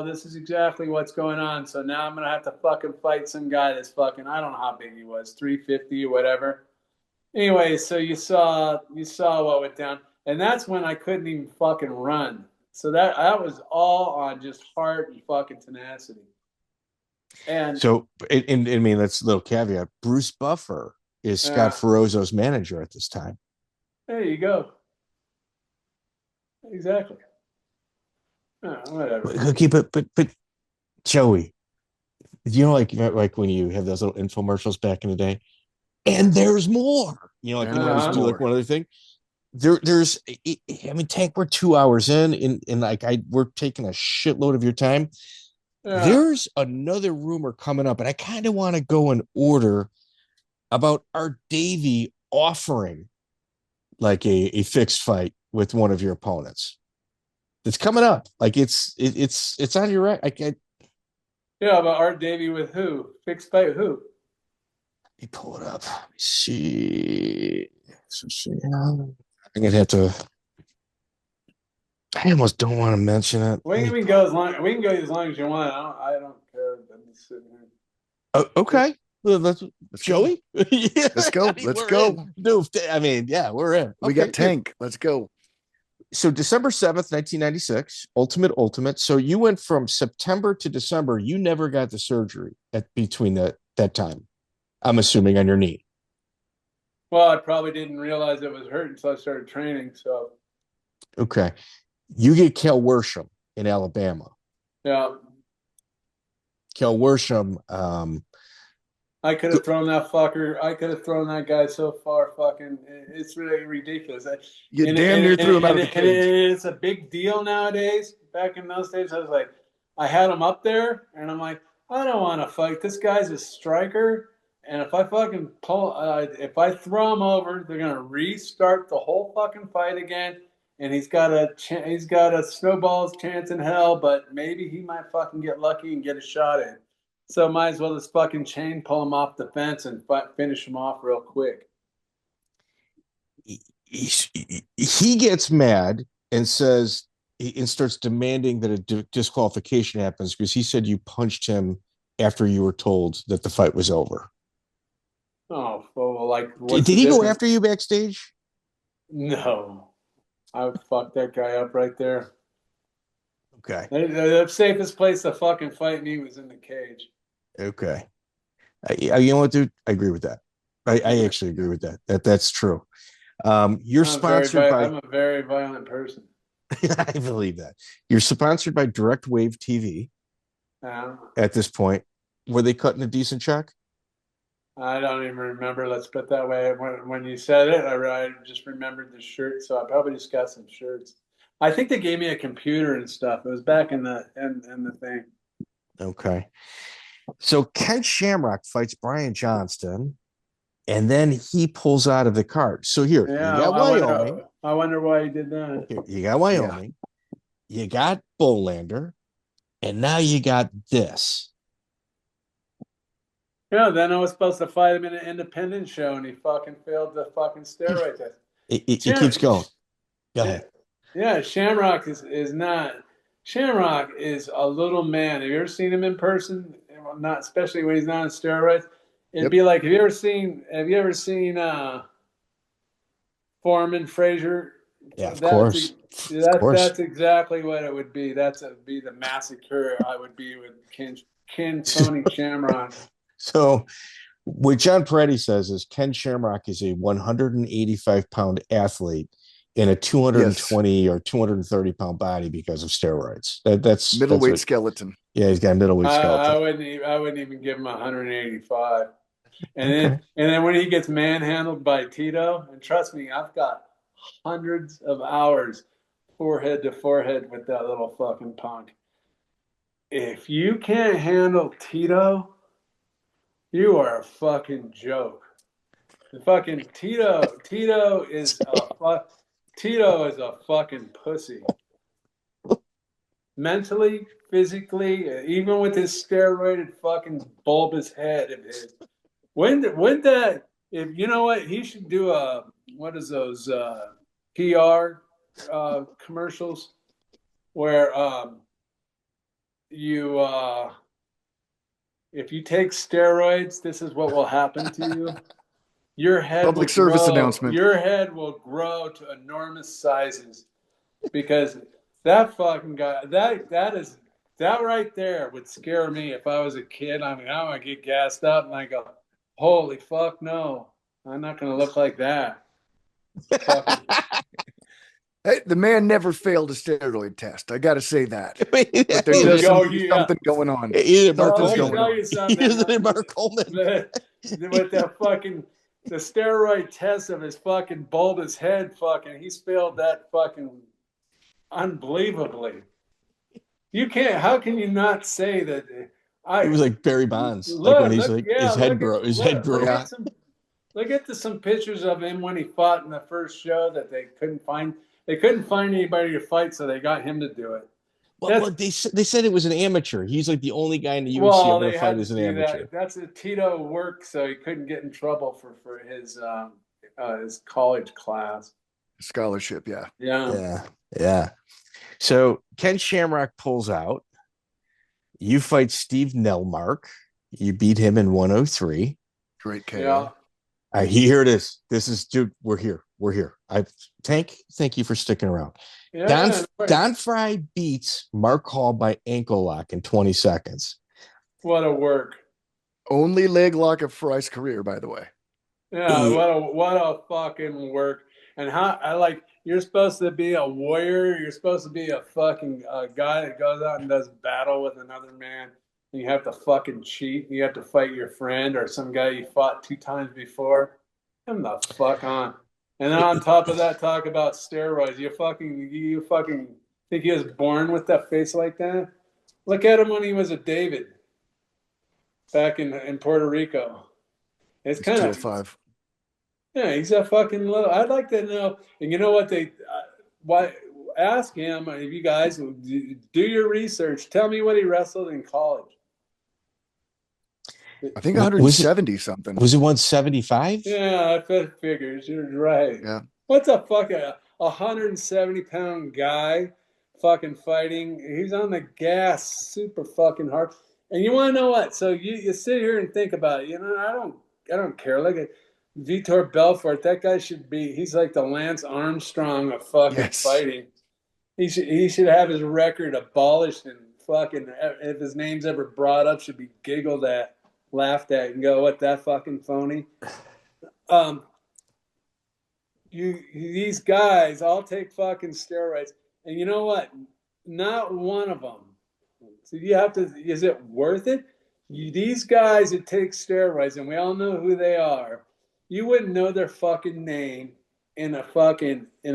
this is exactly what's going on. So now I'm gonna have to fucking fight some guy that's fucking, I don't know how big he was, 350 or whatever. Anyway, so you saw what went down. And that's when I couldn't even fucking run. So that was all on just heart and fucking tenacity. And so, I mean, that's a little caveat. Bruce Buffer is Scott Ferrozzo's manager at this time. There you go. Exactly. Whatever. Okay, but Joey, like when you have those little infomercials back in the day, and there's more. Like you always do like one other thing. There's, I mean, Tank, we're 2 hours in, and like we're taking a shitload of your time. Yeah. There's another rumor coming up, and I kind of want to go in order about Art Davie offering like a fixed fight with one of your opponents. It's coming up. Like it's on your right. I can't. Yeah, but Art Davie with who? Fixed fight who? Let me pull it up. Let me see. I'm gonna have to. I almost don't want to mention it. We can go as long as you want. I don't care. I'm just sitting here. Oh, okay. Let's Joey. Yeah, let's go. Let's go. Dude, I mean, yeah, we're in. We got Tank. Let's go. So December 7th, 1996, Ultimate. So you went from September to December. You never got the surgery between that time. I'm assuming on your knee. Well, I probably didn't realize it was hurt until I started training. So, okay, you get Chael Worsham in Alabama. Yeah, Chael Worsham. I could have thrown that fucker. I could have thrown that guy so far. Fucking, it's really ridiculous. You damn near threw him out of the cage. It's a big deal nowadays. Back in those days, I was like, I had him up there, and I'm like, I don't want to fight. This guy's a striker. And if I fucking if I throw him over, they're gonna restart the whole fucking fight again. And he's got a snowball's chance in hell, but maybe he might fucking get lucky and get a shot in. So might as well just fucking chain pull him off the fence and finish him off real quick. He gets mad and says and starts demanding that a disqualification happens because he said you punched him after you were told that the fight was over. Oh, well, like, did he go after you backstage? No, I fucked that guy up right there. Okay. The safest place to fucking fight me was in the cage. Okay. You know what, dude? I agree with that. I actually agree with that. That's true. You're sponsored by. I'm a very violent person. I believe that. You're sponsored by Direct Wave TV. At this point, were they cutting a decent check? I don't even remember. Let's put it that way. When you said it, I just remembered the shirt. So I probably just got some shirts. I think they gave me a computer and stuff. It was back in the thing. Okay. So Ken Shamrock fights Brian Johnston, and then he pulls out of the card. So here, you got Wyoming. I wonder why he did that. Here, you got Wyoming. Yeah. You got Bolander, and now you got this. Yeah, then I was supposed to fight him in an independent show, and he fucking failed the fucking steroid test. It keeps going. Go ahead. Yeah, Shamrock is not. Shamrock is a little man. Have you ever seen him in person? Not especially when he's not on steroids. It'd be like, have you ever seen Foreman Frazier? Yeah, of course. That's exactly what it would be. That'd be the massacre I would be with Ken Tony Shamrock. So what John Perretti says is Ken Shamrock is a 185-pound athlete in a 220 or 230-pound body because of steroids. That's middleweight skeleton. Yeah, he's got a middleweight skeleton. I wouldn't even give him 185. And then when he gets manhandled by Tito, and trust me, I've got hundreds of hours forehead to forehead with that little fucking punk. If you can't handle Tito, you are a fucking joke. The fucking Tito is a fucking pussy. Mentally, physically, even with his steroided fucking bulbous head of his. If you know what, he should do what is those PR commercials where if you take steroids, this is what will happen to you. Your head public service announcement. Your head will grow to enormous sizes because that fucking guy, that right there would scare me if I was a kid. I mean, I would get gassed up and I go, holy fuck, no, I'm not going to look like that. Hey, the man never failed a steroid test. I got to say that. But there's something going on. Either Mark Coleman. With the steroid test of his fucking bulbous head, he's failed that fucking unbelievably. You can't. How can you not say that? He was like Barry Bonds, his head grew. Look at some pictures of him when he fought in the first show that they couldn't find. They couldn't find anybody to fight, so they got him to do it. Well, they said it was an amateur. He's like the only guy in the UFC Well, ever they to had fight to as an do amateur. that. That's a Tito work, so he couldn't get in trouble for his college class. Scholarship, yeah. Yeah. So Ken Shamrock pulls out. You fight Steve Nelmark. You beat him in 103. Great KO. Yeah. Here it is. This is, dude, we're here. Tank, thank you for sticking around. Yeah, Don Fry beats Mark Hall by ankle lock in 20 seconds. What a work. Only leg lock of Fry's career, by the way. Yeah, what a fucking work. And you're supposed to be a warrior. You're supposed to be a fucking guy that goes out and does battle with another man. And you have to fucking cheat. You have to fight your friend or some guy you fought 2 times before. Come the fuck on. And then on top of that, talk about steroids. You fucking think he was born with that face like that? Look at him when he was a David back in Puerto Rico. It's kind of 205. Yeah, he's a fucking little. I'd like to know. And you know what ask him if you guys do your research. Tell me what he wrestled in college. I think 170 something. Was it 175? Yeah, I figures. You're right. Yeah. What's a fucking 170-pound guy fucking fighting? He's on the gas super fucking hard. And you want to know what? So you sit here and think about it. I don't care. Look at Vitor Belfort. That guy he's like the Lance Armstrong of fucking fighting. He should have his record abolished and fucking, if his name's ever brought up, should be giggled at, laughed at, and go, what, that fucking phony? These guys all take fucking steroids. And you know what? Not one of them. So is it worth it? These guys that take steroids, and we all know who they are, you wouldn't know their fucking name in a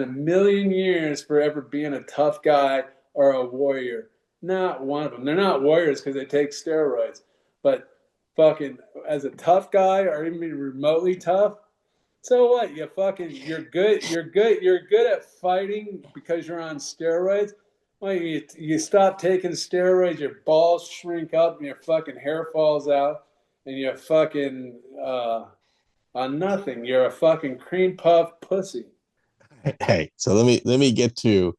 million years for ever being a tough guy or a warrior. Not one of them. They're not warriors because they take steroids. But fucking as a tough guy or even remotely tough, so what? You're good at fighting because you're on steroids. Well, you stop taking steroids, your balls shrink up and your fucking hair falls out, and you're fucking on nothing. You're a fucking cream puff pussy. Hey, so let me get to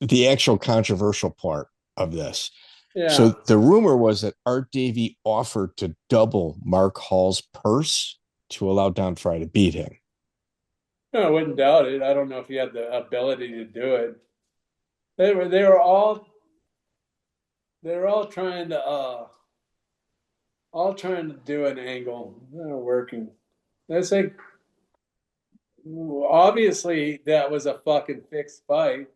the actual controversial part of this. Yeah. So the rumor was that Art Davie offered to double Mark Hall's purse to allow Don Fry to beat him. No, I wouldn't doubt it. I don't know if he had the ability to do it. They were all trying to do an angle. They're working. That's like, obviously that was a fucking fixed fight.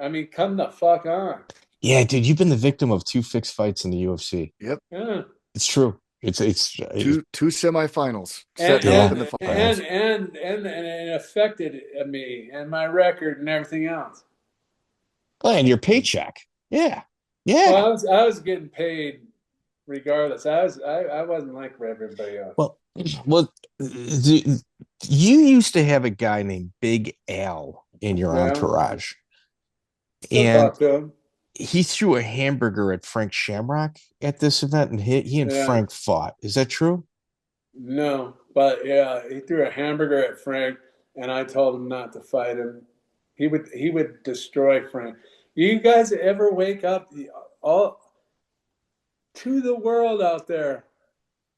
I mean, come the fuck on. Yeah, dude, you've been the victim of 2 fixed fights in the UFC. Yep. Yeah. It's true. It's two semifinals. And the it affected me and my record and everything else. Oh, and your paycheck. Yeah. Well, I was getting paid regardless. I wasn't like everybody else. Well, you used to have a guy named Big Al in your entourage, and he threw a hamburger at Frank Shamrock at this event, and he and Frank fought. Is that true? No, but yeah, he threw a hamburger at Frank, and I told him not to fight him. He would destroy Frank. You guys ever wake up all to the world out there?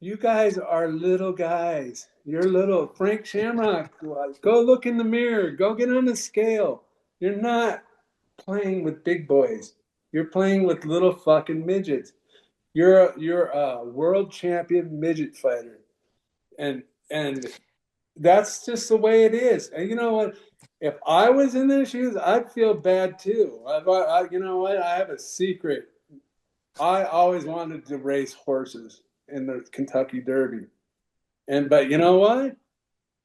You guys are little guys. You're little. Frank Shamrock, go look in the mirror. Go get on the scale. You're not playing with big boys. You're playing with little fucking midgets. You're a world champion midget fighter. And that's just the way it is. And you know what? If I was in their shoes, I'd feel bad too. You know what? I have a secret. I always wanted to race horses in the Kentucky Derby. But you know what?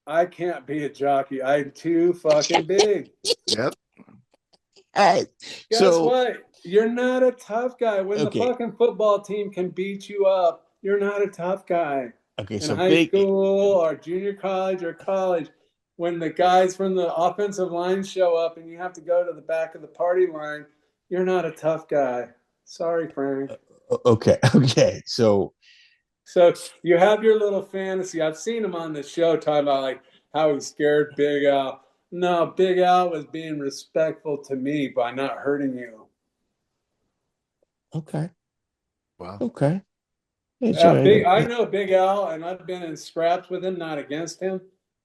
I can't be a jockey. I'm too fucking big. Yep. Guess what? You're not a tough guy. When the fucking football team can beat you up, you're not a tough guy. Okay, in high school or junior college or college, when the guys from the offensive line show up and you have to go to the back of the party line, you're not a tough guy. Sorry, Frank. Okay. So you have your little fantasy. I've seen him on the show talking about like how he scared Big Al. No, Big Al was being respectful to me by not hurting you. okay. Wow. Okay. I know Big Al, and I've been in scraps with him, not against him,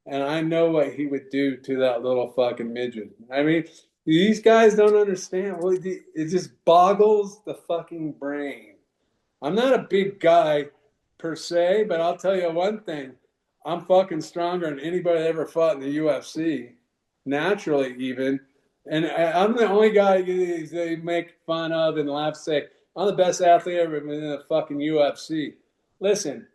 and I know what he would do to that little fucking midget. I mean, these guys don't understand. Well, it just boggles the fucking brain. I'm not a big guy per se, but I'll tell you one thing. I'm fucking stronger than anybody that ever fought in the UFC, naturally even. And I'm the only guy they make fun of and laugh, say, I'm the best athlete ever been in the fucking UFC. Listen,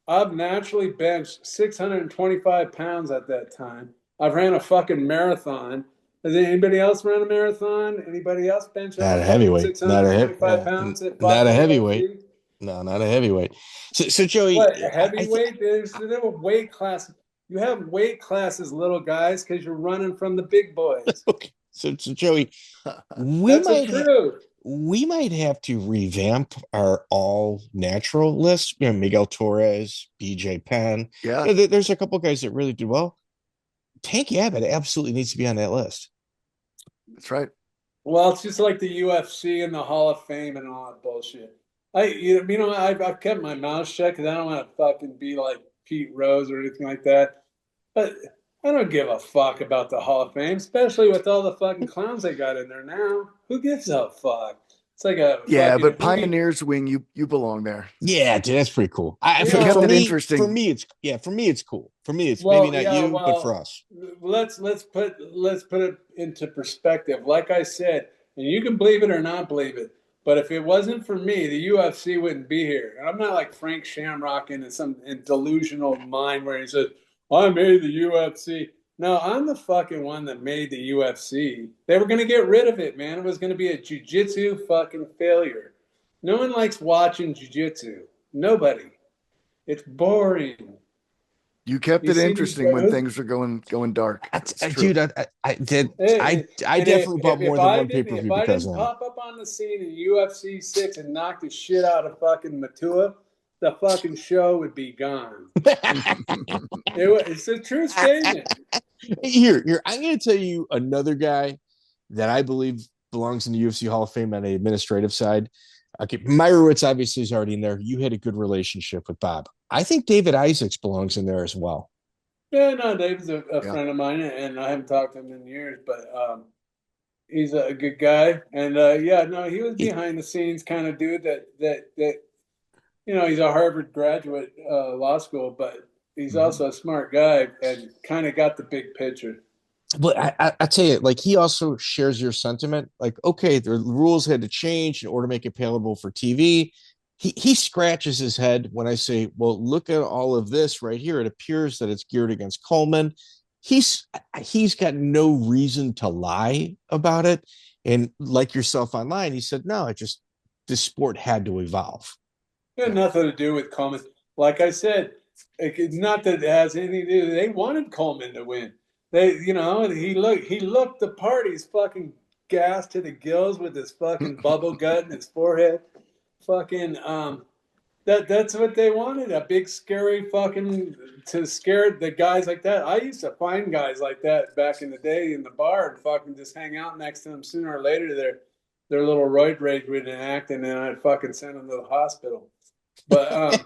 I've naturally benched 625 pounds at that time. I've ran a fucking marathon. Has anybody else run a marathon? Anybody else bench not a over heavyweight, 625 pounds that fought not a in the heavyweight. UFC? No, not a heavyweight. So Joey, What, heavyweight? There's no weight class. You have weight classes, little guys, because you're running from the big boys. okay. So Joey, That's the truth. we might have to revamp our all natural list. You know, Miguel Torres, BJ Penn. Yeah. You know, there's a couple guys that really did well. Tank Abbott absolutely needs to be on that list. That's right. Well, it's just like the UFC and the Hall of Fame and all that bullshit. I've kept my mouth shut because I don't want to fucking be like Pete Rose or anything like that. But I don't give a fuck about the Hall of Fame, especially with all the fucking clowns they got in there now. Who gives a fuck? It's like a but Pioneers Wing, you belong there. Yeah, dude, that's pretty cool. Interesting. For me, it's cool. For me, it's maybe not but for us. Let's put it into perspective. Like I said, and you can believe it or not believe it, but if it wasn't for me, the UFC wouldn't be here. And I'm not like Frank Shamrock in some delusional mind where he says, I made the UFC. No, I'm the fucking one that made the UFC. They were going to get rid of it, man. It was going to be a jiu-jitsu fucking failure. No one likes watching jiu-jitsu. Nobody. It's boring. You kept it interesting when things were going dark. Dude, I definitely bought more than one pay-per-view because I didn't pop up on the scene in UFC 6 and knock the shit out of fucking Matua, the fucking show would be gone. It's a true statement. Here, I'm going to tell you another guy that I believe belongs in the UFC Hall of Fame on the administrative side. Okay, Meyerowitz obviously is already in there. You had a good relationship with Bob. I think David Isaacs belongs in there as well. Yeah, no, David's a friend of mine, and I haven't talked to him in years, but he's a good guy. And he was behind the scenes kind of dude that he's a Harvard graduate, law school, but he's also a smart guy and kind of got the big picture. But I tell you, like, he also shares your sentiment. Like, okay, the rules had to change in order to make it palatable for TV. He scratches his head when I say, well, look at all of this right here. It appears that it's geared against Coleman. He's got no reason to lie about it. And like yourself online, he said, no, this sport had to evolve. It had nothing to do with Coleman. Like I said, it's not that it has anything to do. They wanted Coleman to win. He looked the part. He's fucking gassed to the gills with his fucking bubble gut in his forehead. Fucking that's what they wanted. A big scary fucking to scare the guys like that. I used to find guys like that back in the day in the bar and fucking just hang out next to them. Sooner or later their little roid rage would enact, and then I'd fucking send them to the hospital. But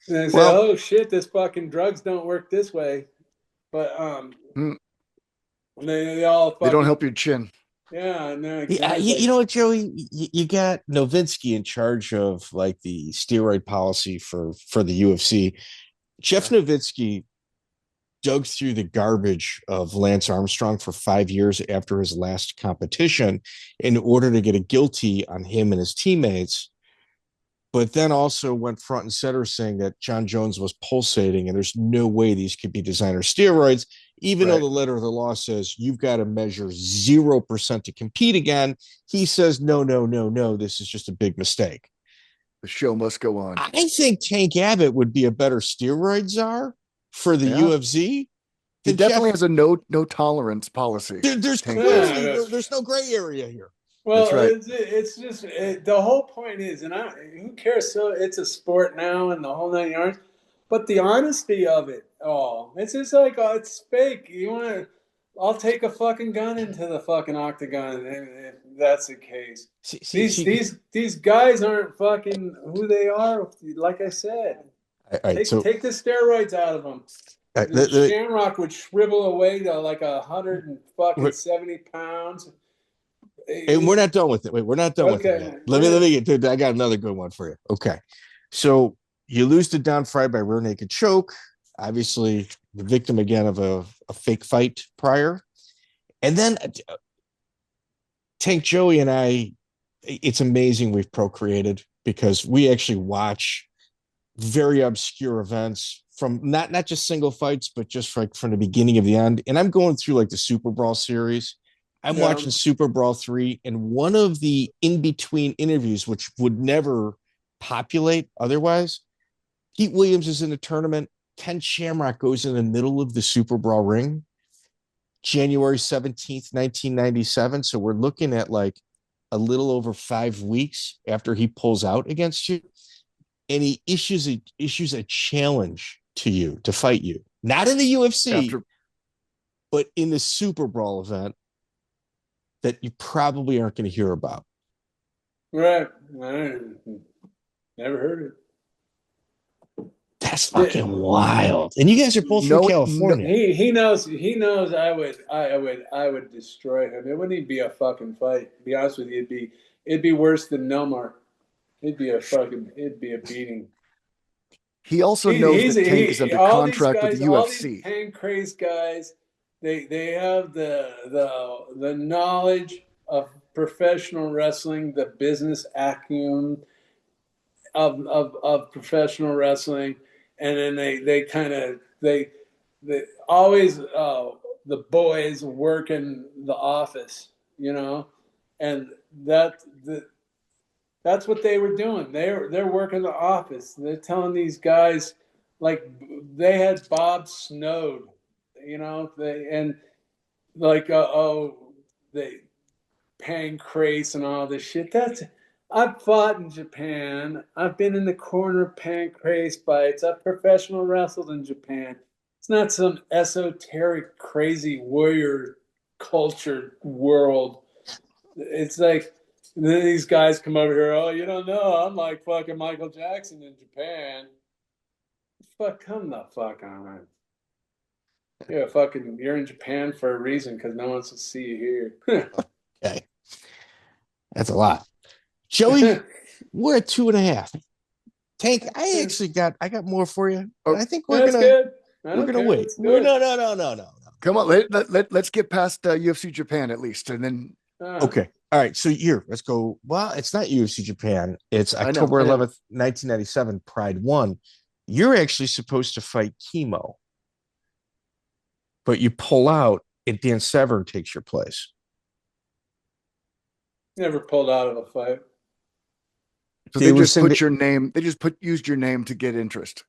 they say, oh shit, this fucking drugs don't work this way. But they all fucking, they don't help your chin. Yeah, no, exactly. You know what, Joey? You got Nowitzki in charge of like the steroid policy for the UFC. Jeff Nowitzki dug through the garbage of Lance Armstrong for 5 years after his last competition in order to get a guilty on him and his teammates. But then also went front and center saying that John Jones was pulsating and there's no way these could be designer steroids, even though the letter of the law says you've got to measure 0% to compete again. He says, no, this is just a big mistake. The show must go on. I think Tank Abbott would be a better steroid czar for the UFC, he definitely Jeff, has a no tolerance policy. there's Tank clearly does. there's no gray area here. Well, That's right. it's just the whole point is, and who cares? So it's a sport now, and the whole 9 yards. But the honesty of it all, it's just like, oh, it's fake. You want to? I'll take a fucking gun into the fucking octagon if that's the case. These guys aren't fucking who they are. Like I said, all right, take the steroids out of them. Shamrock would shrivel away to like 170 pounds. And we're not done with it. Wait, we're not done with it yet. Let me get. I got another good one for you. Okay, so you lose to Don Frye by rear naked choke. Obviously, the victim again of a fake fight prior, and then Tank, Joey, and I. It's amazing we've procreated because we actually watch very obscure events from not just single fights, but just like from the beginning of the end. And I'm going through like the Super Brawl series. I'm watching Super Brawl 3, and one of the in-between interviews, which would never populate otherwise, Pete Williams is in the tournament. Ken Shamrock goes in the middle of the Super Brawl ring, January 17th, 1997. So we're looking at like a little over 5 weeks after he pulls out against you. And he issues a challenge to you to fight you, not in the UFC, but in the Super Brawl event that you probably aren't going to hear about. Right. I never heard it. That's fucking wild. And you guys are both from California. He knows I would destroy him. It wouldn't even be a fucking fight. To be honest with you, it'd be worse than Melmar. It'd be a beating. He also knows that Tank is under contract with the UFC. All these Tank crazed guys, they have the knowledge of professional wrestling, the business acumen of professional wrestling, and then they always the boys work in the office, and that's what they were doing. They're working the office. They're telling these guys, like they had Bob Snowed, they pancrase and all this shit. I've fought in Japan. I've been in the corner of pancrase fights. I've professional wrestled in Japan. It's not some esoteric, crazy warrior culture world. It's like these guys come over here. Oh, you don't know. I'm like fucking Michael Jackson in Japan. Come the fuck on. You're in Japan for a reason because no one wants to see you here. Okay. That's a lot. Joey, we're at 2.5. Tank, I got more for you. I think we're gonna wait. No. Come on, let's get past UFC Japan at least, and then. Okay. All right. So here, let's go. Well, it's not UFC Japan. It's October 11th, 1997, Pride 1. You're actually supposed to fight Chemo, but you pull out and Dan Severn takes your place. Never pulled out of a fight. So they just put your name. They just used your name to get interest.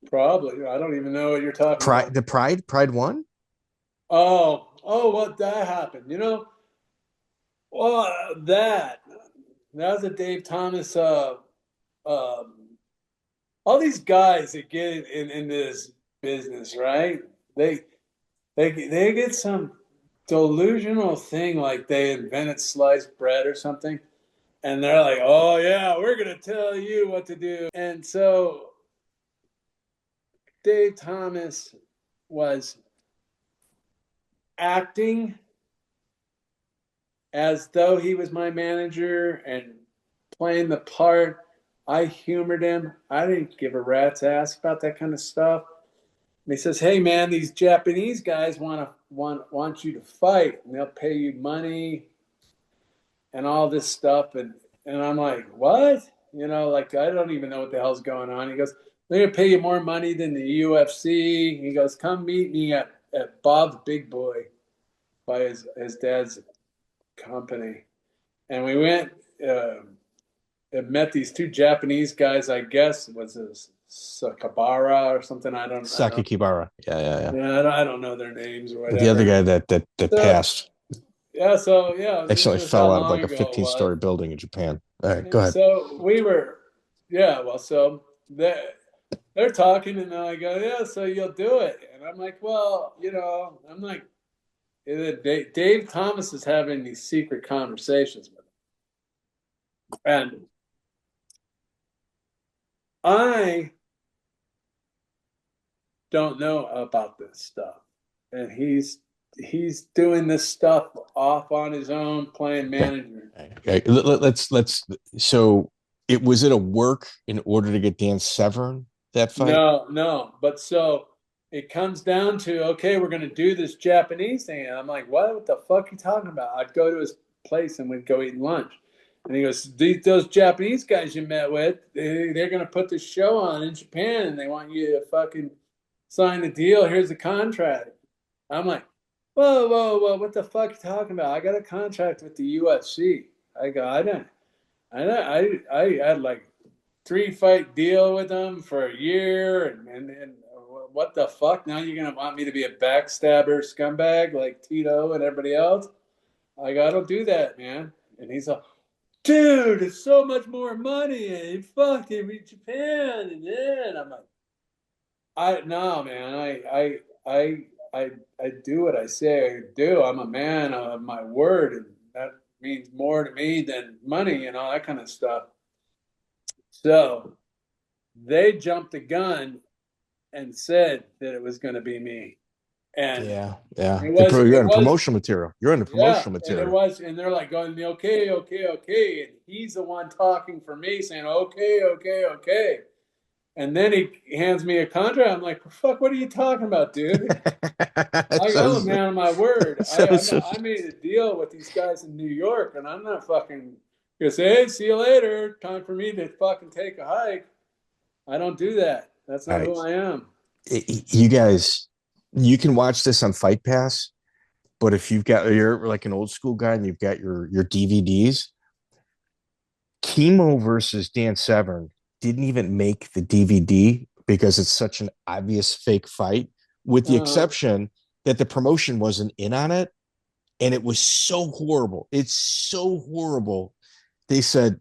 Probably. I don't even know what you're talking about. The Pride 1? Oh, what that happened. Well, that was a Dave Thomas. All these guys that get in this business, right? They get some delusional thing like they invented sliced bread or something, and they're like, "Oh yeah, we're gonna tell you what to do." And so Dave Thomas was acting as though he was my manager and playing the part. I humored him. I didn't give a rat's ass about that kind of stuff. And he says, "Hey man, these Japanese guys want you to fight, and they'll pay you money and all this stuff." And I'm like, "What?" Like I don't even know what the hell's going on. He goes, "They're gonna pay you more money than the UFC." He goes, "Come meet me at Bob's Big Boy," by his dad's company. And we went and met these two Japanese guys. I guess it was a Sakabara or something. I don't. Sakakibara. Yeah. Yeah, I don't know their names or whatever. The other guy that passed. Yeah, so yeah, Actually this is fell how out of long like a ago it was. 15-story building in Japan. All right, go ahead. So we were, so they're talking, and I go, yeah, so you'll do it, and I'm like, well, I'm like, Dave Thomas is having these secret conversations with him, and I don't know about this stuff, and he's doing this stuff off on his own, playing manager. Okay. Let's. So was it a work in order to get Dan Severn that fight? No, but so it comes down to, okay, we're going to do this Japanese thing, and I'm like, what the fuck are you talking about? I'd go to his place and we'd go eat lunch, and he goes, those Japanese guys you met with, they're going to put this show on in Japan, and they want you to fucking sign the deal. Here's the contract. I'm like, whoa, what the fuck are you talking about? I got a contract with the UFC. I go, I had like 3-fight deal with them for a year, and what the fuck? Now you're gonna want me to be a backstabber scumbag like Tito and everybody else? I don't do that, man. And he's like, dude, it's so much more money, and fucking Japan, and then I'm like, no, man, I do what I say I do. I'm a man of my word, and that means more to me than money and all that kind of stuff. So they jumped the gun and said that it was going to be me. And yeah. You're on promotional material. You're in the promotional material. And they're like going, okay. And he's the one talking for me saying, okay. And then he hands me a contract. I'm like, fuck, what are you talking about, dude? I'm a man of my word. I made a deal with these guys in New York, and I'm not fucking going to say, hey, see you later. Time for me to fucking take a hike. I don't do that. That's not who I am. You guys, you can watch this on Fight Pass, but if you're like an old school guy and you've got your DVDs, Chemo versus Dan Severn didn't even make the DVD because it's such an obvious fake fight, with the exception that the promotion wasn't in on it. And it was so horrible. It's so horrible. They said,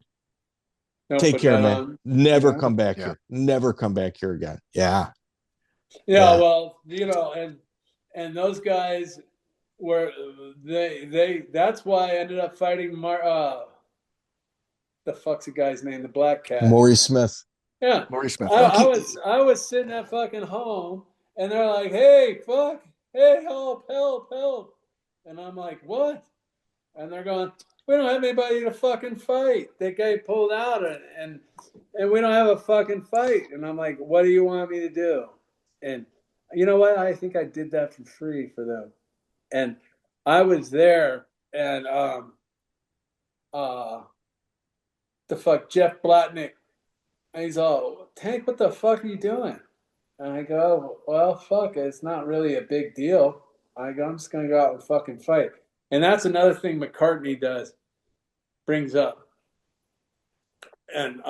take care, man. Never come back here. Never come back here again. Yeah. Well, and those guys were that's why I ended up fighting the fuck's the guy's name? The black cat. Maurice Smith. Yeah. Maurice Smith. I was sitting at fucking home, and they're like, hey, fuck. Hey, help. And I'm like, what? And they're going, we don't have anybody to fucking fight. That guy pulled out, and we don't have a fucking fight. And I'm like, what do you want me to do? And you know what? I think I did that for free for them. And I was there, and the fuck, Jeff Blatnick, and he's all, Tank, what the fuck are you doing? And I go, well, fuck, it's not really a big deal. I go, I'm just going to go out and fucking fight. And that's another thing McCartney brings up. And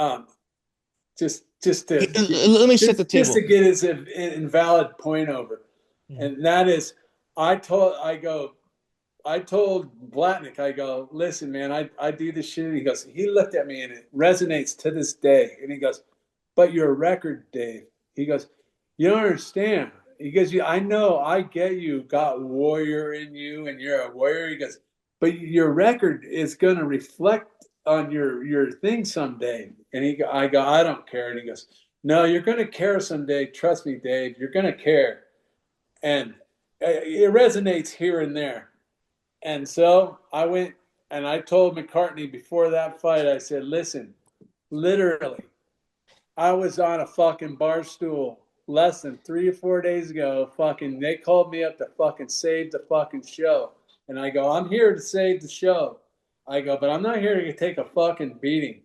just to let me set the table. Just to get his invalid point over. And that is, I told Blatnick, I go, listen, man, I do this shit. He looked at me, and it resonates to this day. And he goes, but your record, Dave. He goes, you don't understand. He goes, I know, I get you got warrior in you, and you're a warrior. He goes, but your record is going to reflect on your thing someday. And I go, I don't care. And he goes, no, you're going to care someday. Trust me, Dave, you're going to care. And it resonates here and there. And so I went and I told McCartney before that fight, I said, listen, literally, I was on a fucking bar stool less than 3 or 4 days ago. Fucking, they called me up to fucking save the fucking show. And I go, I'm here to save the show. I go, but I'm not here to take a fucking beating.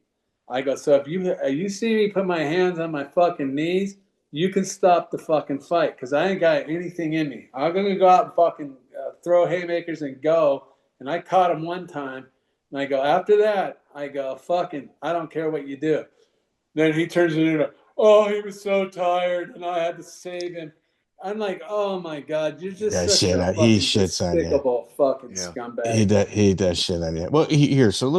I go, so if you see me put my hands on my fucking knees, you can stop the fucking fight, because I ain't got anything in me. I'm going to go out and fucking throw haymakers and go. And I caught him one time. And I go, after that, I go, fucking, I don't care what you do. Then he turns it into, oh, he was so tired and I had to save him. I'm like, oh my God, you're just such a He fucking shits on you. despicable fucking scumbag. He does shit on you. Well, here, so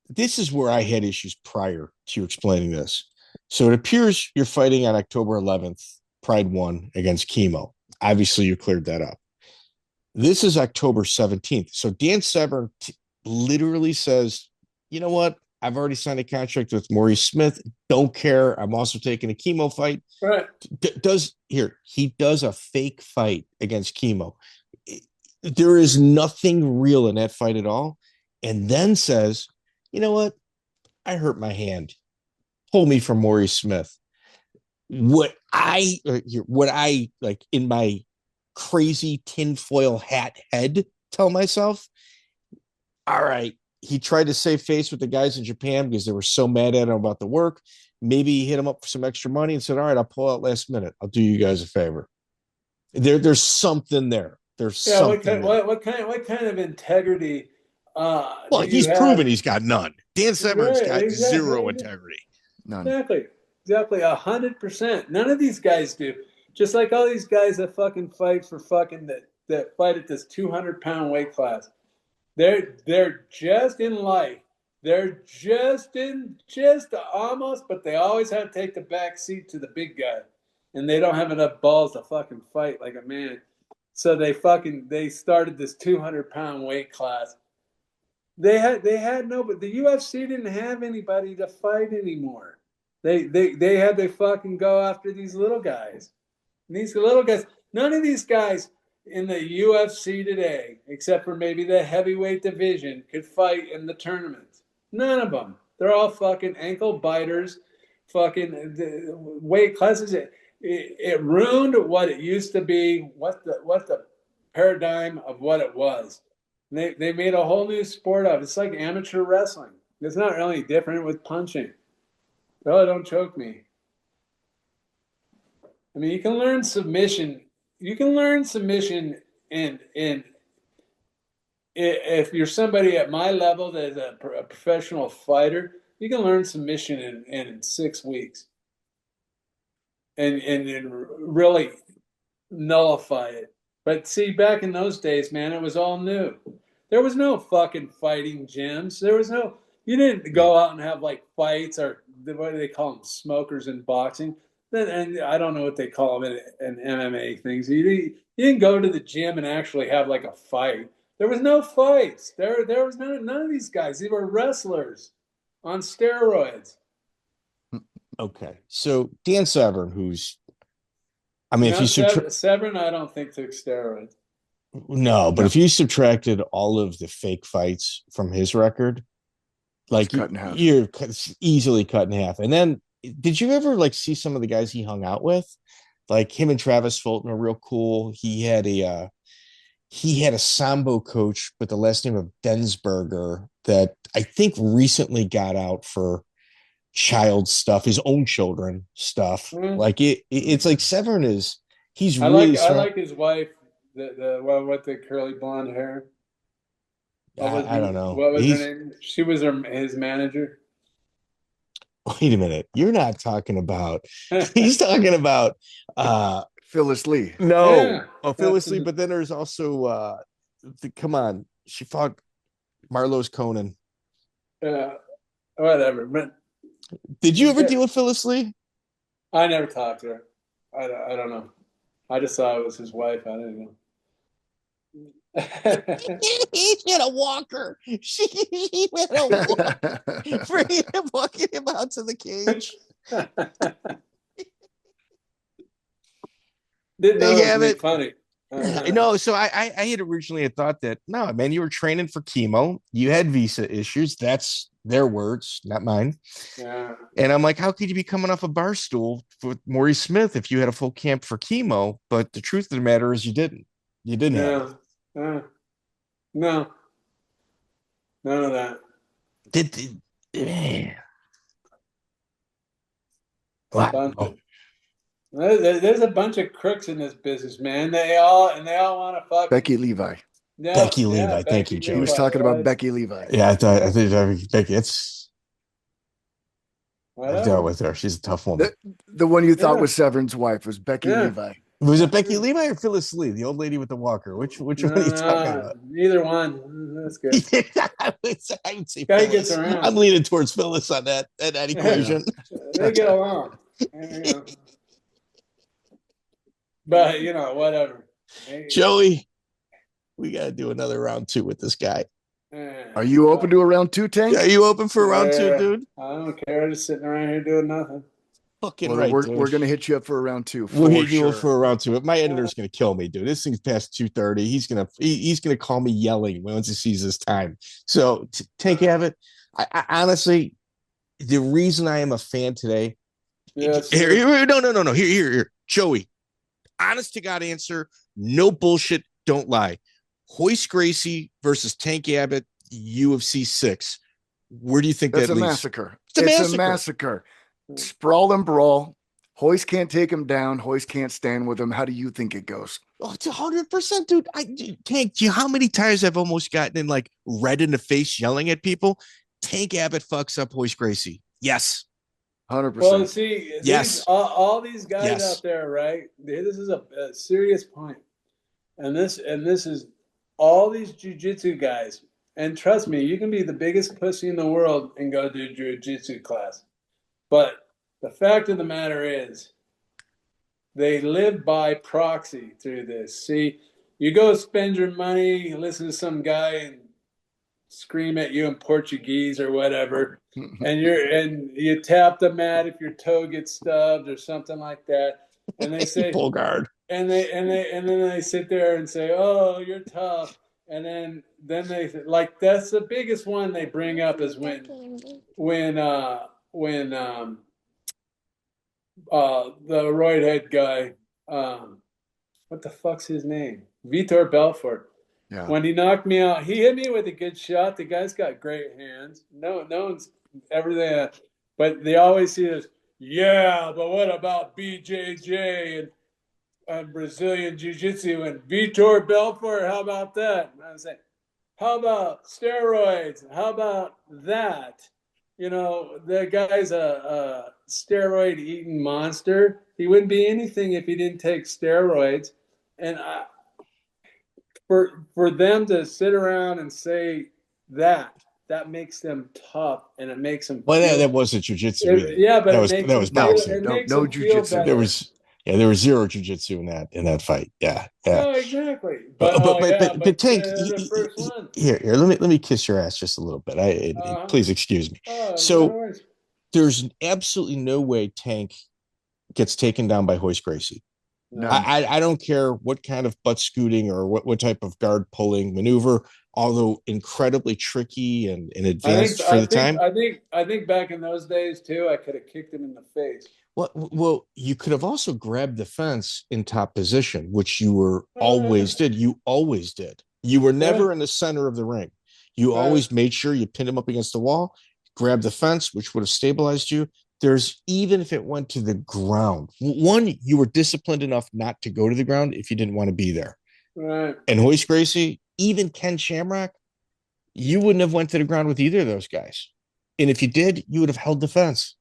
this is where I had issues prior to you explaining this. So it appears you're fighting on October 11th, Pride 1 against Chemo. Obviously, you cleared that up. This is October 17th. So Dan Severn literally says, you know what? I've already signed a contract with Maurice Smith. Don't care. I'm also taking a Chemo fight. Right. He does a fake fight against Chemo. There is nothing real in that fight at all. And then says, you know what? I hurt my hand. Pull me from Maurice Smith. What I like in my crazy tinfoil hat head tell myself, all right, he tried to save face with the guys in Japan because they were so mad at him about the work. Maybe he hit him up for some extra money and said, all right, I'll pull out last minute. I'll do you guys a favor. There's something there. There's something. What kind of integrity? Well, he's proven he's got none. Dan Severn's got zero integrity. None. Exactly, 100%. None of these guys do. Just like all these guys that fucking fight for fucking that fight at this 200-pound weight class. They're just in life. They're just almost, but they always have to take the back seat to the big guy, and they don't have enough balls to fucking fight like a man. So they started this 200-pound weight class. They had no, but the UFC didn't have anybody to fight anymore. They had to fucking go after these little guys. And these little guys, none of these guys in the UFC today, except for maybe the heavyweight division, could fight in the tournaments. None of them. They're all fucking ankle biters, fucking weight classes. It ruined what it used to be, what the paradigm of what it was. They made a whole new sport of it. It's like amateur wrestling. It's not really different with punching. Oh, don't choke me. I mean, you can learn submission. You can learn submission and if you're somebody at my level that is a professional fighter, you can learn submission in 6 weeks and really nullify it. But see, back in those days, man, it was all new. There was no fucking fighting gyms. You didn't go out and have like fights or what do they call them, smokers in boxing. And I don't know what they call them in MMA things. You didn't go to the gym and actually have like a fight. There was no fights. There was none of these guys. They were wrestlers on steroids. Okay, so Dan Severn, Severn, I don't think took steroids. No, but if you subtracted all of the fake fights from his record, like you're easily cut in half. And then, did you ever like see some of the guys he hung out with? Like him and Travis Fulton are real cool. He had a Sambo coach with the last name of Densberger that I think recently got out for child stuff, his own children stuff. Like it's like Severn I like his wife, the one with the curly blonde hair. I don't know. What was her name? She was his manager. Wait a minute. You're not talking about. He's talking about Phyllis Lee. No. Yeah. Oh, Phyllis Lee. But then there's also come on. She fought Marlos Conan. Whatever. But did you ever deal with Phyllis Lee? I never talked to her. I don't know. I just saw it was his wife. I didn't know. He had a walker. She went a walker for him walking him out to the cage. Didn't know it was funny. No, so I had originally thought that no, man, you were training for chemo. You had visa issues. That's their words, not mine. Yeah. And I'm like, how could you be coming off a bar stool with Maurice Smith if you had a full camp for chemo? But the truth of the matter is, you didn't. You didn't have it. No, none of that. Wow. There's a bunch of crooks in this business, man. They all want to fuck Becky Levi. Yeah, Becky Levi. Thank you, Joe. He was talking about Becky Levi. Yeah, I think Becky. It's I've dealt with her. She's a tough woman. The one you thought was Severn's wife was Becky Levi. Was it Becky Levi or Phyllis Lee, the old lady with the walker? Which one are you talking about? Neither one. That's good. I would say Guy Phyllis. gets around. I'm leaning towards Phyllis on that equation. They get along. But, whatever. Joey, we got to do another round 2 with this guy. Are you open to a round 2, Tank? Are you open for a round 2, dude? I don't care. Just sitting around here doing nothing. Fucking right, we're going to hit you up for a round 2. We'll hit you up for a round 2. My editor's going to kill me, dude. This thing's past 2:30. He's gonna call me yelling once he sees this time. So, Tank Abbott, I honestly, the reason I am a fan today. No. Here, Joey. Honest to God answer. No bullshit. Don't lie. Royce Gracie versus Tank Abbott, UFC 6. Where do you think that leads? Massacre. It's a massacre. Sprawl and brawl. Royce can't take him down. Royce can't stand with him. How do you think it goes? Oh, it's 100%, dude. Tank, do you know how many times I've almost gotten in like red in the face yelling at people? Tank Abbott fucks up Royce Gracie. Yes. 100%. Well, see, yes. All these guys out there, right? This is a serious point. And this is all these jiu-jitsu guys. And trust me, you can be the biggest pussy in the world and go to a jiu-jitsu class. But the fact of the matter is, they live by proxy through this. See, you go spend your money, listen to some guy and scream at you in Portuguese or whatever, and you tap the mat if your toe gets stubbed or something like that, and they say pull guard, and then they sit there and say, "Oh, you're tough," and then they like that's the biggest one they bring up is when the roid head guy, what the fuck's his name? Vitor Belfort. Yeah. When he knocked me out, he hit me with a good shot. The guy's got great hands. No one's everything, but they always see this. Yeah, but what about BJJ and Brazilian Jiu-Jitsu and Vitor Belfort? How about that? And I was saying, how about steroids? How about that? The guy's a steroid-eating monster. He wouldn't be anything if he didn't take steroids. And for them to sit around and say that makes them tough, and it makes them. Well, that wasn't jiu-jitsu either. Yeah, but that was boxing. No jiu-jitsu. There was zero jiu-jitsu in that fight. Yeah. Oh, exactly. But Tank, here, let me kiss your ass just a little bit. Please excuse me. So there's absolutely no way Tank gets taken down by Royce Gracie. No. I don't care what kind of butt scooting or what type of guard pulling maneuver, although incredibly tricky and advanced for the time. I think back in those days too, I could have kicked him in the face. Well, you could have also grabbed the fence in top position, which you were always did. You always did. You were never in the center of the ring. You always made sure you pinned him up against the wall, grab the fence, which would have stabilized you. There's even if it went to the ground. One, you were disciplined enough not to go to the ground if you didn't want to be there. Right. And Royce Gracie, even Ken Shamrock, you wouldn't have went to the ground with either of those guys. And if you did, you would have held the fence.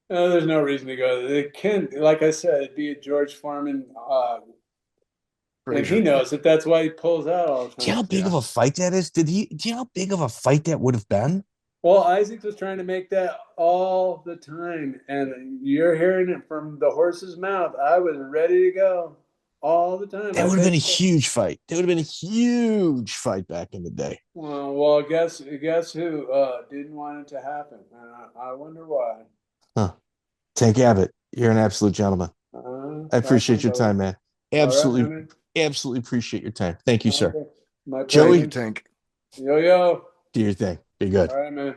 No, there's no reason to go. It can, like I said, it'd be a George Foreman. And he knows that that's why he pulls out all the time. Do you know how big of a fight that is? Do you know how big of a fight that would have been? Well, Isaac was trying to make that all the time, and you're hearing it from the horse's mouth. I was ready to go all the time. That would have been a huge fight. That would have been a huge fight back in the day. Well, guess who didn't want it to happen? I wonder why. Huh. Tank Abbott, you're an absolute gentleman. I appreciate your time, man. Absolutely appreciate your time. Thank you, sir. My Joey, Tank. Yo. Do your thing. Be good. All right, man.